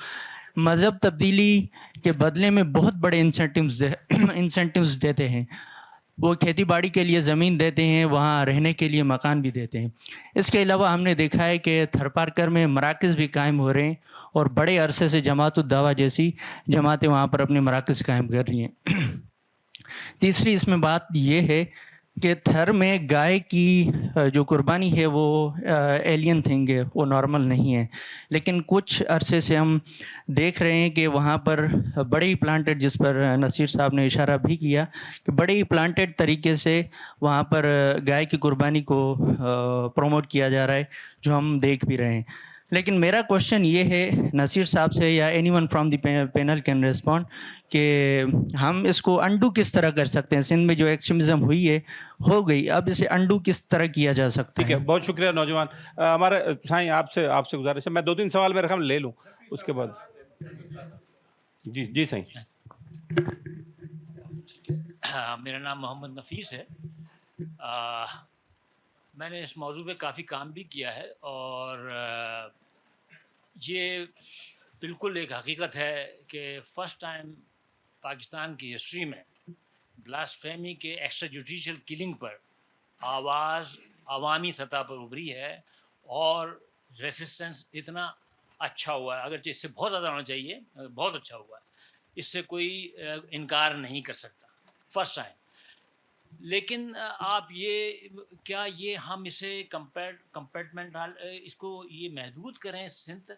مذہب تبدیلی کے بدلے میں بہت بڑے انسینٹیوز دیتے ہیں. وہ کھیتی باڑی کے لیے زمین دیتے ہیں, وہاں رہنے کے لیے مکان بھی دیتے ہیں. اس کے علاوہ ہم نے دیکھا ہے کہ تھرپارکر میں مراکز بھی قائم ہو رہے ہیں اور بڑے عرصے سے جماعت الدعوہ جیسی جماعتیں وہاں پر اپنے مراکز قائم کر رہی ہیں. تیسری اس میں بات یہ ہے کہ تھر میں گائے کی جو قربانی ہے وہ ایلین تھنگ ہے, وہ نارمل نہیں ہے. لیکن کچھ عرصے سے ہم دیکھ رہے ہیں کہ وہاں پر بڑے ہی پلانٹڈ, جس پر نصیر صاحب نے اشارہ بھی کیا کہ بڑے ہی پلانٹڈ طریقے سے وہاں پر گائے کی قربانی کو پروموٹ کیا جا رہا ہے, جو ہم دیکھ بھی رہے ہیں. لیکن میرا کوشچن یہ ہے نصیر صاحب سے, یا any one from the panel can respond, کہ ہم اس کو انڈو کس طرح کر سکتے ہیں. سندھ میں جو ایکسٹریمزم ہوئی ہے ہو گئی, اب اسے انڈو کس طرح کیا جا سکتا ہے. ٹھیک ہے, بہت شکریہ نوجوان. ہمارے سائیں آپ سے گزارش ہے, میں 2-3 سوال میرے خیال لے لوں اس کے بعد. جی سائیں. میرا نام محمد نفیس ہے. میں نے اس موضوع پہ کافی کام بھی کیا ہے اور یہ بالکل ایک حقیقت ہے کہ فرسٹ ٹائم پاکستان کی ہسٹری میں بلاسفیمی کے ایکسٹرا جوڈیشل کلنگ پر آواز عوامی سطح پر ابھری ہے, اور रेसिस्टेंस इतना अच्छा हुआ है, अगर इससे बहुत ज़्यादा होना चाहिए, बहुत अच्छा हुआ है, इससे कोई इनकार नहीं कर सकता, फर्स्ट टाइम। लेकिन आप ये क्या ये हम इसे कंपार्टमेंट इसको ये महदूद करें सिंध तक?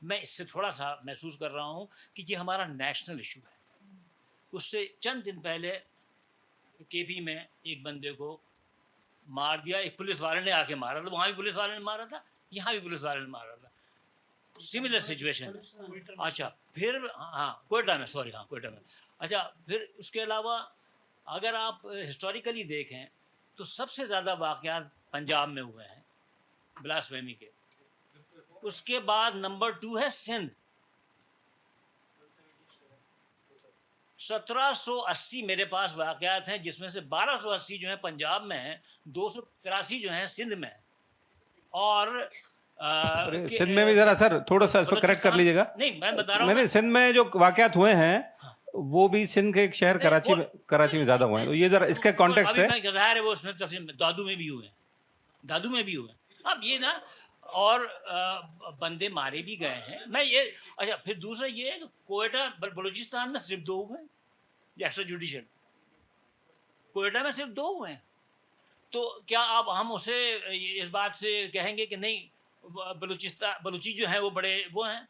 मैं इससे थोड़ा सा महसूस कर रहा हूँ कि ये हमारा नेशनल इशू है। उससे चंद दिन पहले केपी में एक बंदे को मार दिया, एक पुलिस वाले ने आके मारा था, वहाँ भी पुलिस वाले ने मारा था, यहाँ भी पुलिस वाले ने मारा था, सिमिलर सिचुएशन। अच्छा, फिर हाँ कोयटा में, सॉरी, हाँ कोयटा में। अच्छा, फिर उसके अलावा अगर आप हिस्टोरिकली देखें तो सबसे ज़्यादा वाक़यात पंजाब में हुए हैं ब्लास्फेमी के, उसके बाद नंबर 2 है सिंध। 1780 मेरे पास वाक़यात हैं, जिसमें से 1280 जो है पंजाब में हैं, 283 जो हैं सिंध में हैं। और सिंध में भी जरा सर थोड़ा सा इसको करेक्ट कर लीजिएगा। नहीं, मैं बता रहा हूँ, नहीं, सिंध में जो वाक़यात हुए हैं वो भी सिंध के एक शहर कराची में ज़्यादा हुए हैं, तो ये जरा इसका कॉन्टेक्स्ट है। ज़ाहिर है वो उसमें दादू में भी हुए हैं, दादू में भी हुए। अब ये ना, और बंदे मारे भी गए हैं। मैं ये, अच्छा, फिर दूसरा ये है कि कोयटा बलूचिस्तान में सिर्फ 2 हुए हैं एक्स्ट्रा जुडिशियल, कोयटा में सिर्फ 2 हुए हैं। तो क्या अब हम उसे इस बात से कहेंगे कि नहीं बलूची जो है वो बड़े वो हैं,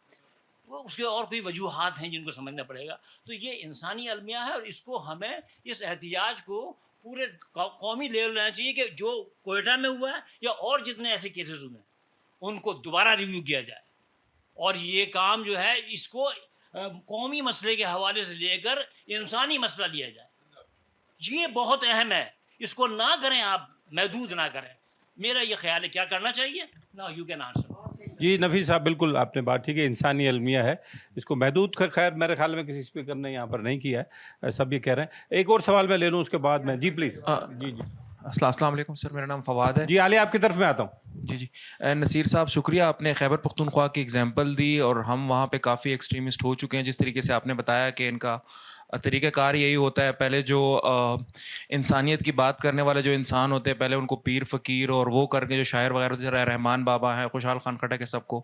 वो उसके और कोई वजूहात हैं जिनको समझना पड़ेगा। तो ये इंसानी अलमिया है, और इसको हमें इस एहतिजाज को पूरे कौमी लेवल लेना चाहिए कि जो कोयटा में हुआ है या और जितने ऐसे केसेस हुए हैं उनको दोबारा रिव्यू किया जाए, और ये काम जो है इसको कौमी मसले के हवाले से लेकर इंसानी मसला लिया जाए। ये बहुत अहम है, इसको ना करें, आप महदूद ना करें। मेरा ये ख्याल है, क्या करना चाहिए ना, यू कैन आंसर। जी नफ़ी साहब, बिल्कुल आपने बात ठीक है, इंसानी अलमिया है, इसको महदूद का खैर मेरे ख्याल में किसी स्पीकर ने यहाँ पर नहीं किया है, सब ये कह रहे हैं। एक और सवाल मैं ले लूँ उसके बाद में, जी प्लीज़। जी जी, अस्सलाम वालेकुम सर, मेरा नाम फवाद है। जी आलिया, आपकी तरफ में आता हूँ। जी जी, नसीर साहब शुक्रिया, आपने खैबर पख्तूनख्वा की एग्जांपल दी, और हम वहाँ पे काफ़ी एक्सट्रीमिस्ट हो चुके हैं। जिस तरीके से आपने बताया कि इनका तरीक़ाकार यही होता है, पहले जो इंसानियत की बात करने वाले जो इंसान होते हैं, पहले उनको पीर फ़कीर और वो करके जो शायर वगैरह होते हैं, रहमान बाबा हैं, खुशहाल खान खटक है, सबको,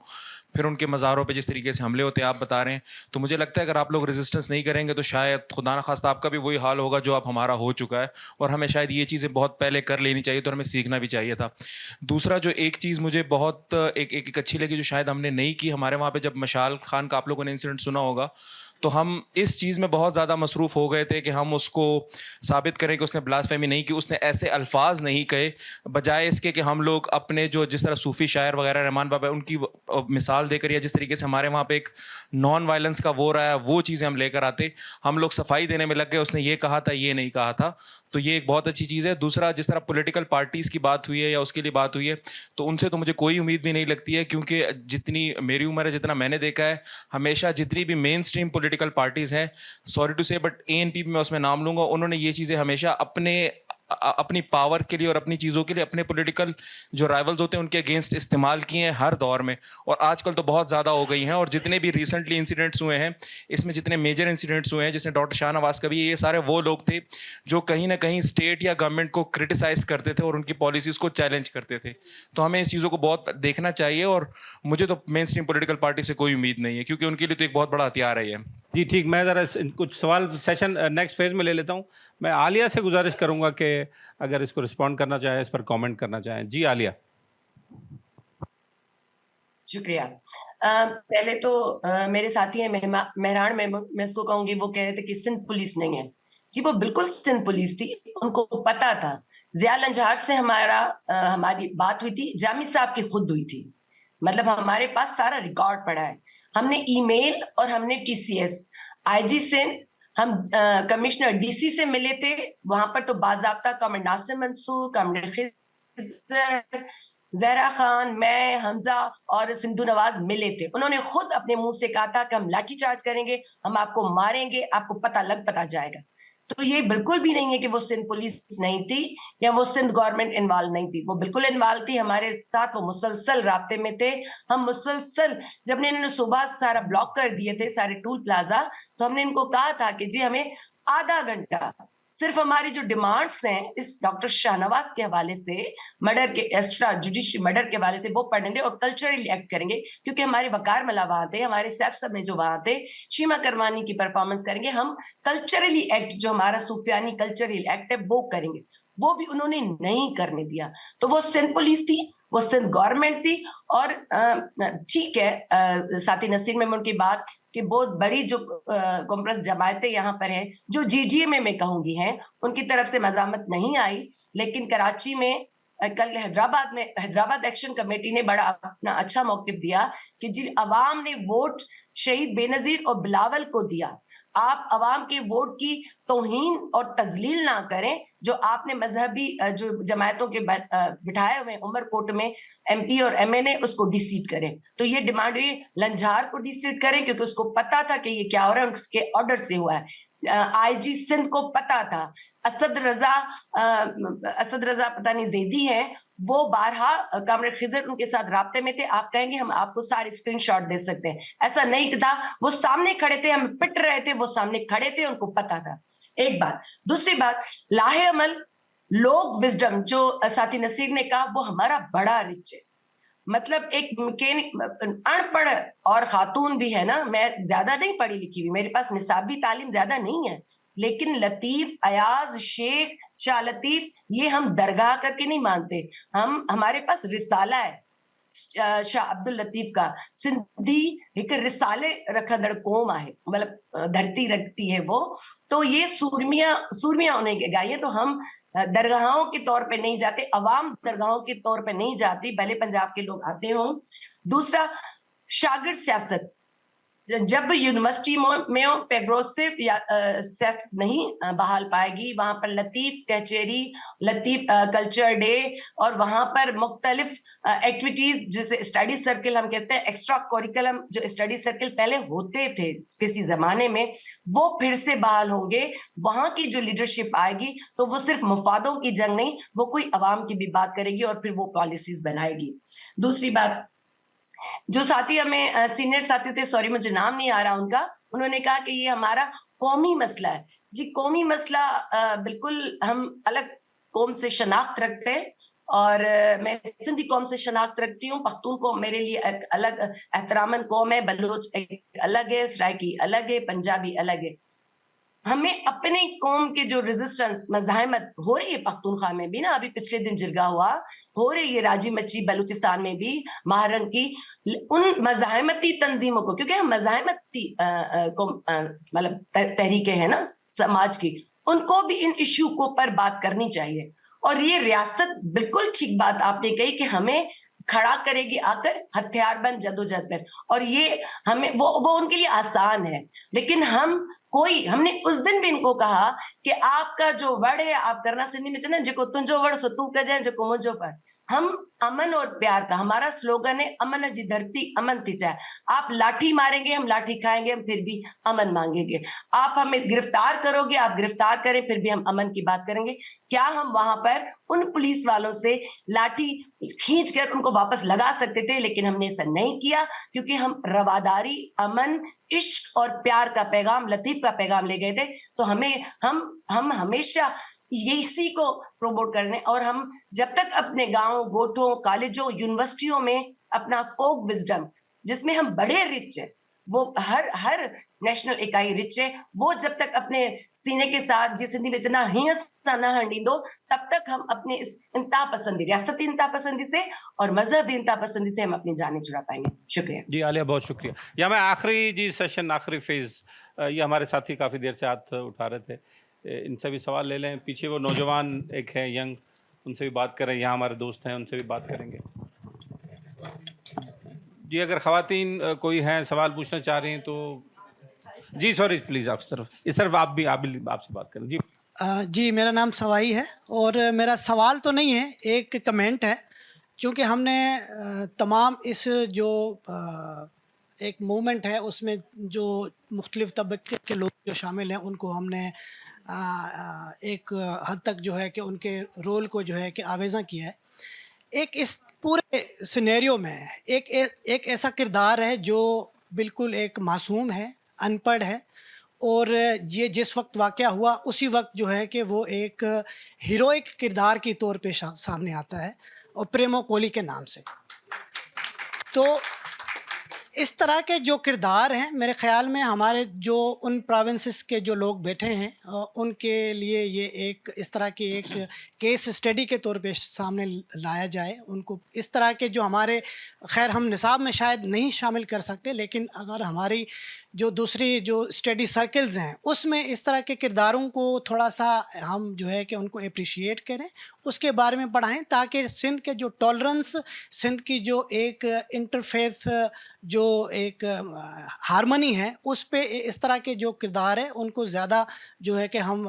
फिर उनके मज़ारों पे जिस तरीके से हमले होते हैं आप बता रहे हैं, तो मुझे लगता है अगर आप लोग रेजिस्टेंस नहीं करेंगे तो शायद खुदा न खास्ता आपका भी वही हाल होगा जो आप हमारा हो चुका है, और हमें शायद ये चीज़ें बहुत पहले कर लेनी चाहिए, तो हमें सीखना भी चाहिए था। दूसरा जो एक चीज़ मुझे बहुत एक अच्छी लगी जो शायद हमने नहीं की, हमारे वहाँ पर जब मशाल खान का आप लोगों ने इंसिडेंट सुना होगा, तो हम इस चीज़ में बहुत ज़्यादा मसरूफ़ हो गए थे कि हम उसको साबित करें कि उसने ब्लास्फेमी नहीं की, उसने ऐसे अल्फाज नहीं कहे, बजाय इसके कि हम लोग अपने जो जिस तरह सूफ़ी शायर वगैरह रहमान बाबा उनकी मिसाल देकर, या जिस तरीके से हमारे वहाँ पे एक नॉन वायलेंस का वो रहा है, वो चीज़ें हम लेकर आते, हम लोग सफाई देने में लग गए, उसने ये कहा था ये नहीं कहा था, तो ये एक बहुत अच्छी चीज़ है। दूसरा, जिस तरह पॉलिटिकल पार्टीज़ की बात हुई है या उसके लिए बात हुई है, तो उनसे तो मुझे कोई उम्मीद भी नहीं लगती है, क्योंकि जितनी मेरी उम्र है, जितना मैंने देखा है, हमेशा जितनी भी मेन स्ट्रीम पॉलिटिकल पार्टीज़ हैं, सॉरी टू से बट ANP मैं उसमें नाम लूँगा, उन्होंने ये चीज़ें हमेशा अपनी पावर के लिए और अपनी चीज़ों के लिए अपने पॉलिटिकल जो राइवल्स होते हैं उनके अगेंस्ट इस्तेमाल किए हैं हर दौर में, और आजकल तो बहुत ज़्यादा हो गई हैं। और जितने भी रिसेंटली इंसिडेंट्स हुए हैं, इसमें जितने मेजर इंसिडेंट्स हुए हैं, जिसमें डॉक्टर शाहनवाज का भी, ये सारे वो लोग थे जो कहीं ना कहीं स्टेट या गवर्नमेंट को क्रिटिसाइज़ करते थे और उनकी पॉलिसीज़ को चैलेंज करते थे। तो हमें इस चीज़ों को बहुत देखना चाहिए, और मुझे तो मेन स्ट्रीम पॉलिटिकल पार्टी से कोई उम्मीद नहीं है, क्योंकि उनके लिए तो एक बहुत बड़ा हथियार है ये। जी ठीक, मैं ज़रा कुछ सवाल सेशन नेक्स्ट फेज़ में ले लेता हूँ। मैं आलिया से गुजारिश करूँगा कि अगर इसको रिस्पॉन्ड करना चाहें, इस पर कमेंट करना चाहें। जी आलिया। शुक्रिया। पहले तो मेरे साथी हैं मेहरान मेमन, मैं इसको कहूँगी, वो कह रहे थे कि सिंध पुलिस नहीं है। जी वो बिल्कुल सिंध पुलिस थी, उनको पता था। ज़िया लंजहार से हमारी बात हुई थी, जामी साहब की खुद हुई थी, मतलब हमारे पास सारा रिकॉर्ड पड़ा है। हमने ईमेल और हमने TCS IG सिंध, हम कमिश्नर DC से मिले थे, वहां पर तो बाज़ाब्ता कमांडर नासिर मंसूर, कमांडर खिज़र, ज़हरा खान, मैं, हमजा और सिंधु नवाज मिले थे। उन्होंने खुद अपने मुंह से कहा था कि हम लाठीचार्ज करेंगे, हम आपको मारेंगे, आपको पता जाएगा। तो ये बिल्कुल भी नहीं है कि वो सिंध पुलिस नहीं थी या वो सिंध गवर्नमेंट इन्वॉल्व नहीं थी, वो बिल्कुल इन्वॉल्व थी हमारे साथ, वो मुसलसल राब्ते में थे। हम मुसलसल, जब इन्होंने सुबह सारा ब्लॉक कर दिए थे, सारे टूल प्लाजा, तो हमने इनको कहा था कि जी हमें आधा घंटा सिर्फ हमारी जो डिमांड्स हैं इस डॉक्टर शाहनवाज के हवाले से, मर्डर के एक्स्ट्रा जुडिशरी मर्डर के हवाले से, वो पढ़ेंगे और कल्चरली एक्ट करेंगे, क्योंकि हमारे वकार मला वहां थे, हमारे सैफ सब ने जो वहां थे, शीमा करवानी की परफॉर्मेंस करेंगे। हम कल्चरली एक्ट, जो हमारा सूफियानी कल्चरल एक्ट है, वो करेंगे। वो भी उन्होंने नहीं करने दिया। तो वो सिंध पुलिस थी, वो सिंध गवर्नमेंट थी। और ठीक है, साथी नसीर में उनकी बात कि बहुत बड़ी जो कॉम्प्रेस जमायतें यहाँ पर हैं, जो जीजीए में मैं कहूंगी हैं, उनकी तरफ से मजामत नहीं आई, लेकिन कराची में कल हैदराबाद एक्शन कमेटी ने बड़ा अपना अच्छा मौकिफ दिया कि जिन अवाम ने वोट शहीद बेनजीर और बिलावल को दिया, आप अवाम के वोट की तौहीन और तजलील ना करें। जो आपने मजहबी जो जमायतों के बिठाए हुए उमरकोट में एमपी और एमएनए, उसको डिसीट करें। तो ये डिमांड हुई लंजार को डिसीट करें, क्योंकि उसको पता था कि ये क्या हो रहा है, उसके ऑर्डर से हुआ है। आईजी सिंध को पता था। असद रजा पता नहीं जैदी है, वो बारहा कामरेड खिजर उनके साथ राब्ते में थे। आप कहेंगे हम आपको सारे स्क्रीनशॉट दे सकते हैं, ऐसा नहीं था। वो सामने खड़े थे, हम पिट रहे थे, वो सामने खड़े थे, उनको पता था। एक बात। दूसरी बात, लाहे अमल लोग विजडम, जो साथी नसीर ने कहा, वो हमारा बड़ा रिच है। मतलब एक मैकेनिक अनपढ़ और खातून भी है ना, मैं ज्यादा नहीं पढ़ी लिखी हुई, मेरे पास निसाबी तालीम ज्यादा नहीं है, लेकिन लतीफ, अयाज, शेख, शाह लतीफ, ये हम दरगाह करके नहीं मानते। हमारे पास रिसाला है शाह अब्दुल लतीफ का। सिंधी एक रिसाले रखंदड़ कौम है, मतलब धरती रखती है वो। तो ये सूरमिया उन्हें गाई है। तो हम दरगाहों के तौर पे नहीं जाते, अवाम दरगाहों के तौर पे नहीं जाती, भले पंजाब के लोग आते हों। दूसरा, शागिर्द सियासत, जब यूनिवर्सिटी में प्रोग्रेसिव सियासत नहीं बहाल पाएगी, वहां पर लतीफ कचहरी, लतीफ कल्चर डे और वहां पर मुख्तलिफ एक्टिविटीज, जिसे स्टडी सर्किल हम कहते हैं, एक्स्ट्रा करिकुलम जो स्टडी सर्किल पहले होते थे किसी जमाने में, वो फिर से बहाल होंगे। वहां की जो लीडरशिप आएगी तो वो सिर्फ मुफादों की जंग नहीं, वो कोई अवाम की भी बात करेगी और फिर वो पॉलिसीज बनाएगी। दूसरी बात, जो साथी हमें सीनियर साथी थे, सॉरी मुझे नाम नहीं आ रहा उनका, उन्होंने कहा कि ये हमारा कौमी मसला है। जी, कौमी मसला बिल्कुल हम अलग कौम से शनाख्त रखते हैं, और मैं सिंधी कौम से शनाख्त रखती हूँ। पख्तून को मेरे लिए एक अलग एहतरामन कौम है, बलोच एक अलग है, सराइकी अलग है, पंजाबी अलग है। हमें अपने कौम के जो रेजिस्टेंस मज़ाहमत हो रही है पख्तूनख्वा में भी ना, अभी पिछले दिन जिरगा हुआ, हो रही है राजी मच्छी बलूचिस्तान में भी, महारंग की, उन मज़ाहमती तंजीमों को, क्योंकि हम मज़ाहमती मतलब तहरीकें हैं ना समाज की, उनको भी इन इश्यू को पर बात करनी चाहिए। और ये रियासत, बिल्कुल ठीक बात आपने कही कि हमें खड़ा करेगी आकर हथियारबंद जदोजहद में, और ये हमें वो उनके लिए आसान है। लेकिन हमने उस दिन भी इनको कहा कि आपका जो वर्ड है आप करना सिंधी में चलना, जेको तुंजो वर्ड सो तू कजाए, जेको मुझो वर्ड। हम अमन और प्यार का, हमारा स्लोगन है अमन जी धरती अमन थी चाहे। आप लाठी मारेंगे, हम लाठी खाएंगे, हम फिर भी अमन मांगेंगे। आप हमें गिरफ्तार करोगे, आप गिरफ्तार करें, फिर भी हम अमन की बात करेंगे। क्या हम वहां पर उन पुलिस वालों से लाठी खींच कर उनको वापस लगा सकते थे, लेकिन हमने ऐसा नहीं किया, क्योंकि हम रवादारी, अमन, इश्क और प्यार का पैगाम, लतीफ का पैगाम ले गए थे। तो हम हमेशा इसी को प्रमोट करने, और हम जब तक अपने गांव, गोठों, कॉलेजों, यूनिवर्सिटियों में अपना फोक विजडम, जिसमें हम बड़े रिच है, वो हर नेशनल इकाई रिच है, वो जब तक अपने सीने के साथ जी सिंधी में जना ना हंडींदो, तब तक हम अपने इस इंतहा पसंदी, रियासती इंतहा पसंदी से और मजहबी इंतहा पसंदी से हम अपनी जानें छुड़ा पाएंगे। शुक्रिया जी आलिया, बहुत शुक्रिया। या मैं आखिरी जी सेशन, आखिरी फेज, ये हमारे साथी काफ़ी देर से हाथ उठा रहे थे, इनसे भी सवाल ले लें। पीछे वो नौजवान एक है यंग, उनसे भी बात करें। यहाँ हमारे दोस्त हैं, उनसे भी बात करेंगे। जी, अगर ख़वातीन कोई हैं सवाल पूछना चाह रही हैं तो जी, सॉरी प्लीज़, आप इस तरफ आप भी आपसे बात करें। जी जी, मेरा नाम सवाई है, और मेरा सवाल तो नहीं है, एक कमेंट है। क्योंकि हमने तमाम इस जो एक मूवमेंट है उसमें जो मुख्तलिफ़ तबके के लोग जो शामिल हैं, उनको हमने एक हद तक जो है कि उनके रोल को जो है कि आवेज़ा किया है। एक इस पूरे सिनेरियो में एक ऐसा किरदार है जो बिल्कुल एक मासूम है, अनपढ़ है, اور یہ جس وقت واقعہ ہوا اسی وقت جو ہے کہ وہ ایک ہیروئک کردار کے طور پہ سامنے آتا ہے، اور پریمو کولی کے نام سے. تو اس طرح کے جو کردار ہیں میرے خیال میں ہمارے جو ان پروونسز کے جو لوگ بیٹھے ہیں ان کے لیے یہ ایک اس طرح کی ایک کیس اسٹڈی کے طور پہ سامنے لایا جائے. ان کو اس طرح کے جو ہمارے خیر ہم نصاب میں شاید نہیں شامل کر سکتے، لیکن اگر ہماری جو دوسری جو اسٹڈی سرکلز ہیں اس میں اس طرح کے کرداروں کو تھوڑا سا ہم جو ہے کہ ان کو اپریشیٹ کریں، اس کے بارے میں پڑھائیں، تاکہ سندھ کے جو ٹالرنس، سندھ کی جو ایک انٹرفیتھ جو ایک ہارمنی ہے، اس پہ اس طرح کے جو کردار ہیں ان کو زیادہ جو ہے کہ ہم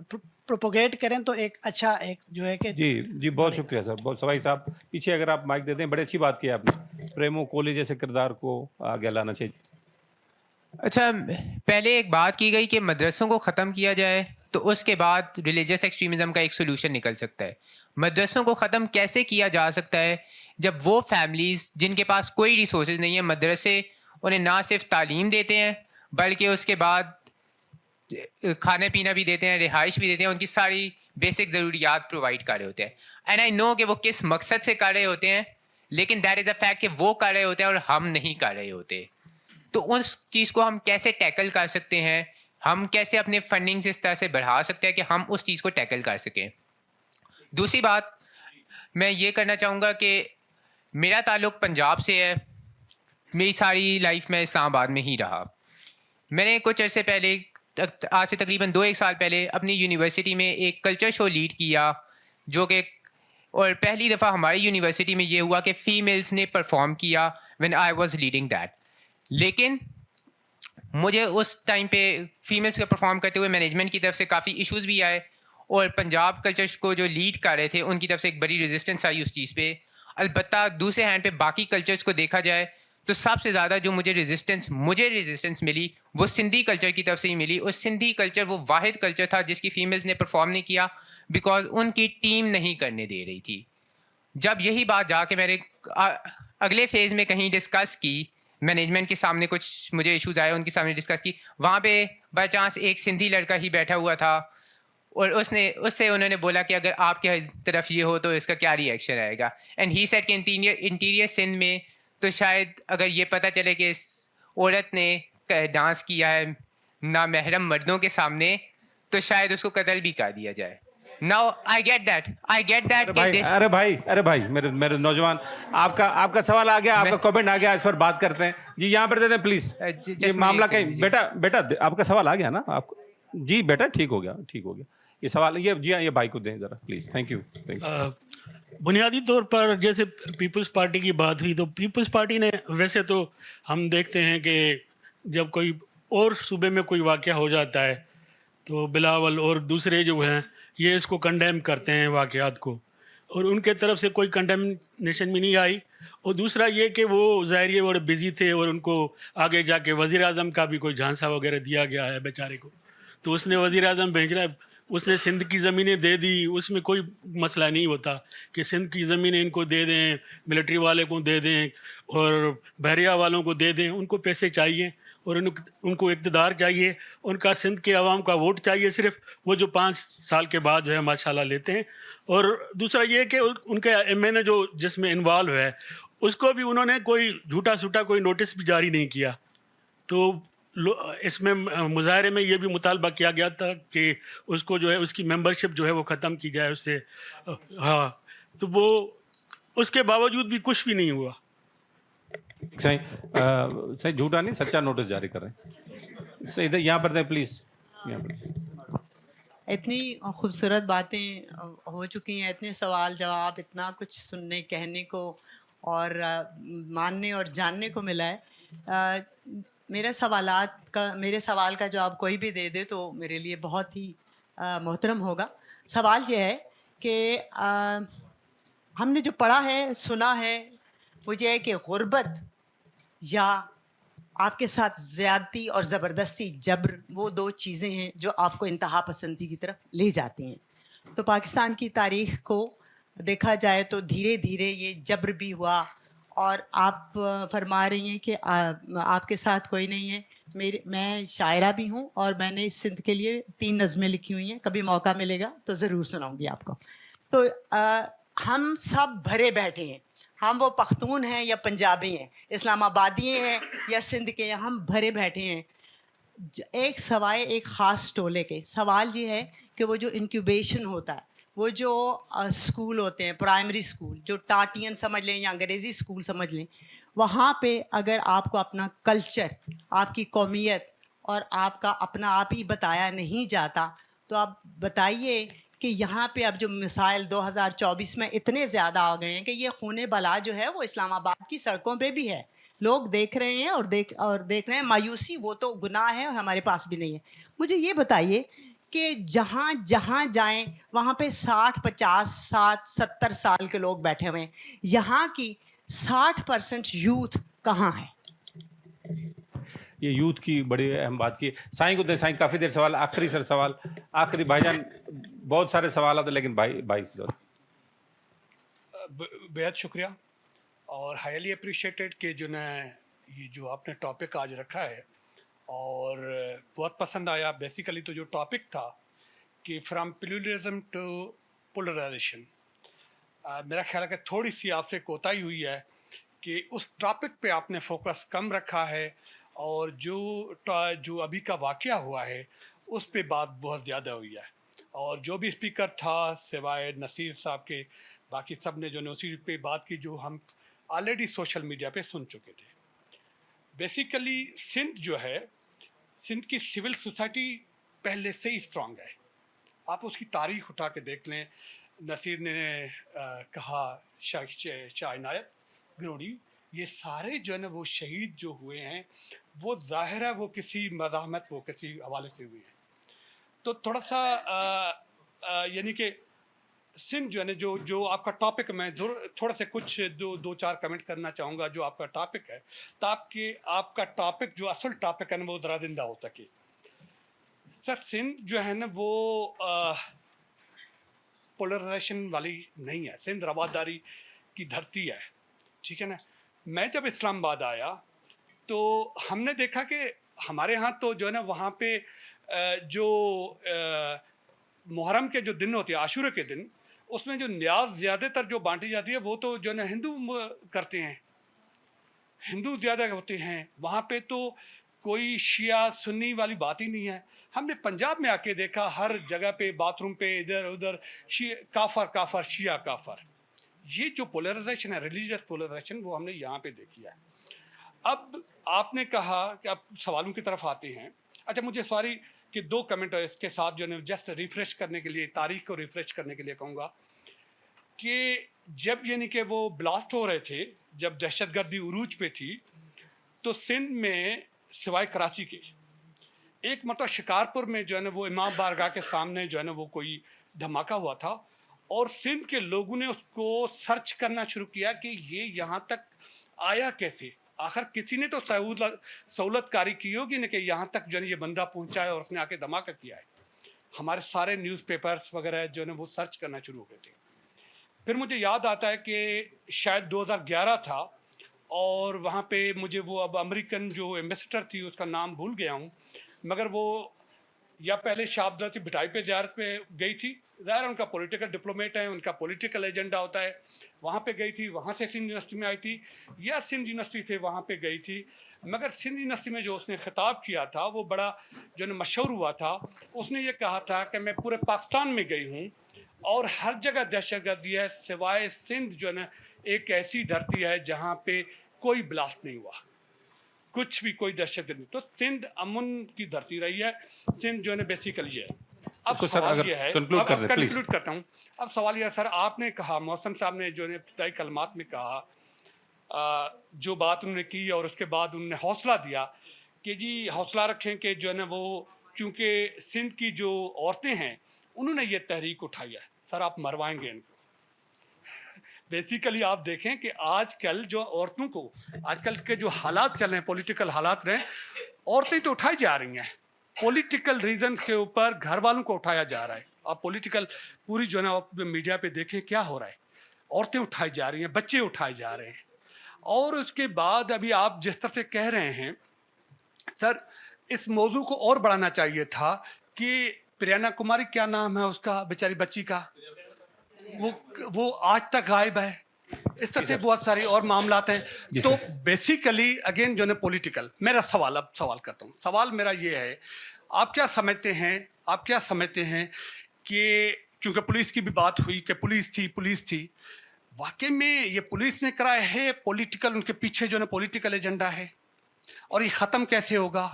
پروپوگیٹ کریں تو ایک اچھا ایک جو ہے کہ جی بہت شکریہ سر. بہت سوائی صاحب پیچھے اگر آپ مائک دیتے ہیں، بڑی اچھی بات کی آپ نے، پریمو کولی جیسے کردار کو آگے لانا چاہیے. اچھا، پہلے ایک بات کی گئی کہ مدرسوں کو ختم کیا جائے تو اس کے بعد ریلیجس ایکسٹریمزم کا ایک سولوشن نکل سکتا ہے. مدرسوں کو ختم کیسے کیا جا سکتا ہے جب وہ فیملیز جن کے پاس کوئی ریسورسز نہیں ہیں، مدرسے انہیں نہ صرف تعلیم دیتے ہیں بلکہ اس کے بعد کھانا پینا بھی دیتے ہیں، رہائش بھی دیتے ہیں، ان کی ساری بیسک ضروریات پرووائڈ کر رہے ہوتے ہیں. اینڈ آئی نو کہ وہ کس مقصد سے کر رہے ہوتے ہیں، لیکن دیٹ از اے فیکٹ کہ وہ کر رہے ہوتے ہیں اور ہم نہیں کر رہے ہوتے. تو اس چیز کو ہم کیسے ٹیکل کر سکتے ہیں، ہم کیسے اپنے فنڈنگز اس طرح سے بڑھا سکتے ہیں کہ ہم اس چیز کو ٹیکل کر سکیں. دوسری بات میں یہ کرنا چاہوں گا کہ میرا تعلق پنجاب سے ہے، میری ساری لائف میں اسلام آباد میں ہی رہا. میں نے کچھ عرصے پہلے، آج سے تقریباً 2-1 سال پہلے، اپنی یونیورسٹی میں ایک کلچر شو لیڈ کیا، جو کہ اور پہلی دفعہ ہماری یونیورسٹی میں یہ ہوا کہ فیمیلز نے پرفارم کیا when I was leading that. لیکن مجھے اس ٹائم پہ فیمیلز کا پرفارم کرتے ہوئے مینجمنٹ کی طرف سے کافی ایشوز بھی آئے، اور پنجاب کلچر کو جو لیڈ کر رہے تھے ان کی طرف سے ایک بڑی ریزسٹنس آئی اس چیز پہ. البتہ دوسرے ہینڈ پہ باقی کلچرز کو دیکھا جائے تو سب سے زیادہ جو مجھے ریزسٹنس ملی وہ سندھی کلچر کی طرف سے ہی ملی. اور سندھی کلچر وہ واحد کلچر تھا جس کی فیمیلز نے پرفارم نہیں کیا بیکاز ان کی ٹیم نہیں کرنے دے رہی تھی. جب یہی بات جا کے میں نے اگلے فیز میں کہیں ڈسکس کی، مینجمنٹ کے سامنے کچھ مجھے ایشوز آئے، ان کے سامنے ڈسکس کی، وہاں پہ بائی چانس ایک سندھی لڑکا ہی بیٹھا ہوا تھا، اور اس سے انہوں نے بولا کہ اگر آپ کے طرف یہ ہو تو اس کا کیا ری ایکشن آئے گا. اینڈ ہی سیڈ کہ انٹیریئر سندھ میں تو شاید اگر یہ پتہ چلے کہ اس عورت نے ڈانس کیا ہے نامحرم مردوں کے سامنے تو شاید اس کو قتل بھی کر دیا جائے. Now I get that. ارے بھائی میرے نوجوان، آپ کا سوال آ گیا، آپ کا کمنٹ آ گیا، اس پر بات کرتے ہیں. جی یہاں پر دے دیں پلیز. یہ معاملہ کہیں بیٹا آپ کا سوال آ گیا نا آپ کو؟ جی بیٹا ٹھیک ہو گیا. یہ سوال یہ بھائی کو دیں ذرا پلیز. Thank you. بنیادی طور پر جیسے پیپلز پارٹی کی بات ہوئی تو پیپلز پارٹی نے، ویسے تو ہم دیکھتے ہیں کہ جب کوئی اور صوبے میں کوئی واقعہ ہو جاتا ہے تو بلاول اور دوسرے جو ہیں یہ اس کو کنڈیم کرتے ہیں واقعات کو، اور ان کے طرف سے کوئی کنڈیمنیشن بھی نہیں آئی. اور دوسرا یہ کہ وہ ظاہر بڑے بزی تھے اور ان کو آگے جا کے وزیر اعظم کا بھی کوئی جھانسا وغیرہ دیا گیا ہے بیچارے کو، تو اس نے وزیر اعظم بھیجنا، اس نے سندھ کی زمینیں دے دی. اس میں کوئی مسئلہ نہیں ہوتا کہ سندھ کی زمینیں ان کو دے دیں، ملٹری والے کو دے دیں اور بحریہ والوں کو دے دیں. ان کو پیسے چاہیے اور ان کو اقتدار چاہیے، ان کا سندھ کے عوام کا ووٹ چاہیے صرف، وہ جو 5 سال کے بعد جو ہے ماشاءاللہ لیتے ہیں. اور دوسرا یہ کہ ان کے ایم این اے جو جس میں انوالو ہے اس کو بھی انہوں نے کوئی جھوٹا سوٹا کوئی نوٹس بھی جاری نہیں کیا. تو اس میں مظاہرے میں یہ بھی مطالبہ کیا گیا تھا کہ اس کو جو ہے اس کی ممبرشپ جو ہے وہ ختم کی جائے اس سے. ہاں، تو وہ اس کے باوجود بھی کچھ بھی نہیں ہوا. صحیح جھوٹا نہیں، سچا نوٹس جاری کر رہے ہیں. صحیح ادھر یہاں پر دیں پلیز. اتنی خوبصورت باتیں ہو چکی ہیں، اتنے سوال جواب، اتنا کچھ سننے کہنے کو اور ماننے اور جاننے کو ملا ہے. میرے سوال کا جواب کوئی بھی دے دے تو میرے لیے بہت ہی محترم ہوگا. سوال یہ ہے کہ ہم نے جو پڑھا ہے سنا ہے وہ یہ ہے کہ غربت یا آپ کے ساتھ زیادتی اور زبردستی جبر وہ 2 چیزیں ہیں جو آپ کو انتہا پسندی کی طرف لے جاتے ہیں. تو پاکستان کی تاریخ کو دیکھا جائے تو دھیرے دھیرے یہ جبر بھی ہوا اور آپ فرما رہی ہیں کہ آپ کے ساتھ کوئی نہیں ہے. میں شاعرہ بھی ہوں اور میں نے اس سندھ کے لیے 3 نظمیں لکھی ہوئی ہیں. کبھی موقع ملے گا تو ضرور سناؤں گی آپ کو. تو ہم سب بھرے بیٹھے ہیں. ہم وہ پختون ہیں یا پنجابی ہیں, اسلام آبادی ہیں یا سندھ کے ہیں, ہم بھرے بیٹھے ہیں. ایک سوائے ایک خاص ٹولے کے. سوال یہ ہے کہ وہ جو انکیوبیشن ہوتا ہے, وہ جو اسکول ہوتے ہیں, پرائمری اسکول, جو ٹاٹین سمجھ لیں یا انگریزی اسکول سمجھ لیں, وہاں پہ اگر آپ کو اپنا کلچر, آپ کی قومیت اور آپ کا اپنا آپ ہی بتایا نہیں جاتا, تو آپ بتائیے کہ یہاں پہ اب جو مسائل 2024 میں اتنے زیادہ آ گئے ہیں کہ یہ خون بلا جو ہے وہ اسلام آباد کی سڑکوں پہ بھی ہے. لوگ دیکھ رہے ہیں اور دیکھ رہے ہیں. مایوسی وہ تو گناہ ہے اور ہمارے پاس بھی نہیں ہے. مجھے یہ بتائیے کہ جہاں جائیں وہاں پہ 60, 50, 60, 70 سال کے لوگ بیٹھے ہوئے ہیں. یہاں کی 60% یوتھ کہاں ہے؟ یہ یوتھ کی بڑی اہم بات کی. سائیں کو دیں. سائیں کافی دیر سوال, آخری سر سوال, آخری. بھائی جان بہت سارے سوالات ہیں لیکن بھائی سے بہت شکریہ اور ہائیلی اپریشیٹڈ کہ جو نا یہ جو آپ نے ٹاپک آج رکھا ہے اور بہت پسند آیا. بیسیکلی تو جو ٹاپک تھا کہ فرام پلیورلزم ٹو پولرائزیشن, میرا خیال ہے کہ تھوڑی سی آپ سے کوتاہی ہوئی ہے کہ اس ٹاپک پہ آپ نے فوکس کم رکھا ہے اور جو ابھی کا واقعہ ہوا ہے اس پہ بات بہت زیادہ ہوئی ہے. اور جو بھی اسپیکر تھا سوائے نصیر صاحب کے, باقی سب نے جو اسی پہ بات کی جو ہم آلریڈی سوشل میڈیا پہ سن چکے تھے. بیسیکلی سندھ جو ہے, سندھ کی سول سوسائٹی پہلے سے ہی اسٹرانگ ہے. آپ اس کی تاریخ اٹھا کے دیکھ لیں. نصیر نے کہا شاہ عنایت گروڑی, یہ سارے جو ہے نا وہ شہید جو ہوئے ہیں وہ ظاہر ہے وہ کسی مزاحمت, وہ کسی حوالے سے ہوئے ہیں. تو تھوڑا سا یعنی کہ سندھ جو ہے نا جو آپ کا ٹاپک, میں تھوڑا سے کچھ 2-4 کمنٹ کرنا چاہوں گا جو آپ کا ٹاپک ہے, تاکہ آپ کا ٹاپک جو اصل ٹاپک ہے نا وہ ذرا زندہ ہو سکے. سر سندھ جو ہے نا وہ پولرائزیشن والی نہیں ہے. سندھ رواداری کی دھرتی ہے, ٹھیک ہے نا. میں جب اسلام آباد آیا تو ہم نے دیکھا کہ ہمارے ہاں تو جو ہے نا وہاں پہ جو محرم کے جو دن ہوتے ہیں, عاشورے کے دن, اس میں جو نیاز زیادہ تر جو بانٹی جاتی ہے وہ تو جو ہے نا ہندو کرتے ہیں, ہندو زیادہ ہوتے ہیں. وہاں پہ تو کوئی شیعہ سنی والی بات ہی نہیں ہے. ہم نے پنجاب میں آ کے دیکھا ہر جگہ پہ باتھ روم پہ ادھر ادھر کافر شیعہ کافر. یہ جو پولرائزیشن ہے, ریلیجیس پولرائزیشن, وہ ہم نے یہاں پہ دیکھی ہے. اب آپ نے کہا کہ آپ سوالوں کی طرف آتے ہیں. اچھا مجھے سوری کہ 2 کمنٹ اس کے ساتھ جو ہے جسٹ ریفریش کرنے کے لیے, تاریخ کو ریفریش کرنے کے لیے کہوں گا کہ جب یعنی کہ وہ بلاسٹ ہو رہے تھے, جب دہشت گردی عروج پہ تھی, تو سندھ میں سوائے کراچی کے ایک مرتبہ شکارپور میں جو ہے نا وہ امام بارگاہ کے سامنے جو ہے نا وہ کوئی دھماکہ ہوا تھا, اور سندھ کے لوگوں نے اس کو سرچ کرنا شروع کیا کہ یہ یہاں تک آیا کیسے. آخر کسی نے تو سہولت کاری کی ہوگی نا کہ یہاں تک جو ہے یہ بندہ پہنچا ہے اور اس نے آ کے دھماکہ کیا ہے. ہمارے سارے نیوز پیپرز وغیرہ جو ہے نا وہ سرچ کرنا شروع ہو گئے تھے. پھر مجھے یاد آتا ہے کہ شاید 2011 تھا, اور وہاں پہ مجھے وہ اب امریکن جو ایمبیسڈر تھی اس کا نام بھول گیا ہوں, مگر وہ یا پہلے شاہ عبداللہ بھٹائی پہ زیارت پہ گئی تھی. ظاہر ان کا پولیٹیکل ڈپلومیٹ ہے, ان کا پولیٹیکل ایجنڈا ہوتا ہے. وہاں پہ گئی تھی, وہاں سے سندھ یونیورسٹی میں آئی تھی, یا سندھ یونیورسٹی سے وہاں پہ گئی تھی. مگر سندھ یونیورسٹی میں جو اس نے خطاب کیا تھا وہ بڑا جو ہے مشہور ہوا تھا. اس نے یہ کہا تھا کہ میں پورے پاکستان میں گئی ہوں اور ہر جگہ دہشت گردی ہے, سوائے سندھ جو ہے نا ایک ایسی دھرتی ہے جہاں پہ کوئی بلاسٹ نہیں ہوا, کچھ بھی کوئی دہشت گردی. تو سندھ امن کی دھرتی رہی ہے. سندھ جو ہے نا بیسیکلی یہ ہے. اب سوال یہ ہے, کنکلوڈ کرتا ہوں. اب سوال یہ ہے سر, آپ نے کہا, محسن صاحب نے جو ہے ابتدائی کلمات میں کہا, جو بات انہوں نے کی اور اس کے بعد انہوں نے حوصلہ دیا کہ جی حوصلہ رکھیں کہ جو ہے نا وہ, کیونکہ سندھ کی جو عورتیں ہیں انہوں نے یہ تحریک اٹھائی ہے. سر آپ مروائیں گے ان کو. بیسیکلی آپ دیکھیں کہ آج کل جو عورتوں کو, آج کل کے جو حالات چل رہے ہیں, پولیٹیکل حالات رہے, عورتیں تو اٹھائی جا رہی ہیں. پولیٹیکل ریزنز کے اوپر گھر والوں کو اٹھایا جا رہا ہے. آپ پولیٹیکل پوری جو ہے نا میڈیا پہ دیکھیں کیا ہو رہا ہے. عورتیں اٹھائی جا رہی ہیں, بچے اٹھائے جا رہے ہیں. اور اس کے بعد ابھی آپ جس طرح سے کہہ رہے ہیں سر، اس موضوع کو اور بڑھانا چاہیے تھا کہ پریانا کماری، کیا نام ہے اس کا بیچاری بچی کا، وہ آج تک غائب ہے. اس طرح سے بہت سارے اور معاملات ہیں. تو بیسیکلی اگین جو ہے پولیٹیکل، میرا سوال کرتا ہوں. سوال میرا یہ ہے، آپ کیا سمجھتے ہیں کہ کیونکہ پولیس کی بھی بات ہوئی کہ پولیس تھی، واقعی میں یہ پولیس نے کرایا ہے پولیٹیکل، ان کے پیچھے جو ہے پولیٹیکل ایجنڈا ہے، اور یہ ختم کیسے ہوگا،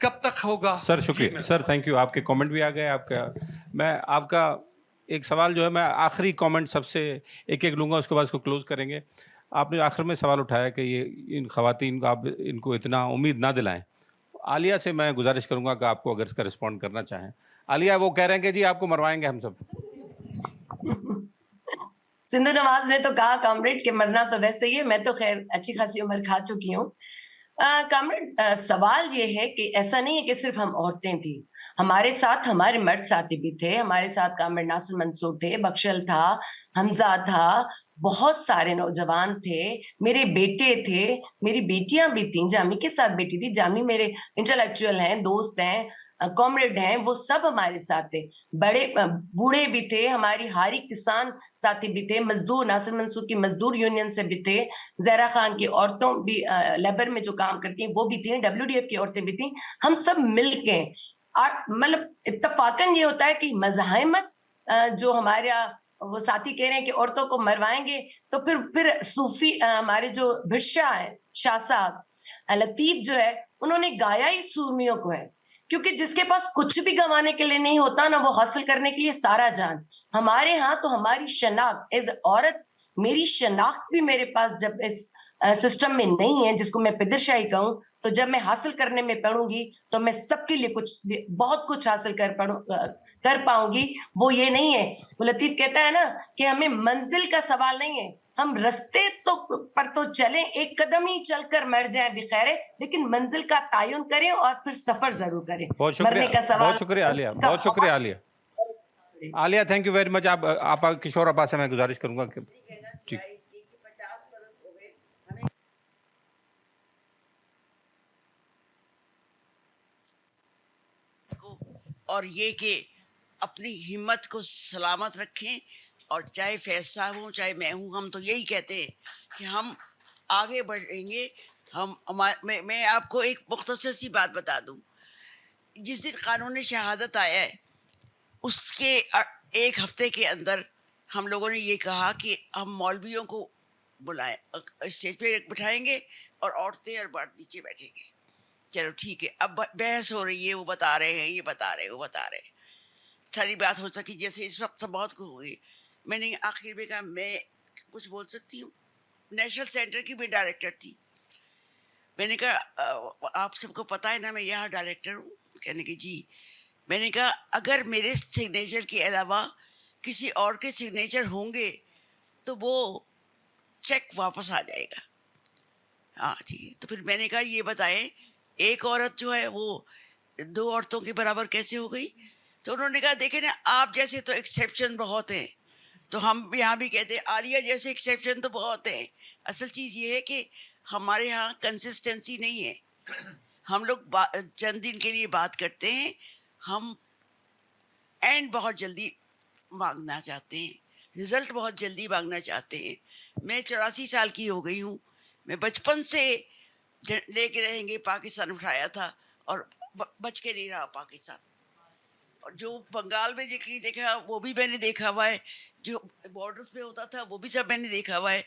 کب تک ہوگا؟ سر شکریہ سر، تھینک یو. آپ کے کامنٹ بھی آ گئے. میں آپ کا ایک سوال جو ہے، میں آخری کامنٹ سب سے ایک لوں گا، اس کے بعد اس کو کلوز کریں گے. آپ نے آخر میں سوال اٹھایا کہ یہ ان خواتین کو آپ ان کو اتنا امید نہ دلائیں. عالیہ سے میں گزارش کروں گا کہ آپ کو اگر اس کا رسپونڈ کرنا چاہیں. عالیہ، وہ کہہ رہے ہیں کہ جی آپ کو مروائیں گے ہم سب. سندھو نواز نے تو کہا کامریڈ کہ مرنا تو ویسے ہی ہے، میں تو خیر اچھی خاصی عمر کھا چکی ہوں. کامریڈ، سوال یہ ہے کہ ایسا نہیں ہے کہ صرف ہم عورتیں تھیں، ہمارے ساتھ ہمارے مرد ساتھی بھی تھے. ہمارے ساتھ کامریڈ ناصر منصور تھے، بخشل تھا، حمزہ تھا، بہت سارے نوجوان تھے، میرے بیٹے تھے، میری بیٹیاں بھی تھیں. جامی کے ساتھ بیٹی تھی، جامی میرے انٹلیکچوئل ہیں، دوست ہیں، کامریڈ ہیں، وہ سب ہمارے ساتھ تھے. بڑے بوڑھے بھی تھے، ہماری ہاری کسان ساتھی بھی تھے، مزدور ناصر منصور کی مزدور یونین سے بھی تھے، زہرا خان کی عورتوں بھی لیبر میں جو کام کرتی ہیں وہ بھی تھیں، WDF کی عورتیں بھی تھیں. ہم سب مل کے مطلب اتفاقاً یہ ہوتا ہے کہ مزاحمت جو ہمارا وہ ساتھی کہہ رہے ہیں کہ عورتوں کو مروائیں گے، تو پھر صوفی ہمارے جو بھٹشاہ ہیں، شاہ صاحب لطیف جو ہے، انہوں نے گایا ہی سورمیوں کو ہے، کیونکہ جس کے پاس کچھ بھی گنوانے کے لیے نہیں ہوتا نا، وہ حاصل کرنے کے لیے سارا جان. ہمارے ہاں تو ہماری شناخت ایز عورت، میری شناخت بھی میرے پاس جب اس سسٹم میں نہیں ہے، جس کو میں پدر شاہی کہوں، تو جب میں حاصل کرنے میں پڑوں گی تو میں سب کے لیے بہت کچھ حاصل کر پاؤں گی. وہ یہ نہیں ہے، وہ لطیف کہتا ہے نا کہ ہمیں منزل کا سوال نہیں ہے، ہم رستے پر تو چلیں، ایک قدم ہی چل کر مر جائیں بخیر، لیکن منزل کا تعین کریں اور پھر سفر ضرور کریں. بہت شکریہ، بہت شکریہ عالیہ، بہت شکریہ عالیہ. عالیہ تھینک یو ویری مچ. آپ کشور ابا سے میں گزارش کروں گا کہ ٹھیک. اور یہ کہ اپنی ہمت کو سلامت رکھیں، اور چاہے فیض صاحب ہوں چاہے میں ہوں، ہم تو یہی کہتے ہیں کہ ہم آگے بڑھیں گے. میں آپ کو ایک مختصر سی بات بتا دوں. جس دن قانون شہادت آیا ہے، اس کے ایک ہفتے کے اندر ہم لوگوں نے یہ کہا کہ ہم مولویوں کو بلائیں، اسٹیج پہ بٹھائیں گے اور عورتیں اور مرد نیچے بیٹھیں گے. چلو ٹھیک ہے، اب بحث ہو رہی ہے، وہ بتا رہے ہیں، یہ بتا رہے ہیں، وہ بتا رہے ہیں، ساری بات ہو سکی. جیسے اس وقت بہت کچھ ہوئی، میں نے آخر میں کہا میں کچھ بول سکتی ہوں. نیشنل سینٹر کی بھی ڈائریکٹر تھی. میں نے کہا آپ سب کو پتہ ہے نا میں یہاں ڈائریکٹر ہوں؟ کہنے کہ جی. میں نے کہا اگر میرے سگنیچر کے علاوہ کسی اور کے سگنیچر ہوں گے تو وہ چیک واپس آ جائے گا. ہاں ٹھیک ہے. تو پھر میں نے کہا یہ بتائیں ایک عورت جو ہے وہ 2 عورتوں کے برابر کیسے ہو گئی؟ تو انہوں نے کہا دیکھیں نا، آپ جیسے تو ایکسیپشن بہت ہیں، تو ہم یہاں بھی کہتے ہیں عالیہ جیسے ایکسیپشن تو بہت ہیں. اصل چیز یہ ہے کہ ہمارے یہاں کنسسٹنسی نہیں ہے. ہم لوگ چند دن کے لیے بات کرتے ہیں، ہم اینڈ بہت جلدی مانگنا چاہتے ہیں، رزلٹ بہت جلدی مانگنا چاہتے ہیں. میں 84 سال کی ہو گئی ہوں. میں بچپن سے لے کے رہیں گے پاکستان اٹھایا تھا اور بچ کے نہیں رہا پاکستان. اور جو بنگال میں دیکھا وہ بھی میں نے دیکھا ہوا ہے، جو بارڈرز پہ ہوتا تھا وہ بھی سب میں نے دیکھا ہوا ہے.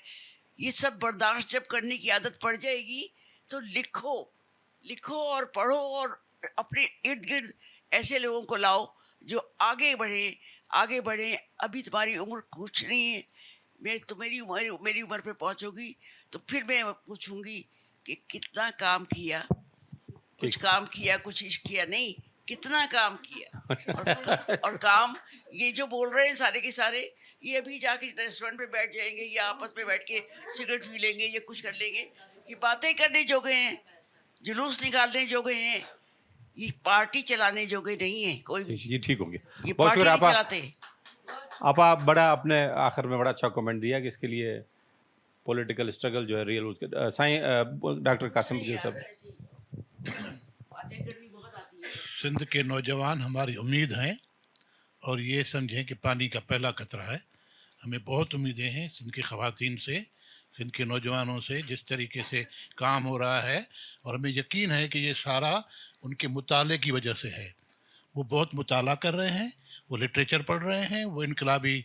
یہ سب برداشت جب کرنے کی عادت پڑ جائے گی تو لکھو اور پڑھو، اور اپنے ارد گرد ایسے لوگوں کو لاؤ جو آگے بڑھیں. ابھی تمہاری عمر کچھ نہیں ہے. میں تو میری عمر پہ پہنچو گی تو پھر میں پوچھوں گی کہ کتنا کام کیا، کچھ کام کیا، کچھ عشق کیا نہیں، کتنا کام کیا. اور کام یہ جو بول رہے ہیں سارے کے سارے، یہ ابھی جا کے ریسٹورینٹ پہ بیٹھ جائیں گے یا آپس میں بیٹھ کے سگریٹ پی لیں گے یا کچھ کر لیں گے. یہ باتیں کرنے جو گئے ہیں، جلوس نکالنے جو گئے ہیں، یہ پارٹی چلانے جو گئے نہیں ہیں کوئی بھی. جی ٹھیک ہوں گے. یہ پارٹی نہیں چلاتے. آپ بڑا اپنے آخر میں بڑا اچھا کمنٹ دیا کہ اس کے لیے पॉलिटिकल स्ट्रगल जो है रियल उसके साईं डॉक्टर कासिम जी साहब। सिंध के नौजवान हमारी उम्मीद हैं और ये समझें कि पानी का पहला कतरा है। हमें बहुत उम्मीदें हैं सिंध की ख़वातीन से, सिंध के नौजवानों से, जिस तरीके से काम हो रहा है, और हमें यकीन है कि ये सारा उनके मुताले की वजह से है। वो बहुत मुताला कर रहे हैं, वो लिटरेचर पढ़ रहे हैं, वो इनकलाबी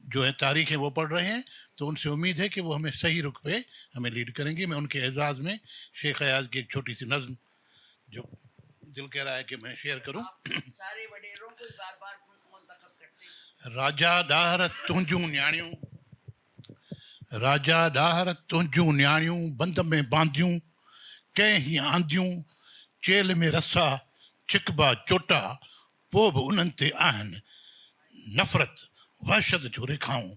जो है तारीख़ है वो पढ़ रहे हैं, तो उनसे उम्मीद है कि वो हमें सही रुख पे हमें लीड करेंगे। मैं उनके एजाज़ में शेख अयाज की एक छोटी सी नज़्म जो दिल कह रहा है कि मैं शेयर करूं। सारे वडेरों को बार-बार मुंतखब करते हैं। राजा डाहर तुंजूं न्याणियूं, राजा डाहर तुंजूं न्याणियूं, बंद में बांधियूं कंहिं ही आंदियूं, चेल में रसा चिकबा चोटा, पोइ बि उन्हनि ते आहिनि नफ़रत वहशत जो रेखाऊं।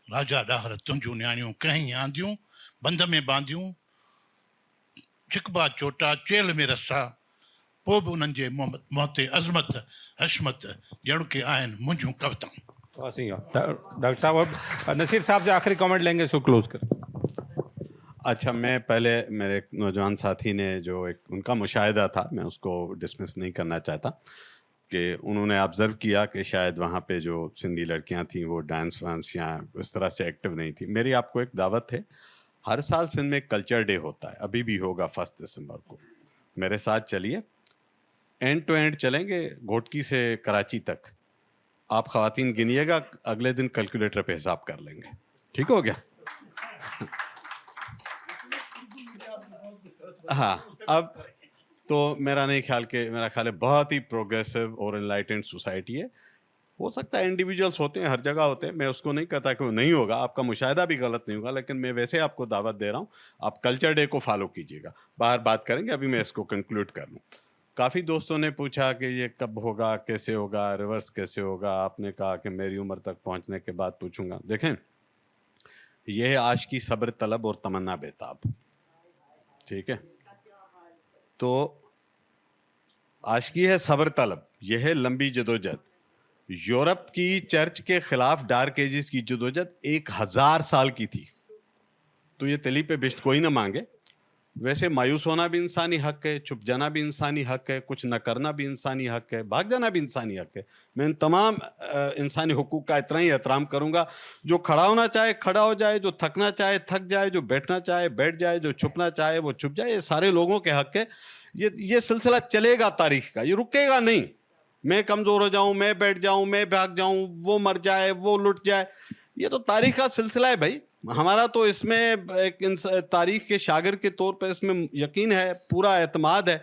राजा डाहर तुंजूं न्याणियूं कंहिं ही आंदियूं, बंद में बांधियूं चिकबा चोटा, चेल में रसा, पोइ बि उन्हनि जे मुंहं ते अज़मत हशमत ॼण के आहिनि मुंहिंजूं कविताऊं। डॉक्टर साहब अब नसीर साहब से आखिरी कमेंट लेंगे, इसको क्लोज कर। अच्छा, मैं पहले मेरे एक नौजवान साथी ने जो एक उनका मुशाहिदा था, मैं उसको डिसमिस नहीं करना चाहता, कि उन्होंने ऑब्ज़र्व किया कि शायद वहाँ पे जो सिंधी लड़कियाँ थीं वो डांस वांस या इस तरह से एक्टिव नहीं थी। मेरी आपको एक दावत है, हर साल सिंध में कल्चर डे होता है, अभी भी होगा 1 दिसंबर को। मेरे साथ चलिए, एंड टू एंड चलेंगे घोटकी से कराची तक। आप ख़वातीन गिनिएगा, अगले दिन कैलकुलेटर पे हिसाब कर लेंगे। ठीक हो गया? हाँ, अब तो मेरा ख्याल है बहुत ही प्रोग्रेसिव और एनलाइटेंड सोसाइटी है। हो सकता है इंडिविजुअल्स होते हैं, हर जगह होते हैं, मैं उसको नहीं कहता कि वो नहीं होगा, आपका मुशाहिदा भी गलत नहीं होगा, लेकिन मैं वैसे आपको दावत दे रहा हूँ, आप कल्चर डे को फॉलो कीजिएगा। बाहर बात करेंगे, अभी मैं इसको कंक्लूड कर लूँ। काफ़ी दोस्तों ने पूछा कि ये कब होगा, कैसे होगा, रिवर्स कैसे होगा। आपने कहा कि मेरी उम्र तक पहुँचने के बाद पूछूंगा। देखें, यह है आश की सब्र तलब और तमन्ना बेताब, ठीक है? तो आशिकी है सब्र तलब, यह है लंबी जदोजहद। यूरोप की चर्च के खिलाफ डार्क एजेस की जदोजहद 1000 साल की थी, तो ये तली पे बिश्त कोई ना मांगे। वैसे मायूस होना भी इंसानी हक है, चुप जाना भी इंसानी हक है, कुछ न करना भी इंसानी हक है, भाग जाना भी इंसानी हक है। मैं इन तमाम इंसानी हुकूक का इतना ही एहतराम करूँगा। जो खड़ा होना चाहे खड़ा हो जाए, जो थकना चाहे थक जाए, जो बैठना चाहे बैठ जाए, जो छुपना चाहे वो छुप जाए। ये सारे लोगों के हक है। ये सिलसिला चलेगा तारीख का, ये रुकेगा नहीं। मैं कमज़ोर हो जाऊँ, मैं बैठ जाऊँ, मैं भाग जाऊँ, वो मर जाए, वो लुट जाए, ये तो तारीख का सिलसिला है भाई। हमारा तो इसमें एक तारीख के शागिर के तौर पर इसमें यकीन है, पूरा एतमाद है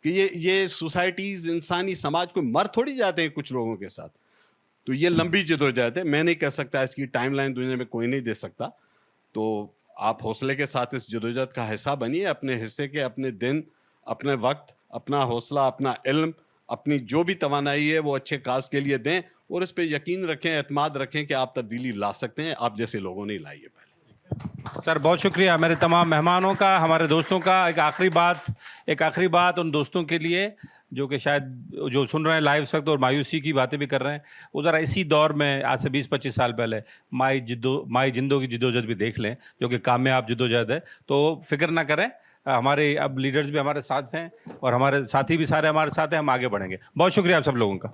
कि ये सोसाइटीज़, इंसानी समाज को मर थोड़ी जाते हैं कुछ लोगों के साथ। तो ये लंबी जदोजहद है, मैं नहीं कह सकता, इसकी टाइमलाइन दुनिया में कोई नहीं दे सकता। तो आप हौसले के साथ इस जदोजहद का हिस्सा बनिए, अपने हिस्से के, अपने दिन, अपने वक्त, अपना हौसला, अपना इल्म, अपनी जो भी तवानाई है वो अच्छे काज के लिए दें, और इस पे यकीन रखें, एतमाद रखें कि आप तब्दीली ला सकते हैं। आप जैसे लोगों ने लाई है पहले। सर बहुत शुक्रिया मेरे तमाम मेहमानों का, हमारे दोस्तों का। एक आखिरी बात उन दोस्तों के लिए जो कि शायद जो सुन रहे हैं लाइव इस वक्त और मायूसी की बातें भी कर रहे हैं, वो ज़रा इसी दौर में आज से 20-25 साल पहले माई जिंदो की जिद्दोजहद भी देख लें, जो कि कामयाब जिद्दोजहद है। तो फिक्र ना करें, हमारे अब लीडर्स भी हमारे साथ हैं और हमारे साथी भी सारे हमारे साथ हैं, हम आगे बढ़ेंगे। बहुत शुक्रिया आप सब लोगों का।